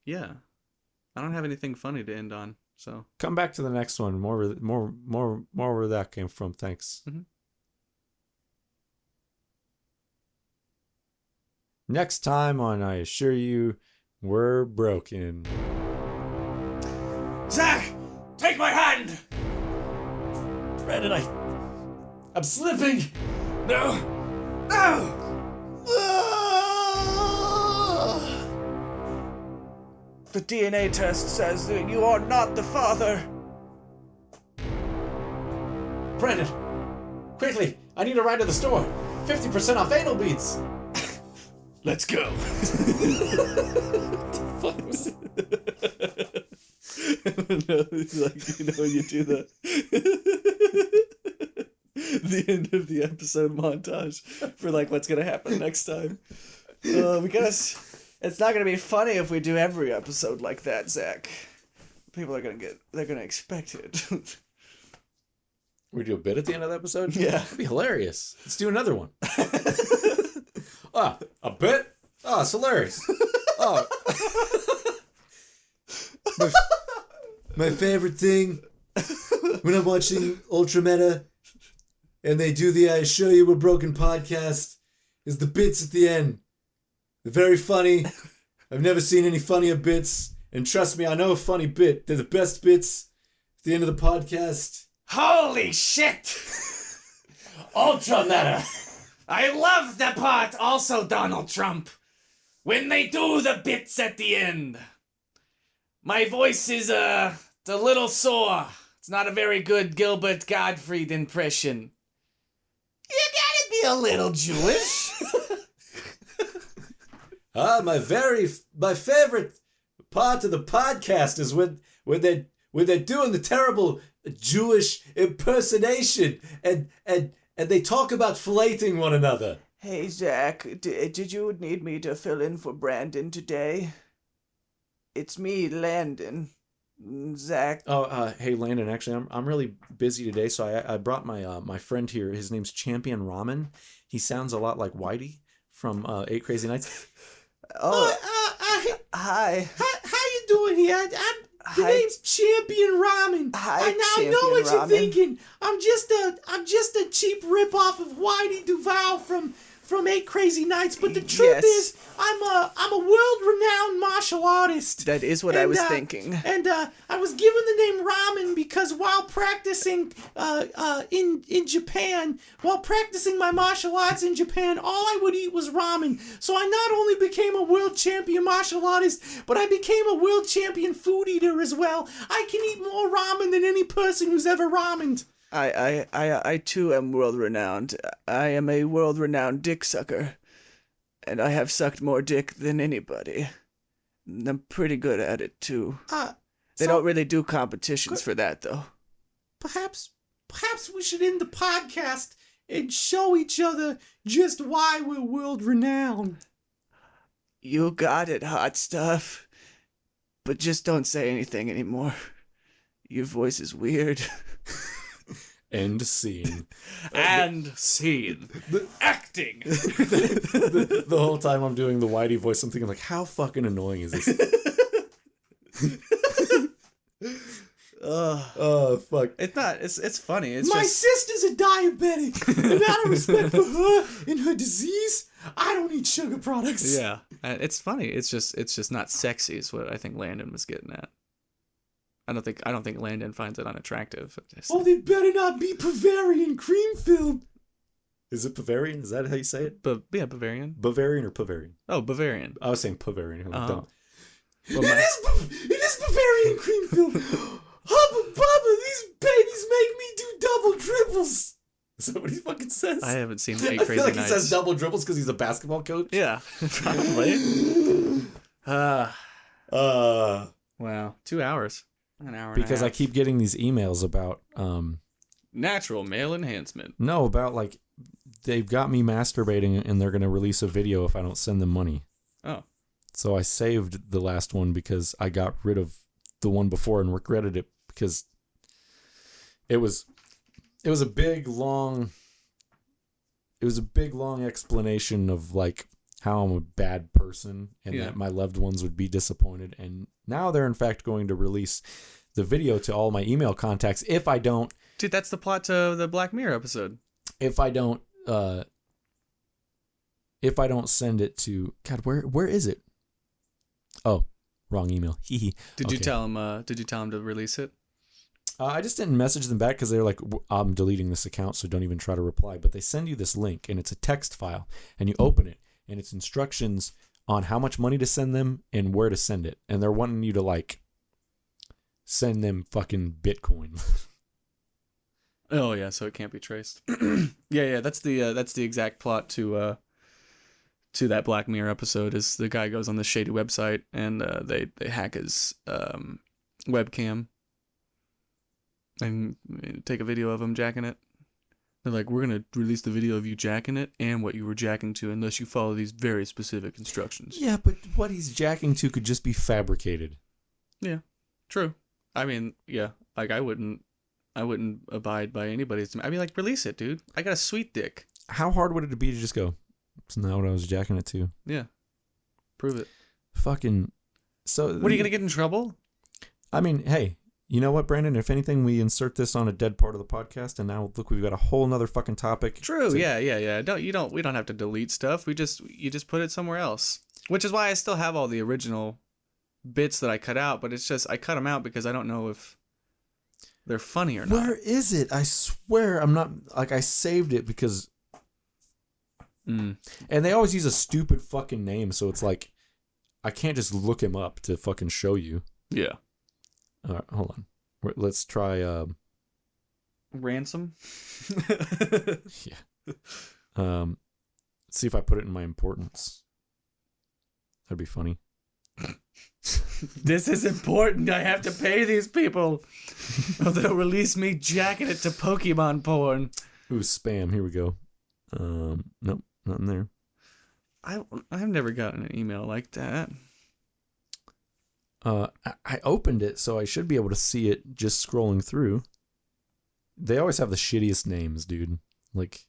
Yeah. I don't have anything funny to end on, so come back to the next one. More where that came from. Thanks. Mm-hmm. Next time on I Assure You We're Broken. Zach, take my hand. Brandon, I'm slipping. No. No. The DNA test says that you are not the father. Brandon, quickly, I need a ride to the store. 50% off anal beads. Let's go. No, it's like, you do the end of the episode montage for like what's gonna happen next time. Because it's not gonna be funny if we do every episode like that, Zach. People are they're gonna expect it. We do a bit at the end of the episode? Yeah. That'd be hilarious. Let's do another one. A bit? Oh, it's hilarious. Oh. My favorite thing when I'm watching Ultra Meta and they do the I Show You We're Broken podcast is the bits at the end. They're very funny. I've never seen any funnier bits. And trust me, I know a funny bit. They're the best bits at the end of the podcast. Holy shit! Ultra Meta! I love the part also, Donald Trump, when they do the bits at the end. My voice is a little sore. It's not a very good Gilbert Gottfried impression. You gotta be a little Jewish. My favorite part of the podcast is when they're doing the terrible Jewish impersonation and they talk about filleting one another. Hey, Zach, did you need me to fill in for Brandon today? It's me, Landon. Zach. Oh, hey Landon. Actually, I'm really busy today, so I brought my friend here. His name's Champion Ramen. He sounds a lot like Whitey from 8 Crazy Nights. Oh, Hi. hi. How you doing here? The Hi. name's Champion Ramen. Hi, I know Champion what you're Ramen. thinking. I'm just a cheap ripoff of Whitey Duval from 8 Crazy Nights. But the truth Yes. is, I'm a world-renowned martial artist. That is what I was And, thinking. And I was given the name Ramen because while practicing in Japan, while practicing my martial arts in Japan, all I would eat was ramen. So I not only became a world champion martial artist, but I became a world champion food eater as well. I can eat more ramen than any person who's ever ramened. I too am world renowned. I am a world renowned dick sucker. And I have sucked more dick than anybody. And I'm pretty good at it too. They don't really do competitions for that though. Perhaps we should end the podcast and show each other just why we're world renowned. You got it, hot stuff. But just don't say anything anymore. Your voice is weird. End scene. And scene. Acting. The whole time I'm doing the Whitey voice, I'm thinking like, how fucking annoying is this? Oh fuck. It's not. It's funny. It's My just. sister's a diabetic, and out of respect for her and her disease, I don't eat sugar products. Yeah, it's funny. It's just not sexy. Is what I think Landon was getting at. I don't think Landon finds it unattractive. Oh, they better not be Bavarian cream filled. Is it Bavarian? Is that how you say it? But yeah, Bavarian. Bavarian or Bavarian? Oh, Bavarian. I was saying Bavarian. I'm dumb. Well, my- It is Bavarian cream filled. Hubba Bubba, these babies make me do double dribbles. Is that what he fucking says? I haven't seen I 8 feel Crazy like Nights. he says double dribbles because he's a basketball coach. Yeah, probably. Wow, 2 hours. An hour. Because and a I half. keep getting these emails about natural male enhancement. no, about like they've got me masturbating and they're gonna release a video if I don't send them money. Oh, So I saved the last one because I got rid of the one before and regretted it because it was a big long explanation of like how I'm a bad person and Yeah. that my loved ones would be disappointed, and now they're in fact going to release the video to all my email contacts if I don't dude, that's the plot to the Black Mirror episode. if I don't send it to God, where is it? Oh, wrong email. Hee hee. Did you Okay. tell him? Did you tell him to release it? I just didn't message them back because they're like, I'm deleting this account, so don't even try to reply. But they send you this link, and it's a text file, and you open it, and it's instructions on how much money to send them and where to send it. And they're wanting you to like send them fucking Bitcoin. Oh yeah, so it can't be traced. yeah, that's the exact plot to that Black Mirror episode. Is the guy goes on this shady website and they hack his webcam and take a video of him jacking it. They're like, we're gonna release the video of you jacking it and what you were jacking to, unless you follow these very specific instructions. Yeah, but what he's jacking to could just be fabricated. Yeah, true. I mean, yeah, like I wouldn't abide by anybody's. I'd be like, release it, dude. I got a sweet dick. How hard would it be to just go, it's not what I was jacking it to? Yeah, prove it. Fucking. So What, are you gonna get in trouble? I mean, hey, you know what, Brandon? If anything, we insert this on a dead part of the podcast, and now look, we've got a whole nother fucking topic. True. to- Yeah. We don't have to delete stuff. You just put it somewhere else. Which is why I still have all the original bits that I cut out, but it's just I cut them out because I don't know if they're funny or not. Where is it? I swear I'm not, like, I saved it because, and they always use a stupid fucking name, so it's like, I can't just look him up to fucking show you. Yeah. All right, hold on. Let's try, Ransom. yeah. Let's see if I put it in my importance. That'd be funny. This is important. I have to pay these people, or they'll release me jacking it to Pokemon porn. Ooh, spam. Here we go. Nope, not in there. I've never gotten an email like that. I opened it, so I should be able to see it just scrolling through. They always have the shittiest names, dude. Like,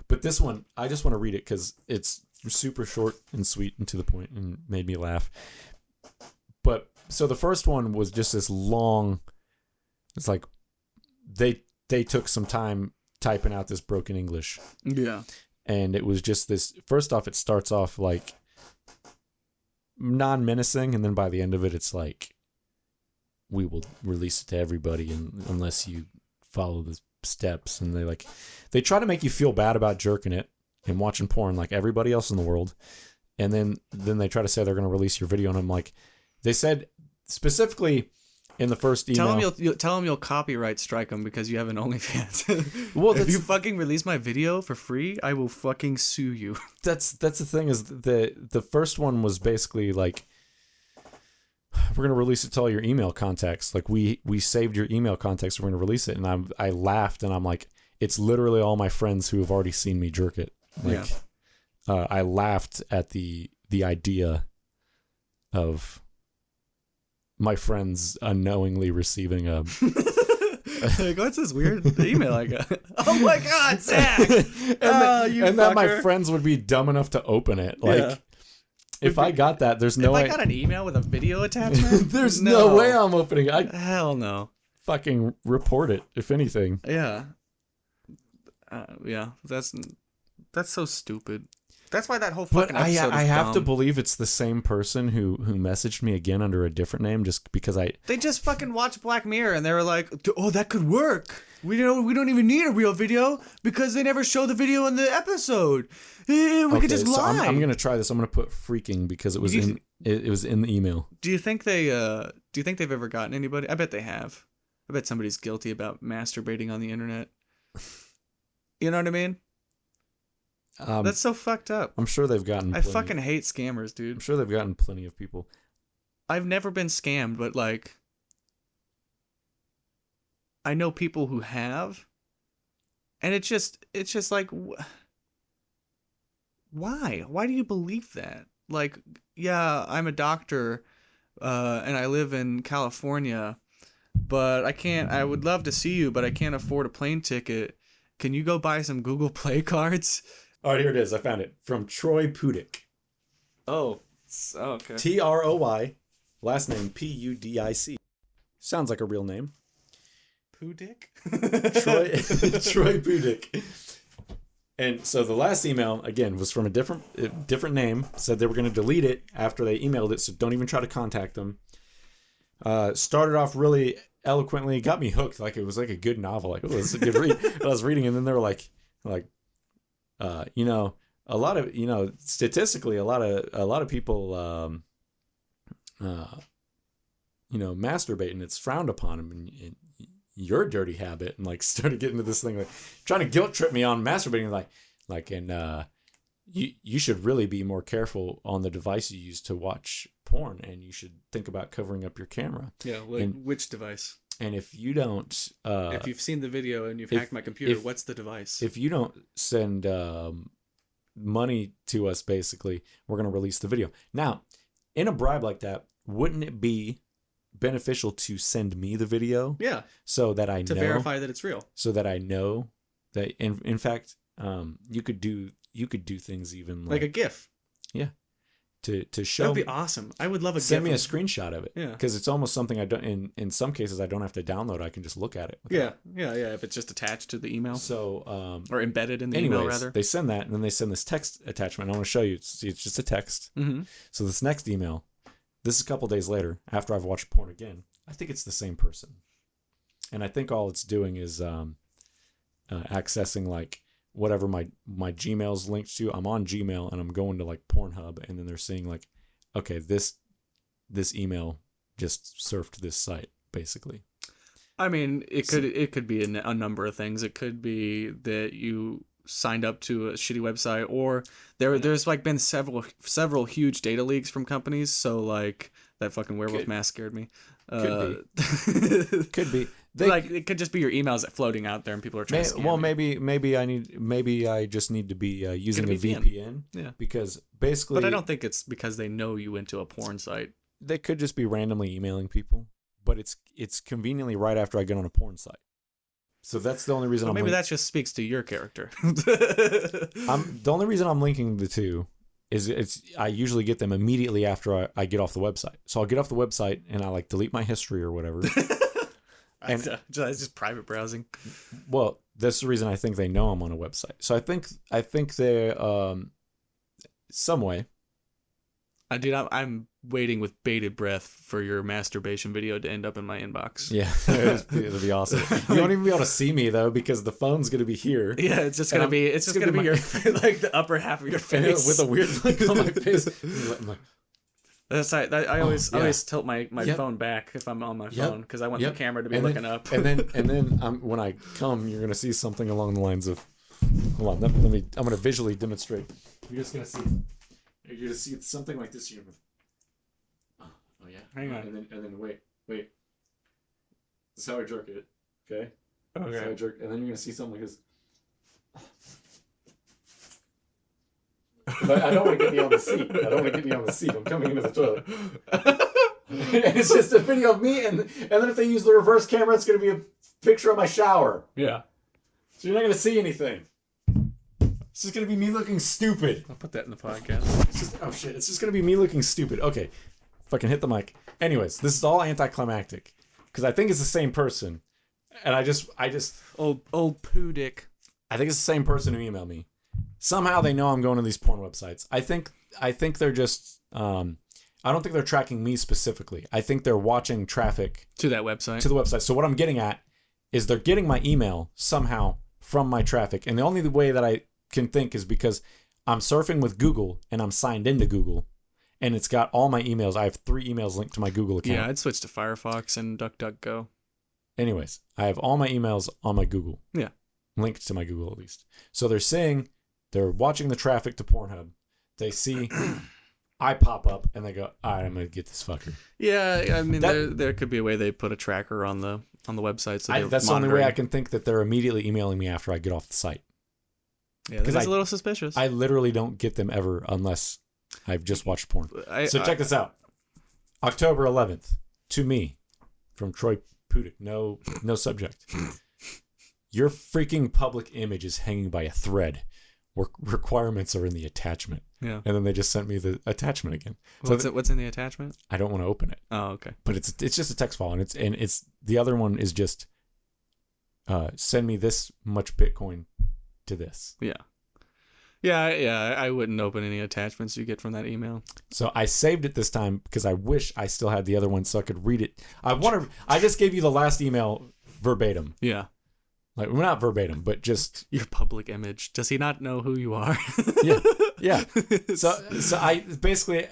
but this one, I just want to read it because it's super short and sweet and to the point and made me laugh. But so the first one was just this long. It's like they took some time typing out this broken English. Yeah. And it was just this. First off, it starts off like non-menacing, and then by the end of it, it's like, we will release it to everybody unless you follow the steps. And they try to make you feel bad about jerking it and watching porn like everybody else in the world. And then they try to say they're going to release your video. And I'm like, they said specifically in the first email. Tell them you'll copyright strike them because you have an OnlyFans. Well, if you fucking release my video for free, I will fucking sue you. That's the thing is the first one was basically like, we're going to release it to all your email contacts. Like we saved your email contacts. We're going to release it. And I laughed and I'm like, it's literally all my friends who have already seen me jerk it. Like, yeah. I laughed at the idea of my friends unknowingly receiving a like, what's this weird email I got? Oh my God, Zach! and that my friends would be dumb enough to open it. Like, yeah. If I got that, there's no way. If I got an email with a video attachment, there's no way I'm opening it. Hell no. Fucking report it, if anything. Yeah. Yeah. That's so stupid. That's why that whole fucking episode I is have dumb. to believe it's the same person who messaged me again under a different name, just because They just fucking watched Black Mirror and they were like, "Oh, that could work. We don't even need a real video because they never show the video in the episode. We could just lie." So I'm gonna try this. I'm gonna put freaking because it was it was in the email. Do you think they've ever gotten anybody? I bet they have. I bet somebody's guilty about masturbating on the internet. You know what I mean? That's so fucked up. I'm sure they've gotten. I fucking hate scammers, dude. I'm sure they've gotten plenty of people. I've never been scammed, but like, I know people who have, and it's just like, why? Why do you believe that? Like, yeah, I'm a doctor, and I live in California, but I would love to see you, but I can't afford a plane ticket. Can you go buy some Google Play cards? All right, here it is. I found it. From Troy Pudic. Oh, okay. Troy, last name Pudic. Sounds like a real name. Pudic? Troy Pudic. And so the last email, again, was from a different name. Said they were going to delete it after they emailed it, so don't even try to contact them. Started off really eloquently, got me hooked. Like it was like a good novel. Like it was a good read. I was reading, and then they were like, a lot of, statistically, a lot of people, masturbate, and it's frowned upon them, and your dirty habit, and like started getting into this thing, like trying to guilt trip me on masturbating, you should really be more careful on the device you use to watch porn, and you should think about covering up your camera. Yeah, which device? And if you don't, if you've seen the video and you've hacked my computer, what's the device? If you don't send money to us, basically, we're going to release the video. Now, in a bribe like that, wouldn't it be beneficial to send me the video? Yeah. So that I know. To verify that it's real. So that I know that, in fact, you could do things even like a GIF. Yeah. To show. That'd be awesome. I would love a GIF. Send me a screenshot of it. Yeah. Because it's almost something I don't. In some cases, I don't have to download. I can just look at it. Yeah. If it's just attached to the email. So. Or embedded in the email, rather. They send that, and then they send this text attachment. I want to show you. It's just a text. Mm-hmm. So this next email, this is a couple days later, after I've watched porn again. I think it's the same person, and I think all it's doing is accessing like whatever my Gmail's linked to. I'm on Gmail and I'm going to like Pornhub, and then they're seeing like, okay, this email just surfed this site, basically. I mean, it could be a number of things. It could be that you signed up to a shitty website, or there's like been several huge data leaks from companies. So like that fucking werewolf mask scared me. Could be. It could just be your emails floating out there and people are trying to scam you. Maybe I just need to be using a VPN. Yeah. Because basically. But I don't think it's because they know you went to a porn site. they could just be randomly emailing people, but it's conveniently right after I get on a porn site. So that's the only reason Well, I'm maybe that just speaks to your character. the only reason I'm linking the two is I usually get them immediately after I get off the website. So I'll get off the website and I like delete my history or whatever. And just private browsing. Well, that's the reason I think they know I'm on a website. So I think they some way. Dude, I'm waiting with bated breath for your masturbation video to end up in my inbox. Yeah, it'll be awesome. You won't even be able to see me though because the phone's gonna be here. Yeah, it's just gonna be your like the upper half of your face with a weird look on my face. That's right. I always tilt my Yep. phone back if I'm on my Yep. phone because I want Yep. the camera to be And looking then, up. and then when I come, you're gonna see something along the lines of. Hold on, let me. I'm gonna visually demonstrate. You're just gonna see. You're gonna see something like this. You're gonna. Oh yeah. Hang on. And then wait. This is how I jerk it. Okay. This is how I Okay. jerk, and then you're gonna see something like this. But I don't want to get me on the seat. I'm coming into the toilet. And it's just a video of me, and then if they use the reverse camera, it's going to be a picture of my shower. Yeah. So you're not going to see anything. It's just going to be me looking stupid. I'll put that in the podcast. It's just going to be me looking stupid. Okay. Fucking hit the mic. Anyways, this is all anticlimactic. Because I think it's the same person. And I just... Old poo dick. I think it's the same person who emailed me. Somehow they know I'm going to these porn websites. I think they're just I don't think they're tracking me specifically. I think they're watching traffic To that website. to the website. So what I'm getting at is they're getting my email somehow from my traffic. And the only way that I can think is because I'm surfing with Google and I'm signed into Google and it's got all my emails. I have 3 emails linked to my Google account. Yeah, I'd switch to Firefox and DuckDuckGo. Anyways, I have all my emails on my Google. Yeah. Linked to my Google at least. So they're watching the traffic to Pornhub. They see I pop up and they go, all right, I'm going to get this fucker. Yeah, I mean, there could be a way they put a tracker on the website. So That's the only way I can think that they're immediately emailing me after I get off the site. Yeah, that's a little suspicious. I literally don't get them ever unless I've just watched porn. So check this out. October 11th, to me, from Troy Pudick, no subject. Your freaking public image is hanging by a thread. Requirements are in the attachment. Yeah. And then they just sent me the attachment again. What's in the attachment? I don't want to open it. Oh, okay. But it's just a text file, and it's the other one is just send me this much Bitcoin to this. Yeah. Yeah, I wouldn't open any attachments you get from that email. So I saved it this time because I wish I still had the other one so I could read it. I just gave you the last email verbatim. Yeah. Like, well, not verbatim, but just your public image. Does he not know who you are? yeah. So I basically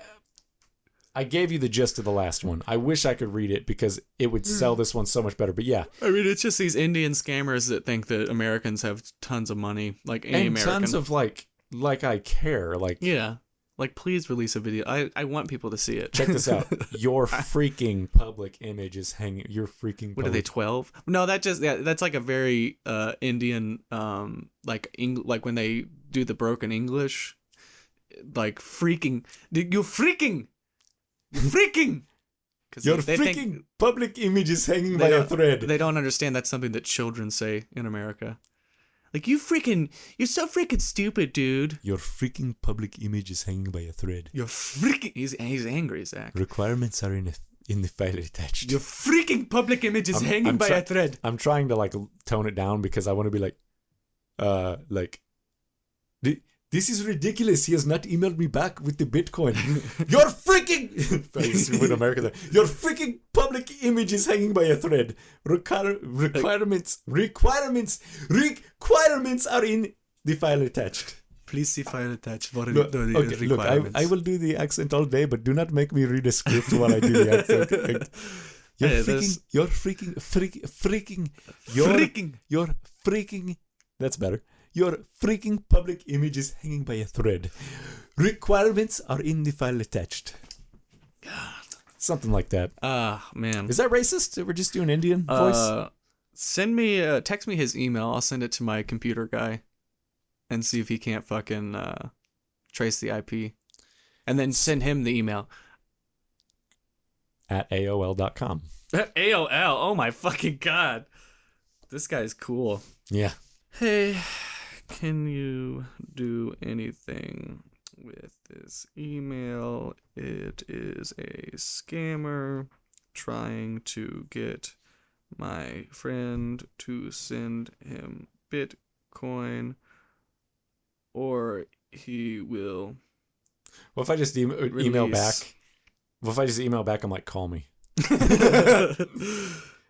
I gave you the gist of the last one. I wish I could read it because it would sell this one so much better. But yeah, I mean, it's just these Indian scammers that think that Americans have tons of money, like any and American. tons of like I care. Like, yeah, like please release a video. I want people to see it. check this out. Your freaking public image is hanging. Your freaking. What are they, 12? No, that's like a very Indian like when they do the broken English, like freaking. You freaking. Your freaking public image is hanging by a thread. They don't understand that's something that children say in America. Like, you're so freaking stupid, dude. Your freaking public image is hanging by a thread. You're freaking. He's angry, Zach. Requirements are in the file attached. Your freaking public image is hanging by a thread. I'm trying to like tone it down because I want to be like, this is ridiculous. He has not emailed me back with the Bitcoin. Your freaking with America. Your freaking public image is hanging by a thread. Requirements are in the file attached. Please see file attached for Look, I will do the accent all day, but do not make me read a script while I do the accent. You're freaking. That's better. Your freaking public image is hanging by a thread. Requirements are in the file attached. God. Something like that. Man. Is that racist? We're just doing Indian voice? Text me his email. I'll send it to my computer guy and see if he can't fucking trace the IP. And then send him the email. at AOL.com. AOL. Oh my fucking god. This guy's cool. Yeah. Hey, can you do anything with this email? It is a scammer trying to get my friend to send him Bitcoin, or he will What if I just email release- back? What if I just email back? I'm like, call me.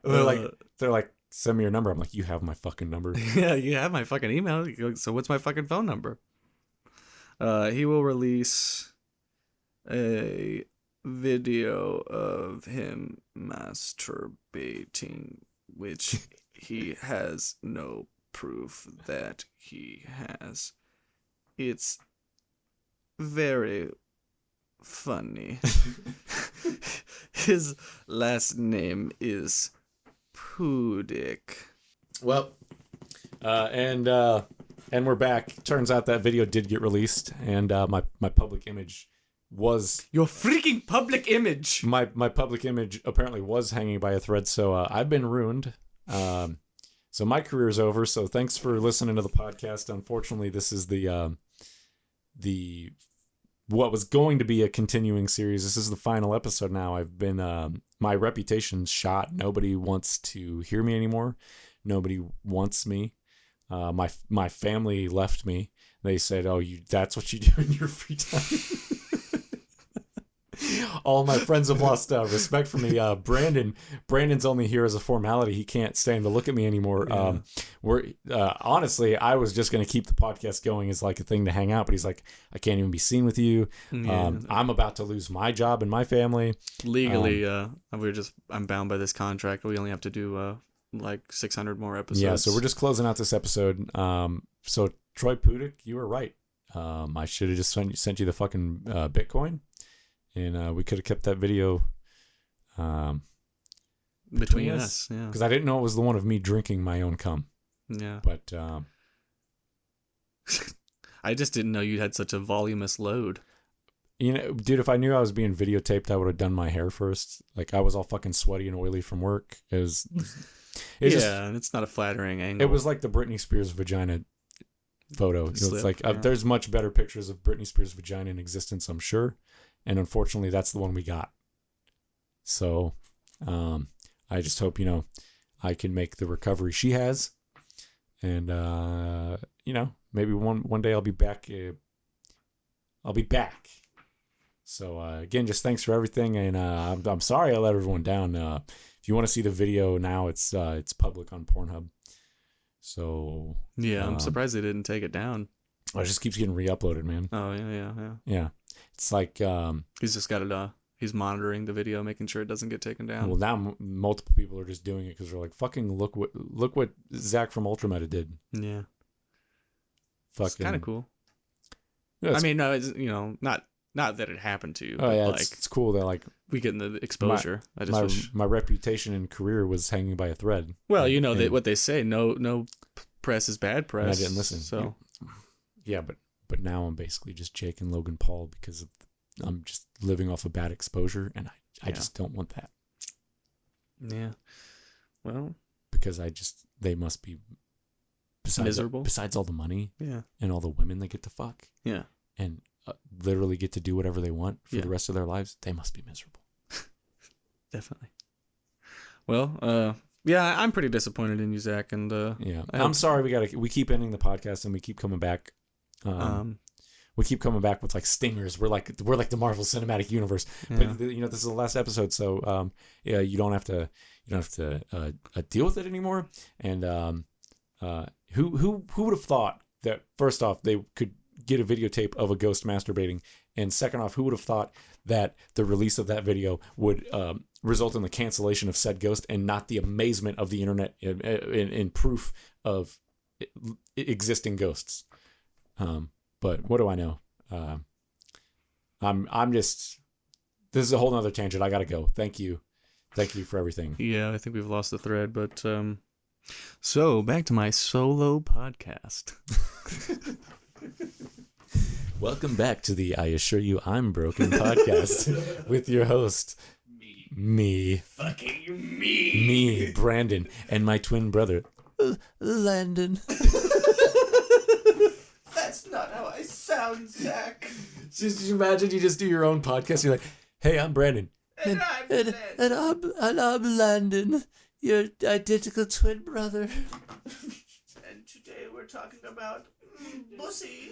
They're like, send me your number. I'm like, you have my fucking number. Yeah, you have my fucking email. So what's my fucking phone number? He will release a video of him masturbating, which he has no proof that he has. It's very funny. His last name is Pudik. Well, and we're back. Turns out that video did get released, and my public image was Your freaking public image. my public image apparently was hanging by a thread. So I've been ruined. So my career's over. So thanks for listening to the podcast. Unfortunately, this is the what was going to be a continuing series. This is the final episode now. I've been my reputation's shot. Nobody wants to hear me anymore. Nobody wants me. My family left me. They said, "Oh, that's what you do in your free time." All my friends have lost respect for me. Brandon's only here as a formality. He can't stand to look at me anymore. Yeah. Honestly, I was just going to keep the podcast going as like a thing to hang out, but he's like, I can't even be seen with you. Yeah. I'm about to lose my job and my family. Legally, I'm bound by this contract. We only have to do like 600 more episodes. Yeah, so we're just closing out this episode. So Troy Pudik, you were right. I should have just sent you the fucking Bitcoin. And we could have kept that video between us. Yeah. because I didn't know it was the one of me drinking my own cum. Yeah. But I just didn't know you had such a voluminous load. dude, if I knew I was being videotaped, I would have done my hair first. Like I was all fucking sweaty and oily from work. And It's not a flattering angle. it was like the Britney Spears vagina photo. It's Slip, like yeah. there's much better pictures of Britney Spears' vagina in existence, I'm sure. And unfortunately, that's the one we got. So, I just hope, I can make the recovery she has. And, maybe one day I'll be back. So, again, just thanks for everything. And I'm sorry I let everyone down. If you want to see the video now, it's public on Pornhub. So, Yeah, I'm surprised they didn't take it down. it just keeps getting re-uploaded, man. Oh, yeah. Yeah. It's like, He's just got it. He's monitoring the video, making sure it doesn't get taken down. well, now multiple people are just doing it because they're like, fucking look what Zach from Ultrameta did. Yeah. Fucking, It's kind of cool. Yeah, it's- I mean, no, it's, not that it happened to you, oh but yeah, like it's cool that like we get the exposure. I just my wish. my reputation and career was hanging by a thread. Well, you know And- that what they say, no press is bad press. and I didn't listen. So Yeah, but now I'm basically just Jake and Logan Paul because I'm just living off a bad exposure, and I Yeah. just don't want that yeah. Well, because they must be Miserable? besides all the money yeah. and all the women they get to fuck Yeah. and literally get to do whatever they want for Yeah. the rest of their lives. They must be miserable. Definitely. Well, yeah, I'm pretty disappointed in you, Zach, and Yeah, I I'm hope- sorry. We keep ending the podcast and we keep coming back. We keep coming back with like stingers. We're like the Marvel Cinematic Universe. yeah. But this is the last episode, so yeah, you don't have to deal with it anymore. And who would have thought that first off they could get a videotape of a ghost masturbating, and second off, who would have thought that the release of that video would result in the cancellation of said ghost and not the amazement of the internet in proof of existing ghosts. But what do I know? I'm just. This is a whole nother tangent. I gotta go. Thank you for everything. Yeah, I think we've lost the thread, but so back to my solo podcast. Welcome back to the I Assure You I'm Broken podcast with your host, Me. Fucking me. Me, Brandon, and my twin brother, Landon. That's not how I sound, Zach. Just imagine you just do your own podcast. You're like, hey, I'm Brandon. And I'm Landon, your identical twin brother. And today we're talking about pussy.